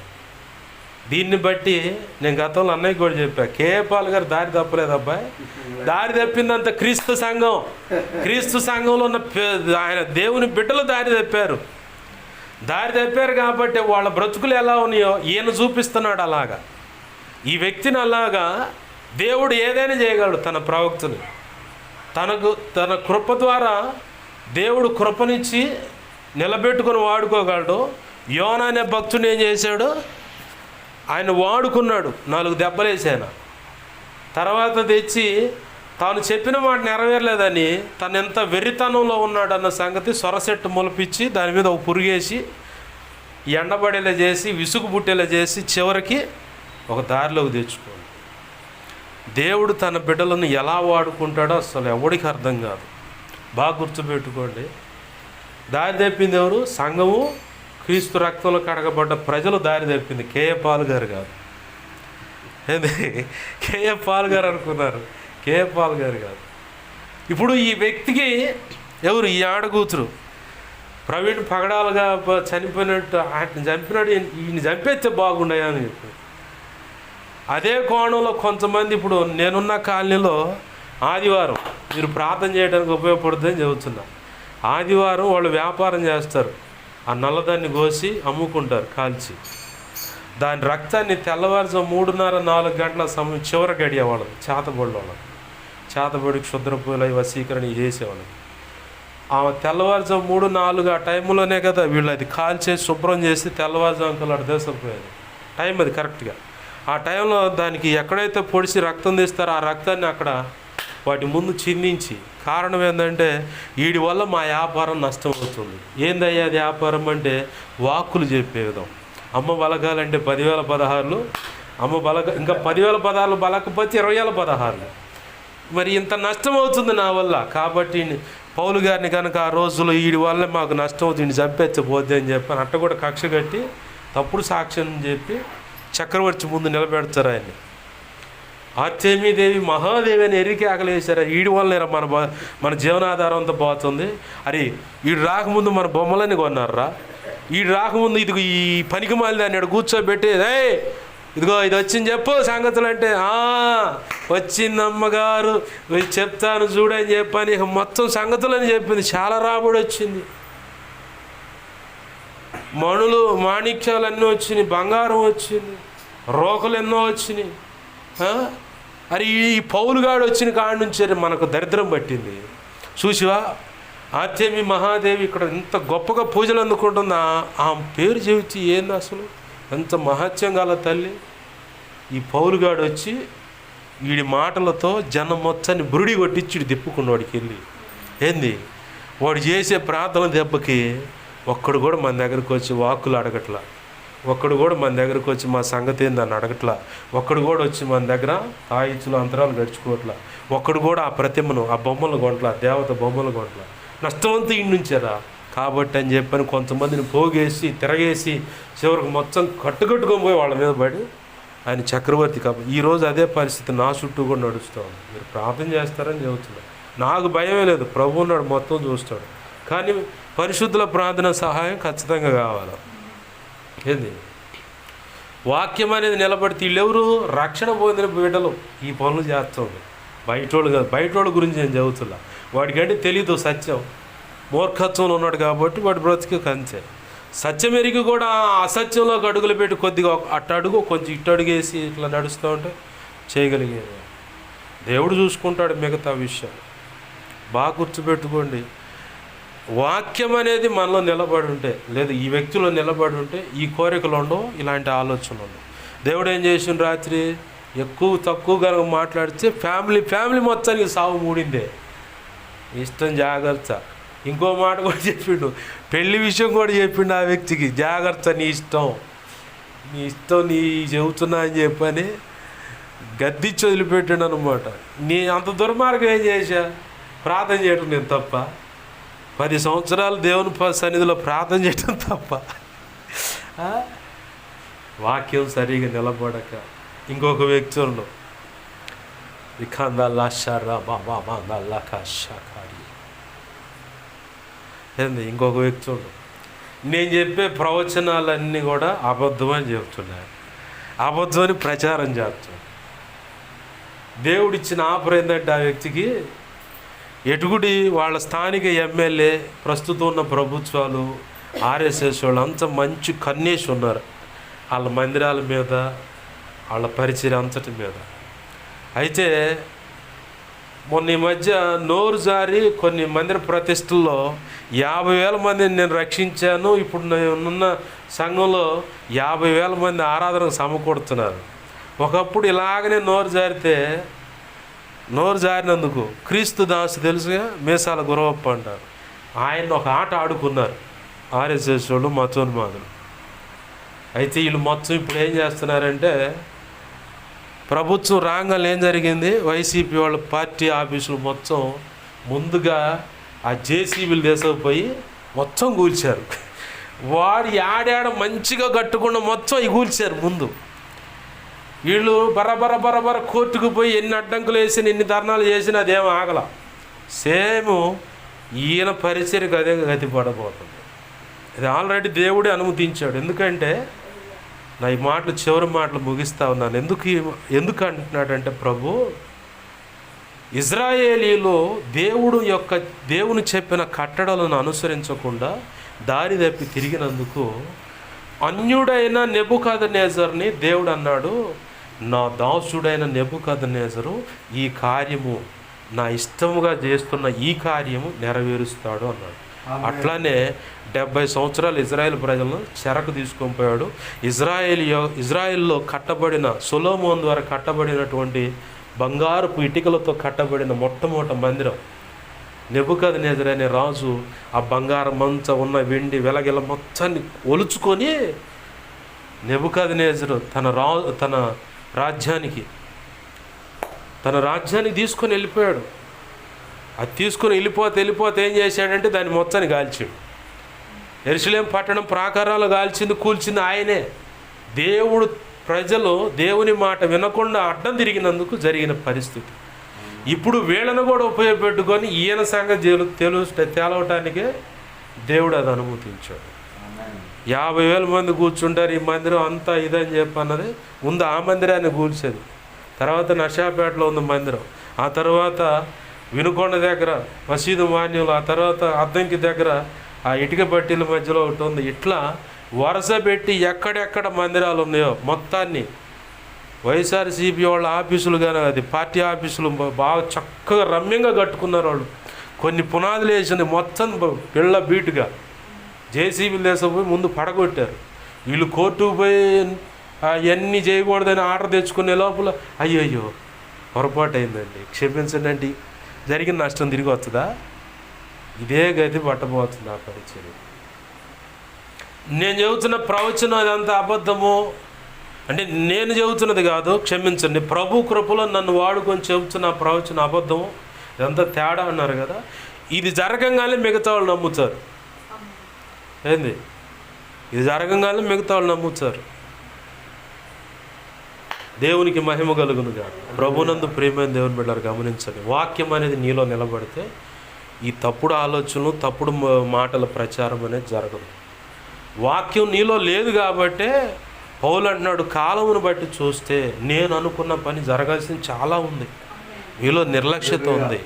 దీన్ని బట్టి నేను గతంలో అన్నయ్య కూడా చెప్పా, కేఏ పాల్ గారు దారి తప్పలేదు అబ్బాయి, దారి తప్పిందంత క్రీస్తు సంఘంలో ఉన్న ఆయన దేవుని బిడ్డలు దారి తప్పారు కాబట్టి వాళ్ళ బ్రతుకులు ఎలా ఉన్నాయో ఈయన చూపిస్తున్నాడు. అలాగా ఈ వ్యక్తిని అలాగా దేవుడు ఏదైనా చేయగలడు. తన ప్రవక్తని తన కృప ద్వారా దేవుడు కృపనిచ్చి నిలబెట్టుకొని వాడుకోగలడు. యోనా అనే భక్తుని ఏం చేశాడు, ఆయన వాడుకున్నాడు, 4 దెబ్బలేసాను. తర్వాత తెచ్చి తాను చెప్పిన మాట నెరవేరలేదని తను ఎంత వెర్రితనంలో ఉన్నాడన్న సంగతి సొరసెట్టు మొలిపించి దాని మీద ఒక పురుగేసి ఎండబడేలా చేసి విసుగు పుట్టేలా చేసి చివరికి ఒక దారిలోకి తెచ్చుకోండి. దేవుడు తన బిడ్డలను ఎలా వాడుకుంటాడో అసలు ఎవడికి అర్థం కాదు. బాగా గుర్తుపెట్టుకోండి. దారి తప్పింది ఎవరు? సంఘము, క్రీస్తు రక్తంలో కడగబడ్డ ప్రజలు దారి తప్పింది. కేఏ పాల్ గారు కాదు. ఏంది కేఏ పాల్ గారు అనుకున్నారు, కేఏ పాల్ గారు కాదు. ఇప్పుడు ఈ వ్యక్తికి ఎవరు? ఈ ఆడకూతురు ప్రవీణ్ పగడాలుగా చనిపోయినట్టు ఆయన చంపినాడు, ఈయన చంపేస్తే బాగుండయా అని చెప్పి అదే కోణంలో కొంతమంది ఇప్పుడు నేనున్న కాలనీలో ఆదివారం మీరు ప్రార్థన చేయడానికి ఉపయోగపడుతుందని చెబుతున్నా. ఆదివారం వాళ్ళు వ్యాపారం చేస్తారు, ఆ నల్లదాన్ని కోసి అమ్ముకుంటారు కాల్చి. దాని రక్తాన్ని తెల్లవారుజాము 3:30-4 గంటల సమయం చివర గడియేవాళ్ళం. చేతబడి క్షుద్రపూలు వశీకరణ చేసేవాళ్ళం. ఆ తెల్లవారుజాము 3-4 ఆ టైంలోనే కదా వీళ్ళు అది కాల్చేసి శుభ్రం చేసి తెల్లవారుజాముకలు అటు దేశపోయేది టైం అది కరెక్ట్గా. ఆ టైంలో దానికి ఎక్కడైతే పొడిచి రక్తం తీస్తారో ఆ రక్తాన్ని అక్కడ వాటి ముందు చిందించి, కారణం ఏంటంటే వీడి వల్ల మా వ్యాపారం నష్టం అవుతుంది. ఏందయ్యా అది వ్యాపారం అంటే వాక్కులు చెప్పే విధం. అమ్మ బలగాలంటే 10,000 పదహారులు, అమ్మ బలగ ఇంకా 10,000 పదహారులు బలకపోతే 20,000 పదహారులు. మరి ఇంత నష్టం అవుతుంది నా వల్ల, కాబట్టి పౌలు గారిని కనుక ఆ రోజులో వీడి వల్ల మాకు నష్టం అవుతుంది, చంపేచ్చపోద్ది అని చెప్పాను. అట్ట కూడా కక్ష కట్టి తప్పుడు సాక్ష్యం చెప్పి చక్రవర్తి ముందు నిలబెడతారు ఆయన్ని. ఆర్తెమీదేవి మహాదేవి అని ఎరికి ఆకలేసారు. వీడి వల్లనే మన జీవనాధారం అంతా పోతుంది. అరే వీడు రాకముందు మన బొమ్మలని కొన్నారా, వీడు రాకముందు ఇదిగో ఈ పనికి మాలి దాన్ని ఇక్కడ కూర్చోబెట్టి ఇదిగో ఇది వచ్చింది చెప్పు సంగతులు అంటే వచ్చింది అమ్మగారు చెప్తాను చూడని చెప్పని ఇక మొత్తం సంగతులని చెప్పింది. చాలా రాబడి వచ్చింది, మణులు మాణిక్యాలు అన్నీ వచ్చినాయి, బంగారం వచ్చింది, రోకలు ఎన్నో వచ్చినాయి. అరే ఈ పౌలుగాడు వచ్చిన కాడి నుంచి మనకు దరిద్రం పట్టింది. చూసివా ఆర్తెమి మహాదేవి ఇక్కడ ఇంత గొప్పగా పూజలు అందుకుంటుంది. ఆ పేరు చెబితే ఏంది అసలు ఎంత మహత్యం గల తల్లి. ఈ పౌలుగాడు వచ్చి వీడి మాటలతో జనం మొత్తాన్ని బురుడి కొట్టించి దిప్పుకున్నాడు. వాడికి వెళ్ళి ఏంది వాడు చేసే ప్రార్థన దెబ్బకి ఒక్కడు కూడా మన దగ్గరికి వచ్చి వాక్కులు అడగట్లా, ఒక్కడు కూడా మన దగ్గరికి వచ్చి మా సంగతి ఏందని అడగట్లా, ఒక్కడు కూడా వచ్చి మన దగ్గర తాయిచ్చులు అంతరాలు గడుచుకోవట్లా, ఒక్కడు కూడా ఆ ప్రతిమను, ఆ బొమ్మలు కొంటలా, దేవత బొమ్మలు కొంటలా. నష్టమంతా ఇంటి నుంచారా కాబట్టి అని చెప్పని కొంతమందిని పోగేసి తిరగేసి చివరికి మొత్తం కట్టుకొని పోయి వాళ్ళ మీద పడి ఆయన చక్రవర్తి. కాబట్టి ఈరోజు అదే పరిస్థితి నా చుట్టూ కూడా నడుస్తూ ఉంది. మీరు ప్రార్థన చేస్తారని చెబుతున్నారు. నాకు భయమే లేదు, ప్రభు ఉన్నాడు, మొత్తం చూస్తాడు. కానీ పరిశుద్ధుల ప్రార్థన సహాయం ఖచ్చితంగా కావాలి. ఏంది వాక్యం అనేది నిలబడితే వీళ్ళెవరు రక్షణ పొందిన బిడ్డలు ఈ పనులు చేస్తుంది. బయటోళ్ళు కాదు, బయటోళ్ళ గురించి నేను చెబుతున్నా. వాడికంటే తెలీదు సత్యం, మూర్ఖత్వంలో ఉన్నాడు కాబట్టి వాడి బ్రతికి కంచే. సత్యం ఎరిగి కూడా అసత్యంలోకి అడుగులు పెట్టి కొద్దిగా అట్ట అడుగు కొంచెం ఇటు అడుగేసి ఇట్లా నడుస్తూ ఉంటే చేయగలిగేది. దేవుడు చూసుకుంటాడు మిగతా విషయాలు. బాగా గుర్తుపెట్టుకోండి, వాక్యం అనేది మనలో నిలబడి ఉంటే, లేదు ఈ వ్యక్తిలో నిలబడి ఉంటే ఈ కోరికలు ఉండవు, ఇలాంటి ఆలోచనలు ఉండవు. దేవుడు ఏం చేసిన రాత్రి ఎక్కువ తక్కువ కనుక మాట్లాడితే ఫ్యామిలీ మొత్తానికి సాగు మూడిందే. ఇష్టం జాగ్రత్త. ఇంకో మాట కూడా చెప్పిండు, పెళ్లి విషయం కూడా చెప్పిండు ఆ వ్యక్తికి, జాగ్రత్త నీ ఇష్టం నీ చెబుతున్నా అని చెప్పని గద్దిచ్చి వదిలిపెట్టాడు అనమాట. నీ అంత దుర్మార్గం ఏం చేశా? ప్రార్థన చేయటం నేను తప్ప? 10 సంవత్సరాలు దేవుని సన్నిధిలో ప్రార్థన చేయటం తప్ప? వాక్యం సరిగా నిలబడక ఇంకొక వ్యక్తి ఉన్నాడు, ఏంది ఇంకొక వ్యక్తి ఉన్నాడు, నేను చెప్పే ప్రవచనాలన్నీ కూడా అబద్ధమని చెప్తున్నాను, అబద్ధమని ప్రచారం చేస్తున్నాను. దేవుడిచ్చిన ఆఫర్ ఏంటంటే ఆ వ్యక్తికి ఎటుకుడి వాళ్ళ స్థానిక ఎమ్మెల్యే, ప్రస్తుతం ఉన్న ప్రభుత్వాలు, ఆర్ఎస్ఎస్ వాళ్ళు అంతా మంచి కన్నేసి ఉన్నారు వాళ్ళ మందిరాల మీద, వాళ్ళ పరిచయం అంతటి మీద. అయితే మొన్న ఈ మధ్య నోరు జారి కొన్ని మందిర ప్రతిష్టల్లో 50,000 మందిని నేను రక్షించాను, ఇప్పుడు నేనున్న సంఘంలో 50,000 మంది ఆరాధనకు సమకూడుతున్నారు. ఒకప్పుడు ఇలాగనే నోరు జారినందుకు క్రీస్తు దాసు తెలుసుగా, మీసాల గురవప్ప అంటారు, ఆయన ఒక ఆట ఆడుకున్నారు ఆర్ఎస్ఎస్ వాళ్ళు, మతోన్మాదులు. అయితే వీళ్ళు మొత్తం ఇప్పుడు ఏం చేస్తున్నారంటే, ప్రభుత్వం రాగానే ఏం జరిగింది, వైసీపీ వాళ్ళ పార్టీ ఆఫీసులు మొత్తం ముందుగా ఆ జేసీబీలు తీసుకుపోయి మొత్తం కూల్చారు. వాడు ఆడాడ మంచిగా కట్టుకుండా మొత్తం అవి కూల్చారు ముందు. వీళ్ళు బరబర కోర్టుకు పోయి ఎన్ని అడ్డంకులు వేసిన, ఎన్ని ధర్నాలు చేసినా అదేం ఆగల. సేమ్ ఈయన పరిచర్కి అదే గతి పడబోతుంది. ఇది ఆల్రెడీ దేవుడే అనుమతించాడు. ఎందుకంటే నా ఈ మాటలు చివరి మాటలు ముగిస్తా ఉన్నాను. ఎందుకు అంటున్నాడంటే, ప్రభు ఇజ్రాయేలీలో దేవుని చెప్పిన కట్టడలను అనుసరించకుండా దారి తప్పి తిరిగినందుకు అన్యుడైన నెబుకద్నెజరుని దేవుడు అన్నాడు, నా దాసుడైన నెబుకద్నెజరు ఈ కార్యము, నా ఇష్టముగా చేస్తున్న ఈ కార్యము నెరవేరుస్తాడు అన్నాడు. అట్లానే 70 సంవత్సరాలు ఇజ్రాయెల్ ప్రజలను చెరకు తీసుకొని పోయాడు. ఇజ్రాయెల్లో కట్టబడిన, సొలొమోను ద్వారా కట్టబడినటువంటి బంగారపు ఇటుకలతో కట్టబడిన మొట్టమొదటి మందిరం నెబుకద్నెజరు అనే రాజు ఆ బంగారం అంతా ఉన్న వెండి వెలగెల మొత్తాన్ని ఒలుచుకొని నెబుకద్నెజరు తన రాజ్యానికి తీసుకొని వెళ్ళిపోయాడు. అది తీసుకొని వెళ్ళిపోతే ఏం చేశాడంటే దాన్ని మొత్తాన్ని కాల్చాడు. యెరూషలేం పట్టణం ప్రాకారాలు కూల్చింది ఆయనే. ప్రజలు దేవుని మాట వినకుండా అడ్డం తిరిగినందుకు జరిగిన పరిస్థితి. ఇప్పుడు వీళ్ళను కూడా ఉపయోగపెట్టుకొని ఈయన సంగతి తేలవటానికే దేవుడు అది అనుమతించాడు. 50,000 మంది కూర్చుంటారు ఈ మందిరం అంతా ఇదని చెప్పన్నది. ముందు ఆ మందిరాన్ని కూల్చేది, తర్వాత నషాపేటలో ఉంది మందిరం, ఆ తర్వాత వినుకొండ దగ్గర మసీదు మాన్యులు, ఆ తర్వాత అద్దంకి దగ్గర ఆ ఇటుక బట్టీల మధ్యలో ఒకటి ఉంది. ఇట్లా వరుస పెట్టి ఎక్కడెక్కడ మందిరాలు ఉన్నాయో మొత్తాన్ని వైఎస్ఆర్సీపీ వాళ్ళ ఆఫీసులు కానీ, అది పార్టీ ఆఫీసులు బాగా చక్కగా రమ్యంగా కట్టుకున్నారు వాళ్ళు. కొన్ని పునాదులు వేసింది మొత్తం పిల్ల బీటుగా జేసీబీలు వేసపోయి ముందు పడగొట్టారు. వీళ్ళు కోర్టుకు పోయి అవన్నీ చేయకూడదని ఆర్డర్ తెచ్చుకునే లోపల అయ్యో పొరపాటు అయిందండి, క్షమించండి అంటే జరిగిన నష్టం తిరిగి వస్తుందా? ఇదే గతి పట్టబోతుంది ఆ పరిచయం. నేను చెబుతున్న ప్రవచనం అదంతా అబద్ధము అంటే నేను చెబుతున్నది కాదు, క్షమించండి, ప్రభు కృపలో నన్ను వాడుకొని చెబుతున్న ప్రవచనం అబద్ధము, ఇదంతా తేడా అన్నారు కదా. ఇది జరగంగానే మిగతా వాళ్ళు నమ్ముతారు. ఏంది? ఇది జరగంగానే మిగతా వాళ్ళు నమ్ముతారు. దేవునికి మహిమ కలుగునుగా. ప్రభునందు ప్రియమైన దేవుని బిడ్డలారా గమనించండి, వాక్యం అనేది నీలో నిలబడితే ఈ తప్పుడు ఆలోచనలు, తప్పుడు మాటల ప్రచారం అనేది జరగదు. వాక్యం నీలో లేదు కాబట్టే పౌలు అంటున్నాడు, కాలమును బట్టి చూస్తే నేను అనుకున్న పని జరగాల్సింది చాలా ఉంది, మీలో నిర్లక్ష్యత ఉంది.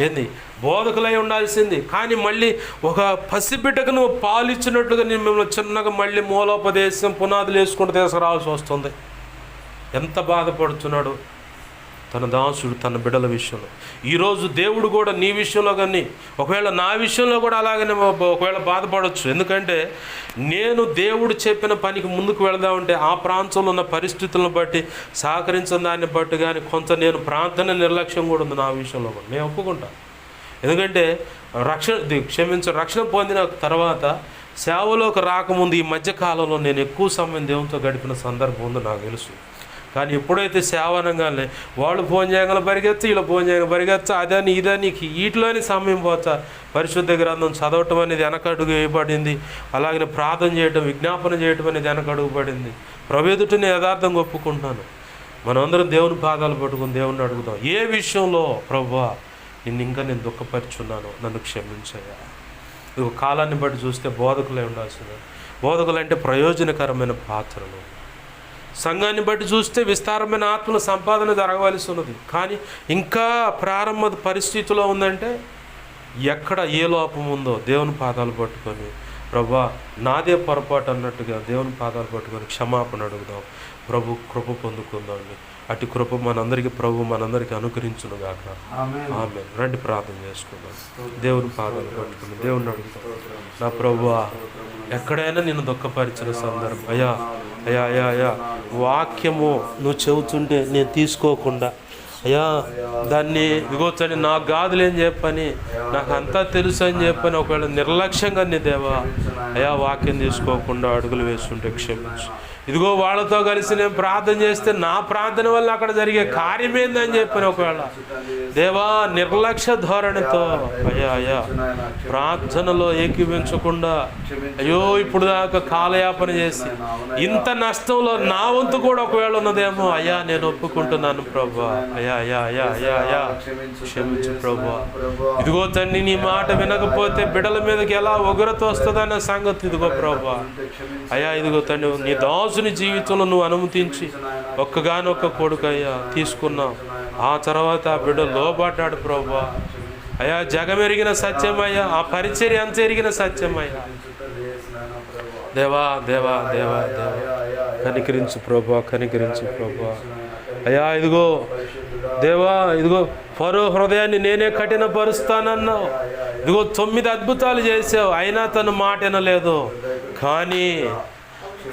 ఏంది? బోధకులై ఉండాల్సింది, కానీ మళ్ళీ ఒక పసిబిడ్డకు నువ్వు పాలు ఇచ్చినట్లుగా నేను మిమ్మల్ని చిన్నగా మళ్ళీ మూలోపదేశం పునాదులు వేసుకుంటూ తీసుకురావాల్సి వస్తుంది. ఎంత బాధపడుతున్నాడు తన దాసుడు తన బిడ్డల విషయంలో. ఈరోజు దేవుడు కూడా నీ విషయంలో కానీ ఒకవేళ నా విషయంలో కూడా అలాగనే ఒకవేళ బాధపడవచ్చు. ఎందుకంటే నేను దేవుడు చెప్పిన పనికి ముందుకు వెళదామంటే ఆ ప్రాంతంలో ఉన్న పరిస్థితులను బట్టి సహకరించిన దాన్ని బట్టి కానీ కొంత నేను ప్రార్థన నిర్లక్ష్యం కూడా ఉంది నా విషయంలో కూడా, నేను ఒప్పుకుంటాను. ఎందుకంటే రక్షణ పొందిన తర్వాత సేవలోకి రాకముందు ఈ మధ్యకాలంలో నేను ఎక్కువ సమయం దేవునితో గడిపిన సందర్భం ఉంది నాకు తెలుసు. కానీ ఎప్పుడైతే సేవనంగానే వాళ్ళు ఫోన్ చేయగల పరిగెత్త, వీళ్ళు ఫోన్ చేయగల పరిగెత్త, అదని ఇదని వీటిలోని సమయం పోతా. పరిశుద్ధ గ్రంథం చదవటం అనేది వెనకడుగు వేయబడింది. అలాగే ప్రార్థన చేయటం, విజ్ఞాపన చేయటం అనేది వెనకడుగు పడింది. ప్రవేదుటిని యథార్థంగా ఒప్పుకుంటున్నాను. మనమందరం దేవుని పాదాలు పట్టుకుని దేవుని అడుగుదాం, ఏ విషయంలో ప్రభువా నేను దుఃఖపరుచున్నాను, నన్ను క్షమించయ్యా. ఇది కాలాన్ని బట్టి చూస్తే బోధకులే ఉండాల్సింది. బోధకులు అంటే ప్రయోజనకరమైన పాత్రలు. సంఘాన్ని బట్టి చూస్తే విస్తారమైన ఆత్మల సంపాదన జరగవలసి ఉన్నది. కానీ ఇంకా ప్రారంభ పరిస్థితిలో ఉందంటే ఎక్కడ ఏ లోపం ఉందో దేవుని పాదాలు పట్టుకొని, ప్రభువా నాదే పొరపాటు అన్నట్టుగా దేవుని పాదాలు పట్టుకొని క్షమాపణ అడుగుదాం. ప్రభు కృప పొందుకుందాం. అటు కృప మనందరికీ అనుకరించునుగాక. ఆమేన్. రండి ప్రార్థన చేసుకుందాం. దేవుని పాదాలు పట్టుకుని దేవుని అడుగుతాం, నా ప్రభువా ఎక్కడైనా నేను దుఃఖపరిచిన సందర్భం అయ్యా అయ్యా అయ్యా అయ్యా వాక్యము నువ్వు చెబుతుంటే నేను తీసుకోకుండా అయ్యా దాన్ని ఇగోచని నాకు గాదులేని చెప్పని, నాకు అంతా తెలుసు అని చెప్పని ఒకవేళ నిర్లక్ష్యంగా నీ దేవా అయ్యా వాక్యం తీసుకోకుండా అడుగులు వేస్తుంటే క్షమించు. ఇదిగో వాళ్ళతో కలిసి నేను ప్రార్థన చేస్తే నా ప్రార్థన వల్ల అక్కడ జరిగే కార్యమేందని చెప్పిన ఒకవేళ దేవా నిర్లక్ష్య ధోరణితో అయ్యా అయ్యా ప్రార్థనలో ఏకీవించకుండా అయ్యో ఇప్పుడు దాకా కాలయాపన చేసి ఇంత నష్టంలో నా వంతు కూడా ఒకవేళ ఉన్నదేమో అయ్యా నేను ఒప్పుకుంటున్నాను ప్రభువా. అయ్యా అయ్యా అయ్యా అయ్యా అయ్యా క్షమించు ప్రభువా. ఇదిగో తండ్రి నీ మాట వినకపోతే బిడ్డల మీదకి ఎలా ఉగ్రత వస్తుందన్న సంగతి ఇదిగో ప్రభువా. అయ్యా ఇదిగో తండ్రి నీ దాసుని జీవితంలో నువ్వు అనుమతించి ఒక్కగానొక్క కొడుకు అయ్యా తీసుకున్నావు. ఆ తర్వాత ఆ బిడ్డ లోబడ్డాడు ప్రభువా. అయ్యా జగమెరిగిన సత్యమయ్యా, ఆ పరిచర్య అంత ఎరిగిన సత్యమయ్యా. దేవా దేవా దేవా దేవా కనికరించు ప్రభువా, కనికరించు ప్రభువా. అయ్యా ఇదిగో దేవా ఇదిగో ఫరో హృదయాన్ని నేనే కఠినపరుస్తానన్నావు. ఇదిగో 9 అద్భుతాలు చేసావు, అయినా తను మాట వినలేదు. కానీ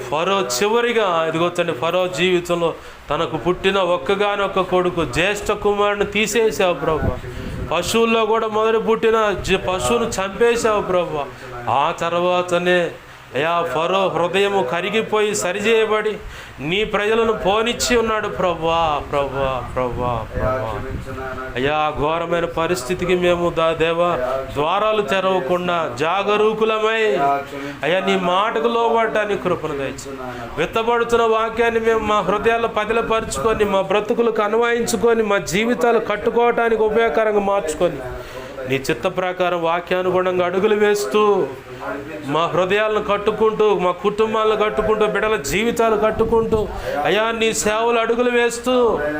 ఫరో చివరిగా ఇదిగో తండ్రి ఫరో జీవితంలో తనకు పుట్టిన ఒక్కగానొక్క కొడుకు జ్యేష్ఠ కుమారుని తీసేసావు ప్రభు. పశువుల్లో కూడా మొదటి పుట్టిన పశువును చంపేశావు ప్రభు. ఆ తర్వాతనే అయ్యా ఫరో హృదయము కరిగిపోయి సరిచేయబడి నీ ప్రజలను పోనిచ్చి ఉన్నాడు ప్రభువా ప్రభువా ప్రభువా ప్రభువా. అయ్యా ఘోరమైన పరిస్థితికి మేము దేవా ద్వారాలు తెరవకుండా జాగరూకులమై అయ్యా నీ మాటకు లోబడటానికి కృపను దయచి విత్తబడుతున్న వాక్యాన్ని మేము మా హృదయాల్లో పదిలపరుచుకొని మా బ్రతుకులకు అన్వయించుకొని మా జీవితాలు కట్టుకోవటానికి ఉపయోగకరంగా మార్చుకొని నీ చిత్త ప్రకారం వాక్యానుగుణంగా అడుగులు వేస్తూ మా హృదయాలను కట్టుకుంటూ మా కుటుంబాలను కట్టుకుంటూ బిడ్డల జీవితాలు కట్టుకుంటూ అయ్యా నీ సేవలు అడుగులు వేస్తూ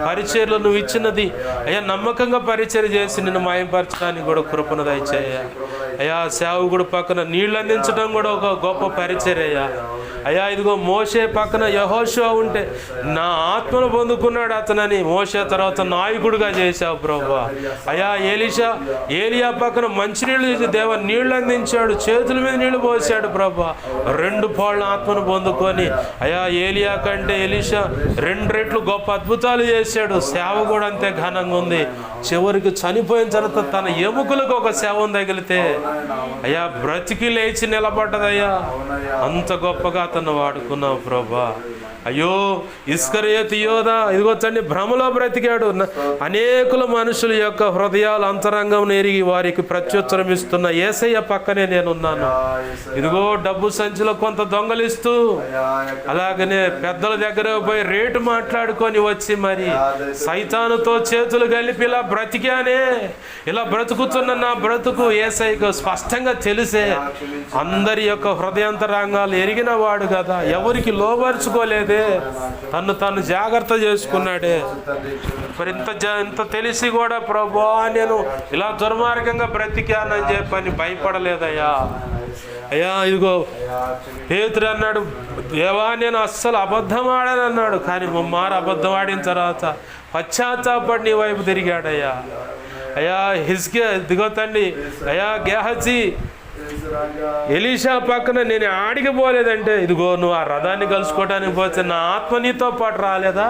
పరిచర్యలు నువ్వు ఇచ్చినది అయ్యా నమ్మకంగా పరిచర్య చేసి నిన్ను మాయపరచడానికి కూడా కృపను దయచేయ. అయ్యా సేవకుడు పక్కన నీళ్ళు అందించడం కూడా ఒక గొప్ప పరిచర్య. అయ్యా ఇదిగో మోషే పక్కన యెహోషువ ఉంటే నా ఆత్మను పొందుకున్నాడు అతనని మోషే తర్వాత నాయకుడిగా చేశావు ప్రభువా. అయ్యా ఏలియా పక్కన మంచినీళ్ళు చేసి దేవ నీళ్లు అందించాడు, చేతుల మీద నీళ్లు పోసాడు ప్రభువా. 2 పాళ్ళ ఆత్మను పొందుకొని అయ్యా ఏలియా కంటే ఎలీషా 2 రెట్లు గొప్ప అద్భుతాలు చేశాడు. సేవ కూడా అంతే ఘనంగా ఉంది. చివరికి చనిపోయిన తర్వాత తన ఎముకలకు ఒక సేవం తగిలితే అయ్యా బ్రతికి లేచి నిలబడ్డదయ్యా. అంత గొప్పగా అతను వాడుకున్నావు ప్రభా. అయ్యో ఇస్కరియోతు యోధ ఇదిగో తండ్రి భ్రమలో బ్రతికాడు. అనేకుల మనుషుల యొక్క హృదయాలు అంతరంగం ఎరిగి వారికి ప్రత్యుత్తరం ఇస్తున్న యేసయ్య పక్కనే నేనున్నాను. ఇదిగో డబ్బు సంచిలో కొంత దొంగలిస్తూ అలాగనే పెద్దల దగ్గర పోయి రేటు మాట్లాడుకొని వచ్చి మరి సైతానుతో చేతులు కలిపి ఇలా బ్రతికానే, ఇలా బ్రతుకుతున్న నా బ్రతుకు యేసయ్యకు స్పష్టంగా తెలిసే. అందరి యొక్క హృదయాంతరంగాలు ఎరిగిన వాడు కదా, ఎవరికి లోబరుచుకోలేదే, తను తను జాగ్రత్త చేసుకున్నాడే. మరి ఇంత తెలిసి కూడా ప్రభువా నేను ఇలా దుర్మార్గంగా బ్రతికానని చెప్పని భయపడలేదయ్యా. అయ్యా ఇదిగో పేతురు అన్నాడు, దేవా నేను అస్సలు అబద్ధం ఆడానన్నాడు. కానీ ముమ్మారు అబద్ధం ఆడిన తర్వాత పశ్చాత్తాపడి నీ వైపు తిరిగాడయ్యా. అయ్యా హిజ్కియా ఇదిగో తండ్రి, అయ్యా గేహజీ ఎలీషా పక్కన నేను ఆడికి పోలేదంటే, ఇదిగో నువ్వు ఆ రథాన్ని కలుసుకోవడానికి పోతే నా ఆత్మ నీతో పాటు రాలేదా,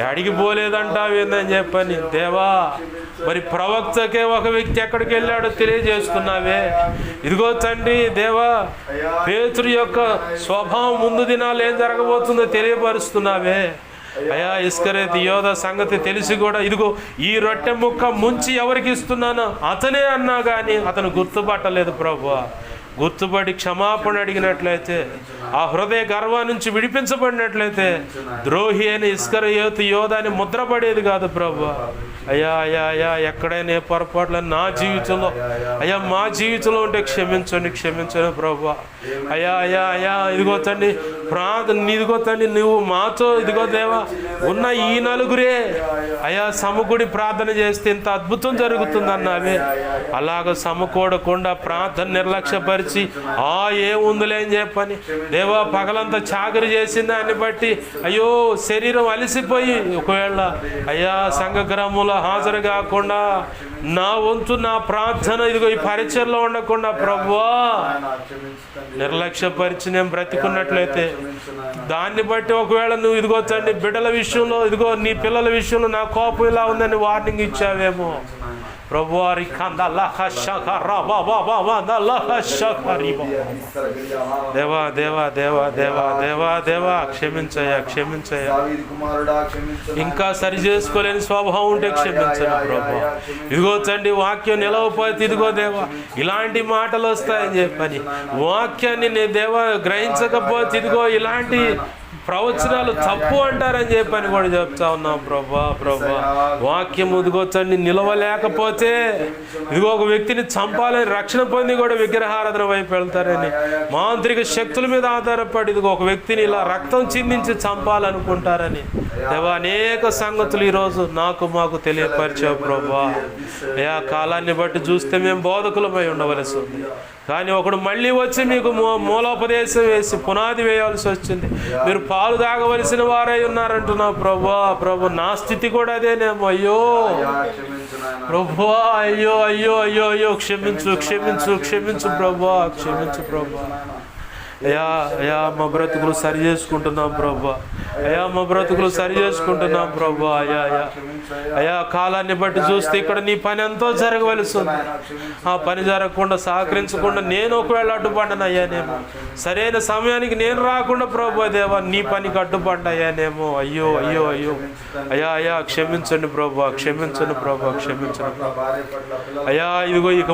ఆడికి పోలేదంటావు ఏందని చెప్పని. దేవా మరి ప్రవక్తకే ఒక వ్యక్తి ఎక్కడికి వెళ్ళాడో తెలియజేస్తున్నావే. ఇదిగో తండ్రి దేవా పేతురు యొక్క స్వభావం ముందు దినాలు ఏం జరగబోతుందో తెలియపరుస్తున్నావే. అయ్యా ఇస్కరియోతు యోధ సంగతి తెలిసి కూడా ఇదిగో ఈ రొట్టె ముక్క ముంచి ఎవరికి ఇస్తున్నానో అతనే అన్నా కానీ అతను గుర్తుపట్టలేదు ప్రభువా. గుర్తుపడి క్షమాపణ అడిగినట్లయితే, ఆ హృదయ గర్వం నుంచి విడిపించబడినట్లయితే ద్రోహి అయిన ఇస్కరియోతు యోధ అని ముద్రపడేది కాదు ప్రభువా. అయ్యా అయ్యా అయ్యా ఎక్కడైనా ఏ పొరపాట్లు నా జీవితంలో అయ్యా మా జీవితంలో ఉంటే క్షమించండి ప్రభువా. అయ్యా అయ్యా అయ్యా ఇదిగో తండ్రి ఇదిగో తండ్రి నువ్వు మాతో ఇదిగో దేవా ఉన్న ఈ నలుగురే అయ్యా సమకూడి ప్రార్థన చేస్తే ఇంత అద్భుతం జరుగుతుందన్నావే. అలాగ సమకూడకుండా ప్రార్థన నిర్లక్ష్యపరిచి ఏముందిలే అని చెప్పని దేవా పగలంతా చాకరీ చేసిన దాన్ని బట్టి అయ్యో శరీరం అలసిపోయి ఒకవేళ అయ్యా సంఘ గ్రామంలో హాజరు కాకుండా నా వంతు నా ప్రార్థన ఇదిగో ఈ పరిచయంలో ఉండకుండా ప్రభువా నిర్లక్ష్యపరిచి నేను బ్రతికున్నట్లయితే దాన్ని బట్టి ఒకవేళ నువ్వు ఇదిగో తండ్రి బిడ్డల విషయంలో ఇదిగో నీ పిల్లల విషయంలో నా కోపం ఇలా ఉందని వార్నింగ్ ఇచ్చావేమో ప్రభువా. దేవా దేవా దేవా దేవా దేవా దేవా క్షమించయ్యా. ఇంకా సరి చేసుకోలేని స్వభావం ఉంటే క్షమించను ప్రభువా. ఇదిగో తండ్రి వాక్యం నిలవపోతే ఇదిగో దేవా ఇలాంటి మాటలు వస్తాయని చెప్పని వాక్యాన్ని నీ దేవా గ్రహించకపోతే ఇదిగో ఇలాంటి ప్రవచనాలు తప్పు అంటారని చెప్పని కూడా చెప్తా ఉన్నాం ప్రభా. వాక్యం ఇదిగోచండి నిలవలేకపోతే ఇదిగో ఒక వ్యక్తిని చంపాలని రక్షణ పొంది కూడా విగ్రహారాధన వైపు వెళ్తారని మాంత్రిక శక్తుల మీద ఆధారపడి ఇదిగో ఒక వ్యక్తిని ఇలా రక్తం చిందించి చంపాలనుకుంటారని దేవా అనేక సంగతులు ఈరోజు మాకు తెలియపరిచావు ప్రభా. ఆ కాలాన్ని బట్టి చూస్తే మేము బోధకులమై ఉండవలసి ఉంది, కానీ ఒకడు మళ్ళీ వచ్చి మీకు మూలోపదేశం వేసి పునాది వేయాల్సి వచ్చింది. మీరు పాలు తాగవలసిన వారై ఉన్నారంటున్నా ప్రభు నా స్థితి కూడా అదేనేమో. అయ్యో ప్రభువా అయ్యో అయ్యో అయ్యో అయ్యో క్షమించు ప్రభువా. అయ్యా మా బ్రతుకులు సరి చేసుకుంటున్నాం ప్రభా. ప్రభా. అయ్యా కాలాన్ని బట్టి చూస్తే ఇక్కడ నీ పని ఎంతో జరగవలసి ఉంది. ఆ పని జరగకుండా సహకరించకుండా నేను ఒకవేళ అడ్డుపడ్డానయ్యానేమో, సరైన సమయానికి నేను రాకుండా ప్రభా దేవా నీ పనికి అడ్డుపడ్డాయానేమో. అయ్యో అయ్యో అయ్యో అయ్యా క్షమించండి ప్రభా. అయ్యా ఇదిగో ఇక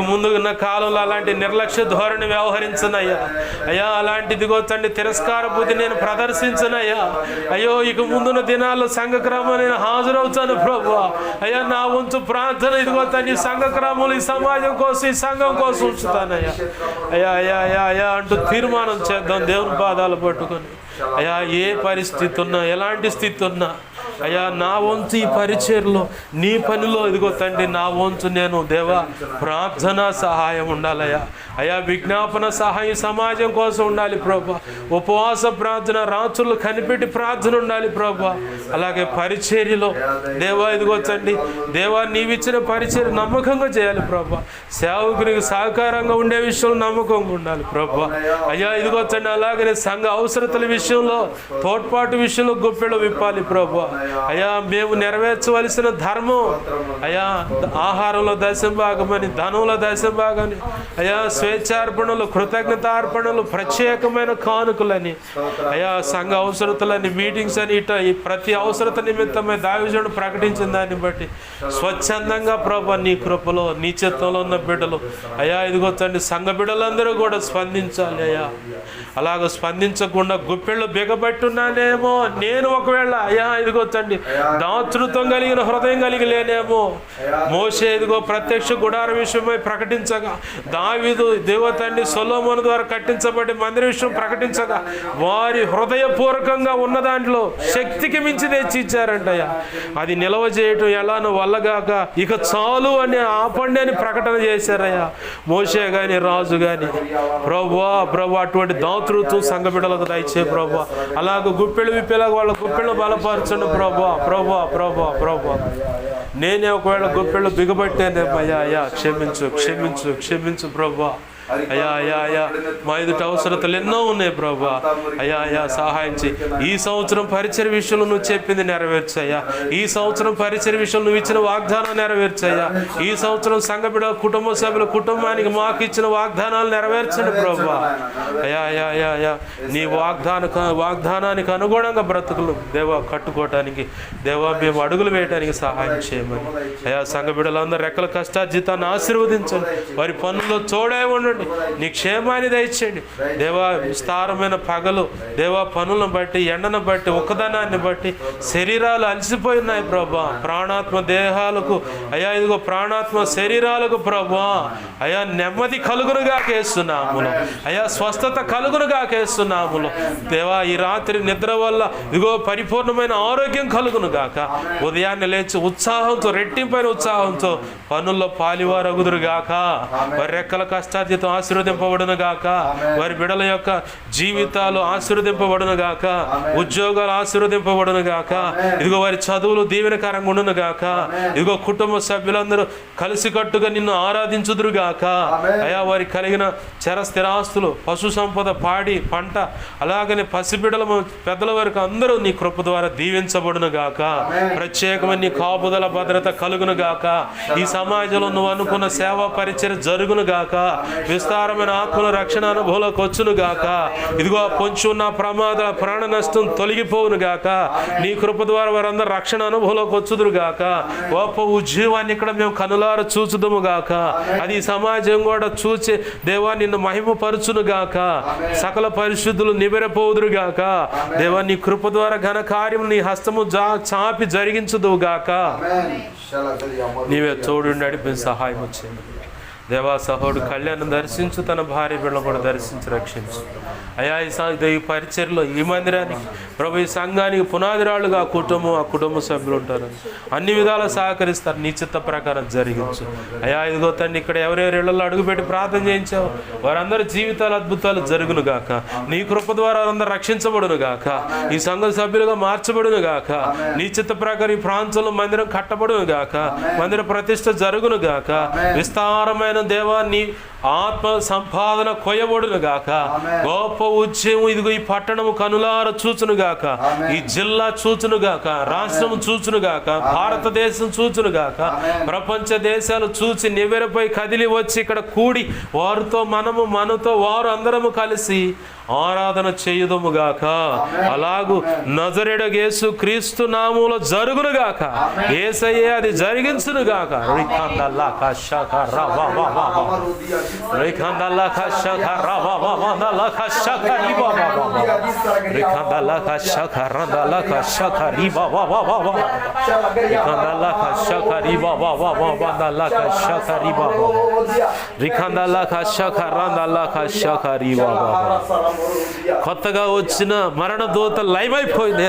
ముందు ఉన్న కాలంలో అలాంటి నిర్లక్ష్య ధోరణి వ్యవహరించనయ్యా. అలాంటి ఇదిగో తండ్రి తిరస్కార బుద్ధి నేను ప్రదర్శించనయ్యా. అయ్యో ఇక ముందున్న దినాల్లో సంఘక్రమం నేను హాజరవుతాను ప్రభువా. నా వంతు ప్రార్థన ఇదిగో తండ్రి సంఘక్రమంలో ఈ సమాజం కోసం ఈ సంఘం కోసం ఉంచుతానయ్యా. అయ్యా అంటూ తీర్మానం చేద్దాం దేవుని పాదాలు పట్టుకొని. ఏ పరిస్థితి ఉన్నా ఎలాంటి స్థితి ఉన్నా నా వంతు ఈ పరిచర్లో నీ పనిలో ఇదిగో తండ్రి నా వంతు నేను దేవా ప్రార్థన సహాయం ఉండాలయ్యా. విజ్ఞాపన సహాయం సమాజం కోసం ఉండాలి ప్రభా. ఉపవాస ప్రార్థన రాత్రులు కనిపెట్టి ప్రార్థన ఉండాలి ప్రభా. అలాగే పరిచర్యలో దేవా ఇదిగో తండ్రి దేవా నీవిచ్చిన పరిచర్య నమ్మకంగా చేయాలి ప్రభా. సేవకునికి సహకారంగా ఉండే విషయంలో నమ్మకంగా ఉండాలి ప్రభా. ఇదిగో తండ్రి అలాగనే సంఘ అవసరతల విషయంలో తోడ్పాటు విషయంలో గొప్పెళ్ళు విప్పాలి ప్రభా. అయ్యా మేము నెరవేర్చవలసిన ధర్మం అయ్యా, ఆహారంలో దశంభాగమని, ధనంలో దశంభాగమని అయ్యా, స్వేచ్ఛార్పణలు, కృతజ్ఞతార్పణలు, ప్రత్యేకమైన కానుకలని అయ్యా, సంఘ అవసరతలని, మీటింగ్స్ అని, ఇట ఈ ప్రతి అవసరత నిమిత్తమై దావీదును ప్రకటించిన దాన్ని బట్టి స్వచ్ఛందంగా ప్రభా నీ కృపలో, నీ చిత్తంలో ఉన్న బిడ్డలు అయ్యా, ఇదిగో తండ్రి సంఘ బిడ్డలందరూ కూడా స్పందించాలి అయ్యా. అలాగ స్పందించకుండా గుప్పెళ్ళు బిగబట్టున్నానేమో నేను, ఒకవేళ అయ్యా ఇదిగో తండ్రి దాతృత్వం కలిగిన హృదయం కలిగి లేనేమో. మోషే ఇదిగో ప్రత్యక్ష గుడార విషయమై ప్రకటించగా, దావీదు దేవతండ్రి సొలొమోను ద్వారా కట్టించబడి మందిర విషయం ప్రకటించగా, వారి హృదయపూర్వకంగా ఉన్న దాంట్లో శక్తికి మించి తెచ్చి ఇచ్చారంటయ్యా. అది నిల్వ చేయటం ఎలానో వల్లగాక ఇక చాలు అని ఆపండి అని ప్రకటన చేశారయ్యా మోషే గాని, రాజు గాని. ప్రభువా అటువంటి దాతృత్వం సంఘ బిడ్డలకు దయచే ప్రభువా. అలాగ గుప్పెళ్ళు విప్పేలాగా వాళ్ళ గుప్పెళ్ళు బలపరచండి ప్రభువా. నేనే ఒకవేళ గుప్పెళ్ళు బిగబట్టానేమయ్యా, అయ్యా క్షమించు క్షమించు క్షమించు ప్రభువా. అయ్యా మా ఎదుట అవసరతలు ఎన్నో ఉన్నాయి ప్రభా. అయ్యా సహాయం చేయి. ఈ సంవత్సరం పరిచర్య విషయంలో నువ్వు చెప్పింది నెరవేర్చయ్యా. ఈ సంవత్సరం పరిచర్య విషయంలో నువ్వు ఇచ్చిన వాగ్దానం నెరవేర్చయ్యా. ఈ సంవత్సరం సంఘ బిడ్డ కుటుంబ సభ్యుల కుటుంబానికి మాకు ఇచ్చిన వాగ్దానాలు నెరవేర్చండి ప్రభా. అయ్యా నీ వాగ్దానానికి అనుగుణంగా బ్రతుకులు దేవా కట్టుకోవటానికి, దేవా మేము అడుగులు వేయటానికి సహాయం చేయమని అయ్యా. సంఘ బిడ్డలందరూ రెక్కల కష్టార్జితాన్ని ఆశీర్వదించండి. వారి పనుల్లో తోడే ఉండండి. నీ క్షేమాన్ని దయచేయండి దేవా. విస్తారమైన పగలు దేవా, పనులను బట్టి, ఎండను బట్టి, ఒక్కదనాన్ని బట్టి శరీరాలు అలసిపోయినాయి ప్రభా. ప్రాణాత్మ దేహాలకు అయ్యా ఇదిగో ప్రాణాత్మ శరీరాలకు ప్రభా అయ్యా నెమ్మది కలుగునుగా కేస్తున్నాములో అయ్యా, స్వస్థత కలుగునుగా కేస్తున్నాములో దేవా. ఈ రాత్రి నిద్ర వల్ల ఇదిగో పరిపూర్ణమైన ఆరోగ్యం కలుగునుగాక. ఉదయాన్నే లేచి ఉత్సాహంతో, రెట్టింపైన ఉత్సాహంతో పనుల్లో పాలివారగుదురుగాక. వారి రెక్కల కష్టార్జితం ఆశీర్వదింపబడును గాక. వారి బిడ్డల యొక్క జీవితాలు ఆశీర్వదింపబడును గాక. ఉద్యోగాలు ఆశీర్వదింపబడును గాక. ఇదిగో వారి చదువులు దీవెనకరంగా ఉండును గాక. ఇదిగో కుటుంబ సభ్యులందరూ కలిసికట్టుగా నిన్ను ఆరాధించుదురు గాక. అయా వారికి కలిగిన చర స్థిరాస్తులు, పశు సంపద, పాడి పంట, అలాగనే పసిబిడ్డల పెద్దల వరకు అందరూ నీ కృప ద్వారా దీవించబడును గాక. ప్రత్యేకమైన నీ కాపుదల భద్రత కలుగును గాక. ఈ సమాజంలో నువ్వు అనుకున్న సేవా పరిచయం జరుగును గాక. విస్తారమైన ఆత్మల రక్షణ అనుభవంలోకి వచ్చును గాక. ఇదిగో పొంచి ఉన్న ప్రమాద, ప్రాణ నష్టం తొలగిపోవును గాక. నీ కృప ద్వారా వారందరూ రక్షణ అనుభవంలోకి వచ్చుదురు గాక. గొప్ప ఉజ్జీవాన్ని ఇక్కడ మేము కనులార చూచుదుము గాక. అది సమాజం కూడా చూచి దేవా నిన్ను మహిమపరచును గాక. సకల పరిశుద్ధులు నిబెరపోదురు గాక. దేవా నీ కృప ద్వారా ఘన కార్యం నీ హస్తము చాపి జరిగించుదువు గాక. నీవే తోడు నడిపి సహాయం వచ్చేది దేవా. సహోడు కళ్యాణం దర్శించు, తన భార్య బిడ్డలను కూడా దర్శించి రక్షించు అయ్యా. ఈ పరిచర్లో, ఈ మందిరానికి ప్రభు, ఈ సంఘానికి పునాదిరాళ్ళుగా ఆ కుటుంబ సభ్యులు ఉంటారు. అన్ని విధాలు సహకరిస్తారు. నీ చిత్త ప్రకారం జరిగించు అయ్యా. ఇదిగో తండ్రి ఇక్కడ ఎవరెవరి ఇళ్లలో అడుగుపెట్టి ప్రార్థన చేయించావు వారందరి జీవితాలు అద్భుతాలు జరుగును గాక. నీ కృప ద్వారా వారందరూ రక్షించబడును గాక. ఈ సంఘ సభ్యులుగా మార్చబడును గాక. నీ చిత్త ప్రకారం ఈ ప్రాంతంలో మందిరం కట్టబడును గాక. మందిర ప్రతిష్ఠ జరుగును గాక. విస్తారమైన దేవా నీ ఆత్మ సంపాదన కొయ్యబడును గాక. గొప్ప ఉద్యమం ఇదిగో ఈ పట్టణము కనులార చూచును గాక. ఈ జిల్లా చూచును గాక. రాష్ట్రం చూచును గాక. భారతదేశం చూచును గాక. ప్రపంచ దేశాలు చూచి నివ్వెరపై కదిలి వచ్చి ఇక్కడ కూడి వారితో మనతో వారు అందరము కలిసి ఆరాధన చేయుదుము గాక. అలాగూ నజరేయుడగు యేసు క్రీస్తు నామములో జరుగును గాక. యేసయ్యే అది జరిగించును గాక. కొత్తగా వచ్చిన మరణ దూత లైమైపోయింది.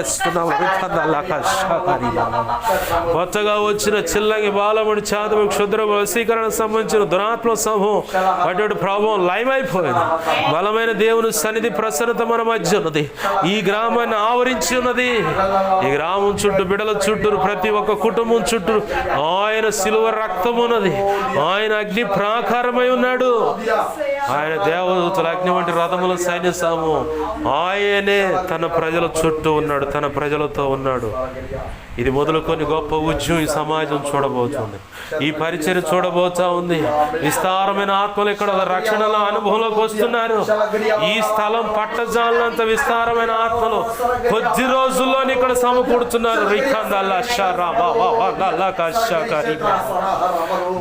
కొత్తగా వచ్చిన చిల్లంగి బాలముడి చాదము క్షుద్ర వశీకరణకు సంబంధించిన దురాత్మ సమూహం అటువంటి ప్రభావం లైమైపోయింది. బలమైన దేవుని సన్నిధి ప్రసన్నత మన మధ్య ఉన్నది. ఈ గ్రామాన్ని ఆవరించి ఉన్నది. ఈ గ్రామం చుట్టూ, బిడల చుట్టూ, ప్రతి ఒక్క కుటుంబం చుట్టూ ఆయన శిలువ రక్తం ఉన్నది. ఆయన అగ్ని ప్రాకారమై ఉన్నాడు. ఆయన దేవదూతల అగ్ని వంటి రథముల సైన్య సమూహం, ఆయనే తన ప్రజల చుట్టూ ఉన్నాడు, తన ప్రజలతో ఉన్నాడు. ఇది మొదలుకొని గొప్ప ఉద్యమం ఈ సమాజం చూడబోతుంది, ఈ పరిచర్య చూడబోతా ఉంది. విస్తారమైన ఆత్మలు ఇక్కడ రక్షణల అనుభవంలోకి వస్తున్నారు. ఈ స్థలం పట్టజాలంత విస్తారమైన ఆత్మలు కొద్ది రోజుల్లోనే ఇక్కడ సమకూడుతున్నారు.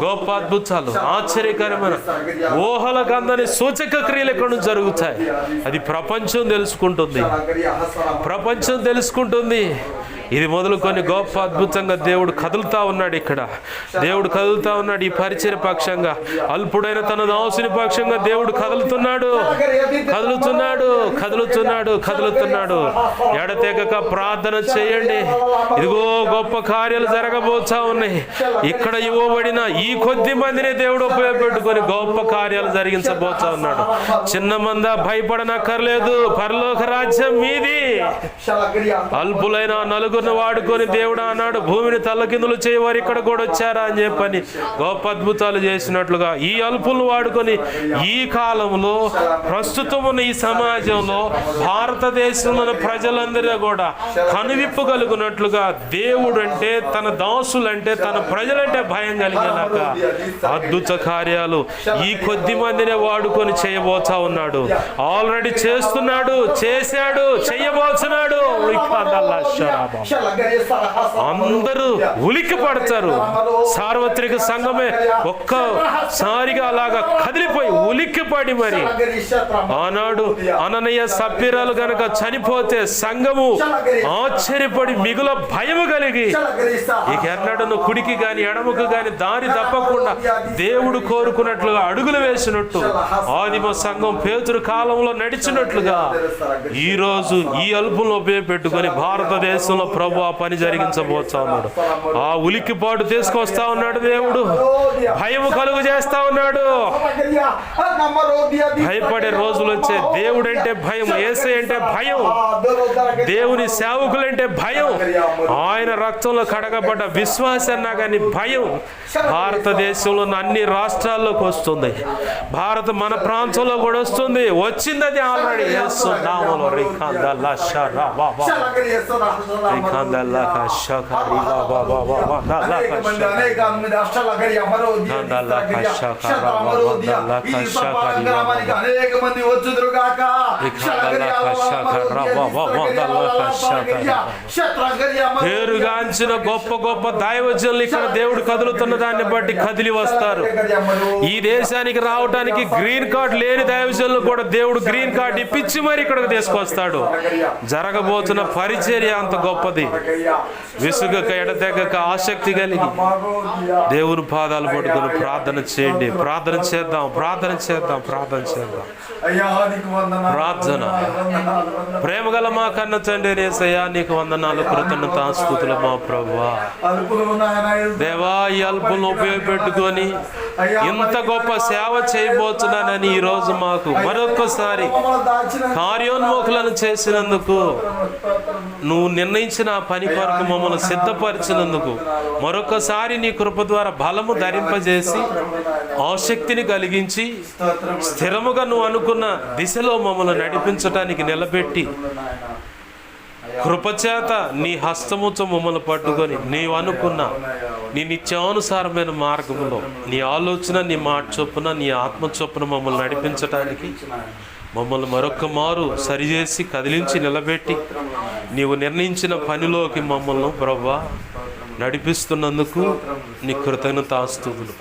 గొప్ప అద్భుతాలు, ఆశ్చర్యకరమైన ఊహలకు అందని సూచక క్రియలు ఇక్కడ నుంచి జరుగుతాయి. అది ప్రపంచం తెలుసుకుంటుంది, ప్రపంచం తెలుసుకుంటుంది. ఇది మొదలుకొని గొప్ప అద్భుతంగా దేవుడు కదులుతా ఉన్నాడు. ఇక్కడ దేవుడు కదులుతా ఉన్నాడు. ఈ పరిచర్య పక్షంగా, అల్పుడైన తన దాసుని పక్షంగా దేవుడు కదులుతున్నాడు, కదులుతున్నాడు, కదులుతున్నాడు, కదులుతున్నాడు. ఎడతెగక ప్రార్థన చేయండి. ఇదిగో గొప్ప కార్యాలు జరగబోతా ఉన్నాయి. ఇక్కడ ఇవ్వబడిన ఈ కొద్ది మందిని దేవుడు ఉపయోగపెట్టుకొని గొప్ప కార్యాలు జరిగించబోతా ఉన్నాడు. చిన్న మంద భయపడనక్కర్లేదు, పరలోక రాజ్యం మీది. అల్పులైన నలుగురు వాడుకొని దేవుడు అన్నాడు, భూమిని తల్లకిందులు చేయవారు ఇక్కడ కూడా వచ్చారా అని చెప్పని గొప్ప అద్భుతాలు చేసినట్లుగా ఈ అల్పులను వాడుకొని ఈ కాలంలో ప్రస్తుతం ఉన్న ఈ సమాజంలో భారతదేశంలో ప్రజలందరూ కూడా కనువిప్పు కలుగునట్లుగా దేవుడు అంటే, తన దాసులంటే, తన ప్రజలంటే భయం కలిగేలాగా అద్భుత కార్యాలు ఈ కొద్ది మందినే వాడుకొని చేయబోతా ఉన్నాడు. ఆల్రెడీ చేస్తున్నాడు, చేశాడు, చేయబోతున్నాడు. అందరూ ఉలిక్కి పడతారు. సార్వత్రిక సంఘమే ఒక్కసారిగా అలాగా కదిలిపోయి ఉలిక్కి పడి, మరి ఆనాడు అననీయ సభ్యురాలు గనక చనిపోతే సంఘము ఆశ్చర్యపడి మిగుల భయము కలిగి ఇక ఎన్నడను కుడికి గాని ఎడముకు గాని దారి తప్పకుండా దేవుడు కోరుకున్నట్లుగా అడుగులు వేసినట్టు ఆదిమ సంఘం పేతురు కాలంలో నడిచినట్లుగా ఈ రోజు ఈ అల్పులను ఉపయోగపెట్టుకొని భారతదేశంలో ప్రభు ఆ పని జరిగించబోతా ఉన్నాడు. ఆ ఉలిక్కిపాటు తీసుకొస్తా ఉన్నాడు దేవుడు. భయము కలుగు చేస్తా ఉన్నాడు. భయపడే రోజులు వచ్చే. దేవుడు అంటే భయం, యేసయ్య అంటే భయం, దేవుని సేవకులంటే భయం, ఆయన రక్తంలో కడగబడ్డ విశ్వాసం అన్నా కానీ భయం. భారతదేశంలో అన్ని రాష్ట్రాల్లోకి వస్తుంది. మన ప్రాంతంలో కూడా వస్తుంది. వచ్చింది అది ఆల్రెడీ. పేరుగాంచిన గొప్ప గొప్ప దైవజనులు ఇక్కడ దేవుడు కదులుతున్న దాన్ని బట్టి కదిలి వస్తారు. ఈ దేశానికి రావడానికి గ్రీన్ కార్డ్ లేని దైవజనులు కూడా దేవుడు గ్రీన్ కార్డ్ ఇప్పించి మరి ఇక్కడికి తీసుకొస్తాడు. జరగబోతున్న పరిచర్య అంత గొప్పది. విసుగక ఎడతెగక ఆసక్తి కలిగి దేవుని పాదాలు పట్టుకుని ప్రార్థన చేయండి. ప్రార్థన చేద్దాం, ప్రార్థన చేద్దాం, ప్రార్థన చేద్దాం. ప్రార్థన. ప్రేమగల మా కన్న తండ్రి యేసయ్యా, నీకు వందనాలు, కృతజ్ఞతాస్తుతులు మా ప్రభువా. దేవా, ఈ అల్పులను ఉపయోగపెట్టుకొని ఇంత గొప్ప సేవ చేయబోతున్నానని ఈ రోజు మాకు మరొకసారి కార్యోన్ముఖులను చేసినందుకు, నువ్వు నిర్ణయించిన పని కొరకు మమ్మల్ని సిద్ధపరిచినందుకు మరొకసారి నీ కృప ద్వారా బలము ధరింపజేసి ఆసక్తిని కలిగించి స్థిరముగా నువ్వు అనుకున్న దిశలో మమ్మల్ని నడిపించడానికి నిలబెట్టి కృపచేత నీ హస్తముతో మమ్మల్ని పట్టుకొని నీవు అనుకున్న నీ నిత్యానుసారమైన మార్గంలో నీ ఆలోచన, నీ మాట చొప్పున, నీ ఆత్మ చొప్పున మమ్మల్ని నడిపించడానికి మమ్మల్ని మరొక మారు సరిచేసి కదిలించి నిలబెట్టి నీవు నిర్ణయించిన పనిలోకి మమ్మల్ని ప్రభువా నడిపిస్తున్నందుకు నీ కృతజ్ఞతాస్తుతులు.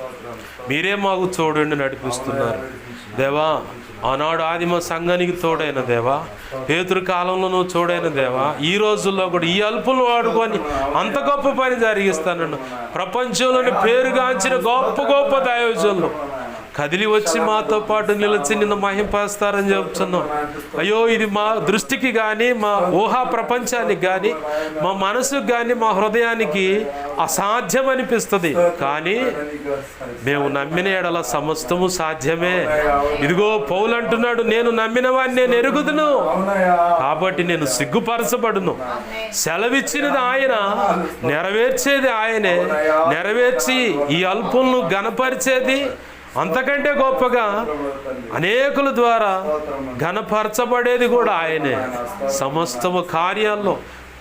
మీరే మాకు చూడండి నడిపిస్తున్నారు దేవా. ఆనాడు ఆదిమ సంఘానికి తోడైన దేవా, పేతురు కాలంలో నువ్వు తోడైన దేవా, ఈ రోజుల్లో కూడా ఈ అల్పులను వాడుకొని అంత గొప్ప పని జరిగిస్తానన్ను. ప్రపంచంలోని పేరుగాంచిన గొప్ప గొప్ప దైవజనులు కదిలి వచ్చి మాతో పాటు నిలిచి నిన్ను మహింపరుస్తారని చెప్తున్నాం. అయ్యో, ఇది మా దృష్టికి కానీ, మా ఊహా ప్రపంచానికి కానీ, మా మనసుకు కానీ, మా హృదయానికి అసాధ్యం అనిపిస్తుంది. కానీ మేము నమ్మిన ఎడల సమస్తము సాధ్యమే. ఇదిగో పౌలు అంటున్నాడు, నేను నమ్మిన వాడిని నేను ఎరుగుదును, కాబట్టి నేను సిగ్గుపరచబడును. సెలవిచ్చినది ఆయన, నెరవేర్చేది ఆయనే. నెరవేర్చి ఈ అల్పులను గణపరిచేది అంతకంటే గొప్పగా అనేకుల ద్వారా ఘనపరచబడేది కూడా ఆయనే. సమస్తము కార్యాల్లో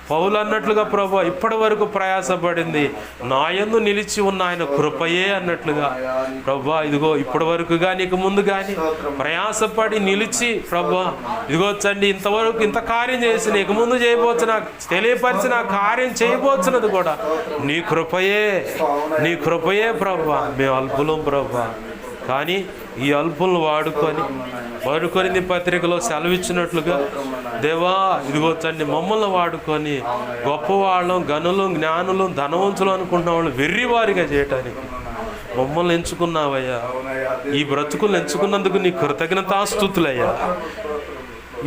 పౌలు అన్నట్లుగా ప్రభా ఇప్పటి వరకు ప్రయాసపడింది నా యందు నిలిచి ఉన్న ఆయన కృపయే అన్నట్లుగా ప్రభా ఇదిగో ఇప్పటి వరకు కానీ ఇక ముందు కానీ ప్రయాసపడి నిలిచి ప్రభా ఇదిగో తండ్రి ఇంతవరకు ఇంత కార్యం చేసి ఇక ముందు చేయబోచ్చు నాకు తెలియపరిచిన కార్యం చేయబోతున్నది కూడా నీ కృపయే ప్రభా. మేము అల్పులం ప్రభా, కానీ ఈ అల్పులను వాడుకొని నీ పత్రికలో సెలవిచ్చినట్లుగా దేవా ఇదిగో తండ్రి మమ్మల్ని వాడుకొని గొప్పవాళ్ళం, గనులు, జ్ఞానులు, ధనవంతులు అనుకుంటున్న వాళ్ళు వెర్రివారిగా చేయటానికి మమ్మల్ని ఎంచుకున్నావయ్యా. ఈ బ్రతుకులు ఎంచుకున్నందుకు నీ కృతజ్ఞతాస్తుతులయ్యా.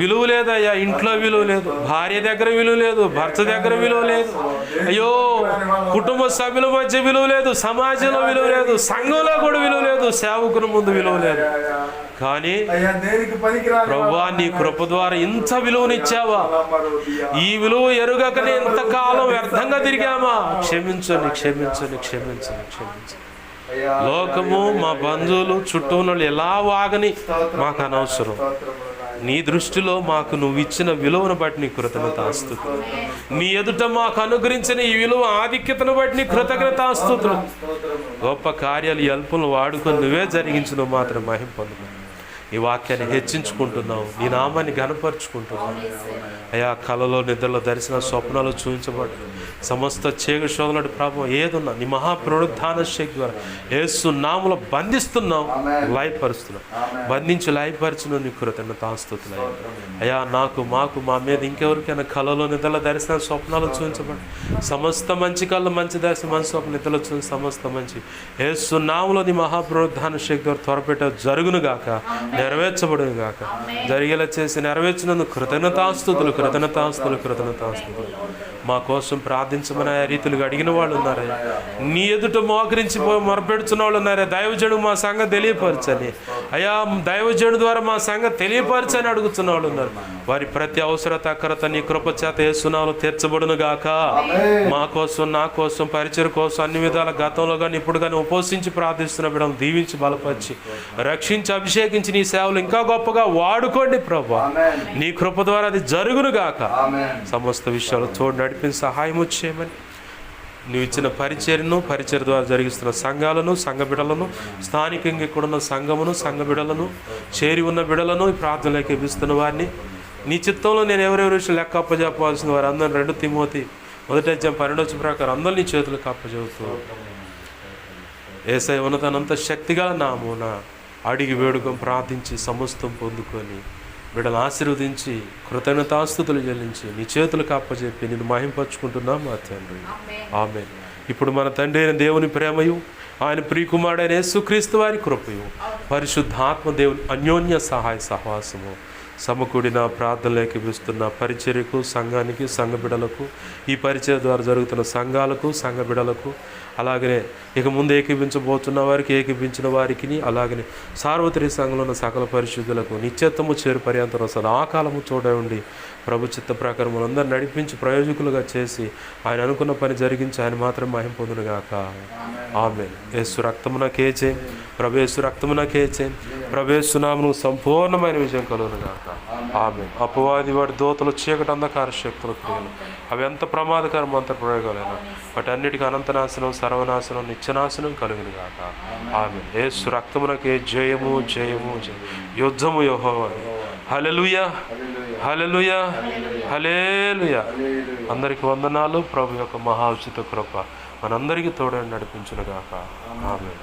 విలువ లేదయ్యా, ఇంట్లో విలువ లేదు, భార్య దగ్గర విలువ లేదు, భర్త దగ్గర విలువ లేదు, అయ్యో కుటుంబ సభ్యుల మధ్య విలువ లేదు, సమాజంలో విలువ లేదు, సంఘంలో కూడా విలువ లేదు, సేవకుల ముందు విలువ లేదు. కానీ ప్రభువా నీ కృప ద్వారా ఇంత విలువనిచ్చావా? ఈ విలువ ఎరుగకనే ఇంతకాలం వ్యర్థంగా తిరిగామా? క్షమించండి. లోకము, మా బంధువులు, చుట్టూ వాళ్ళు ఎలా వాగని మాకు అనవసరం. నీ దృష్టిలో మాకు నువ్వు ఇచ్చిన విలువను బట్టి నీ కృతజ్ఞతాస్తుతులు. నీ ఎదుట మాకు అనుగ్రహించిన ఈ విలువ ఆధిక్యతను బట్టి నీ కృతజ్ఞతాస్తుతులు. గొప్ప కార్యాలు అల్పులను వాడుకొని నువ్వే జరిగించిన మాత్రం మహిమ పొందుతావు. ఈ వాక్యాన్ని హెచ్చించుకుంటున్నావు, నీ నామాన్ని ఘనపరుచుకుంటున్నావు అయ్యా. కలలో, నిద్రలో, దర్శన, స్వప్నాలు చూపించబడి సమస్త చీకటి శోధనటి ప్రభావం ఏదున్నా నీ మహాపునరుద్ధాన శక్తి ద్వారా యేసు నామములో బంధిస్తున్నావు, లయపరుస్తున్నావు. బంధించి లయపరిచిన నీ కృతజ్ఞతాస్తుతులు అయ్యా. మాకు మా మీద ఇంకెవరికైనా కలలో, నిద్రలో, దర్శన, స్వప్నాలు చూపించబడి సమస్త మంచి కళ్ళు, మంచి దర్శనం, మంచి స్వప్న, నిద్రలో చూసి సమస్త మంచి యేసు నామములో నీ మహాపునరుద్ధాన శక్తి ద్వారా త్వరపెట్ట జరుగును గాక, నెరవేర్చబడును గాక. జరిగేలా చేసి నెరవేర్చినందుకు కృతజ్ఞతాస్తుతులు. మా కోసం ప్రార్థించమని ఆ రీతులుగా అడిగిన వాళ్ళు ఉన్నారయ్యా. నీ ఎదుట మోకరించి మొరపెడుతున్న వాళ్ళు ఉన్నారా? దైవజనుడు మా సంగతి తెలియపరచని అయ్యా, దైవజనుడు ద్వారా మా సంగతి తెలియపరచని అడుగుతున్న వాళ్ళు ఉన్నారు. వారి ప్రతి అవసరత, అక్కరత నీ కృప చేత యేసునామములో తీర్చబడును గాక. మా కోసం, నా కోసం, పరిచయం కోసం అన్ని విధాల గతంలో కానీ ఇప్పుడు కానీ ఉపవసించి ప్రార్థిస్తున్న బిడ్డను దీవించి బలపరిచి రక్షించి అభిషేకించి నీ సేవలు ఇంకా గొప్పగా వాడుకోండి ప్రభువా. నీ కృప ద్వారా అది జరుగును గాక. సమస్త విషయాలు తోడు నడిపించి సహాయం చేయమని నువ్వు ఇచ్చిన పరిచర్యను, పరిచర్య ద్వారా జరిగిస్తున్న సంఘాలను, సంఘ బిడలను, స్థానికంగా ఇక్కడున్న సంఘమును, సంఘ బిడలను, చేరి ఉన్న బిడలను ఈ ప్రార్థనలోకి ఇస్తున్న వారిని నీ చిత్తంలో నేను ఎవరెవరి విషయం లెక్క అప్పజెప్పాల్సిన వారు అందరూ 2 తిమోతి 1:12 ప్రకారం అందరూ నీ చేతులకు అప్పజెపుతూ యేసయ్య ఉన్నతనంత శక్తిగల నామమున అడిగి వేడుకం ప్రార్థించి సమస్తం పొందుకొని బిడ్డను ఆశీర్వదించి కృతజ్ఞతాస్తుతులు చెల్లించి నీ చేతులకు అప్పచెప్పి నిన్ను మహింపరుచుకుంటున్నాం మా తండ్రి. ఆమేన్. ఇప్పుడు మన తండ్రి అయిన దేవుని ప్రేమయు, ఆయన ప్రియకుమారుడైన యేసుక్రీస్తు వారి కృపయు, పరిశుద్ధాత్మ దేవుని అన్యోన్య సహాయ సహవాసము సమకూడిన ప్రార్థనలోకి పిలుస్తున్న పరిచర్యకు, సంఘానికి, సంఘ బిడలకు, ఈ పరిచర్య ద్వారా జరుగుతున్న సంఘాలకు, సంఘ బిడలకు, అలాగనే ఇక ముందు ఏకీపించబోతున్న వారికి, ఏకీపించిన వారికి, అలాగనే సార్వత్రిక సంఘంలో ఉన్న సకల పరిశుద్ధులకు నిత్యత్వము చేరు పర్యంతరం సదాకాలము చూడండి ప్రభు చిత్త ప్రకారం అందరూ నడిపించి ప్రయోజకులుగా చేసి ఆయన అనుకున్న పని జరిగించి ఆయన మాత్రం మహిమ పొందునుగాక. ఆమేన్. యేసు రక్తమునకే జయం, ప్రభు యేసు రక్తమునకే జయం, ప్రభు యేసు నామమున సంపూర్ణమైన విజయం కలుగునుగాక. ఆమేన్. అపవాది వాడి దోతలు, చీకటి, అంధకార శక్తుల క్రియలు అవి ఎంత ప్రమాదకరం, అంత ప్రయోగాలైనా వాటి అన్నిటికీ అనంతనాశనం, సర్వనాశనం, నిత్యనాశనం కలుగునుగాక. ఆమేన్. యేసు రక్తమునకే జయము, జయము, జయం. యుద్ధము యెహోవాది. హల్లెలూయా, హల్లెలూయా, హల్లెలూయా. అందరికి వందనాలు. ప్రభు యొక్క మహా ఉచిత కృప మనందరికీ తోడని నడిపించునుగాక. ఆమేన్.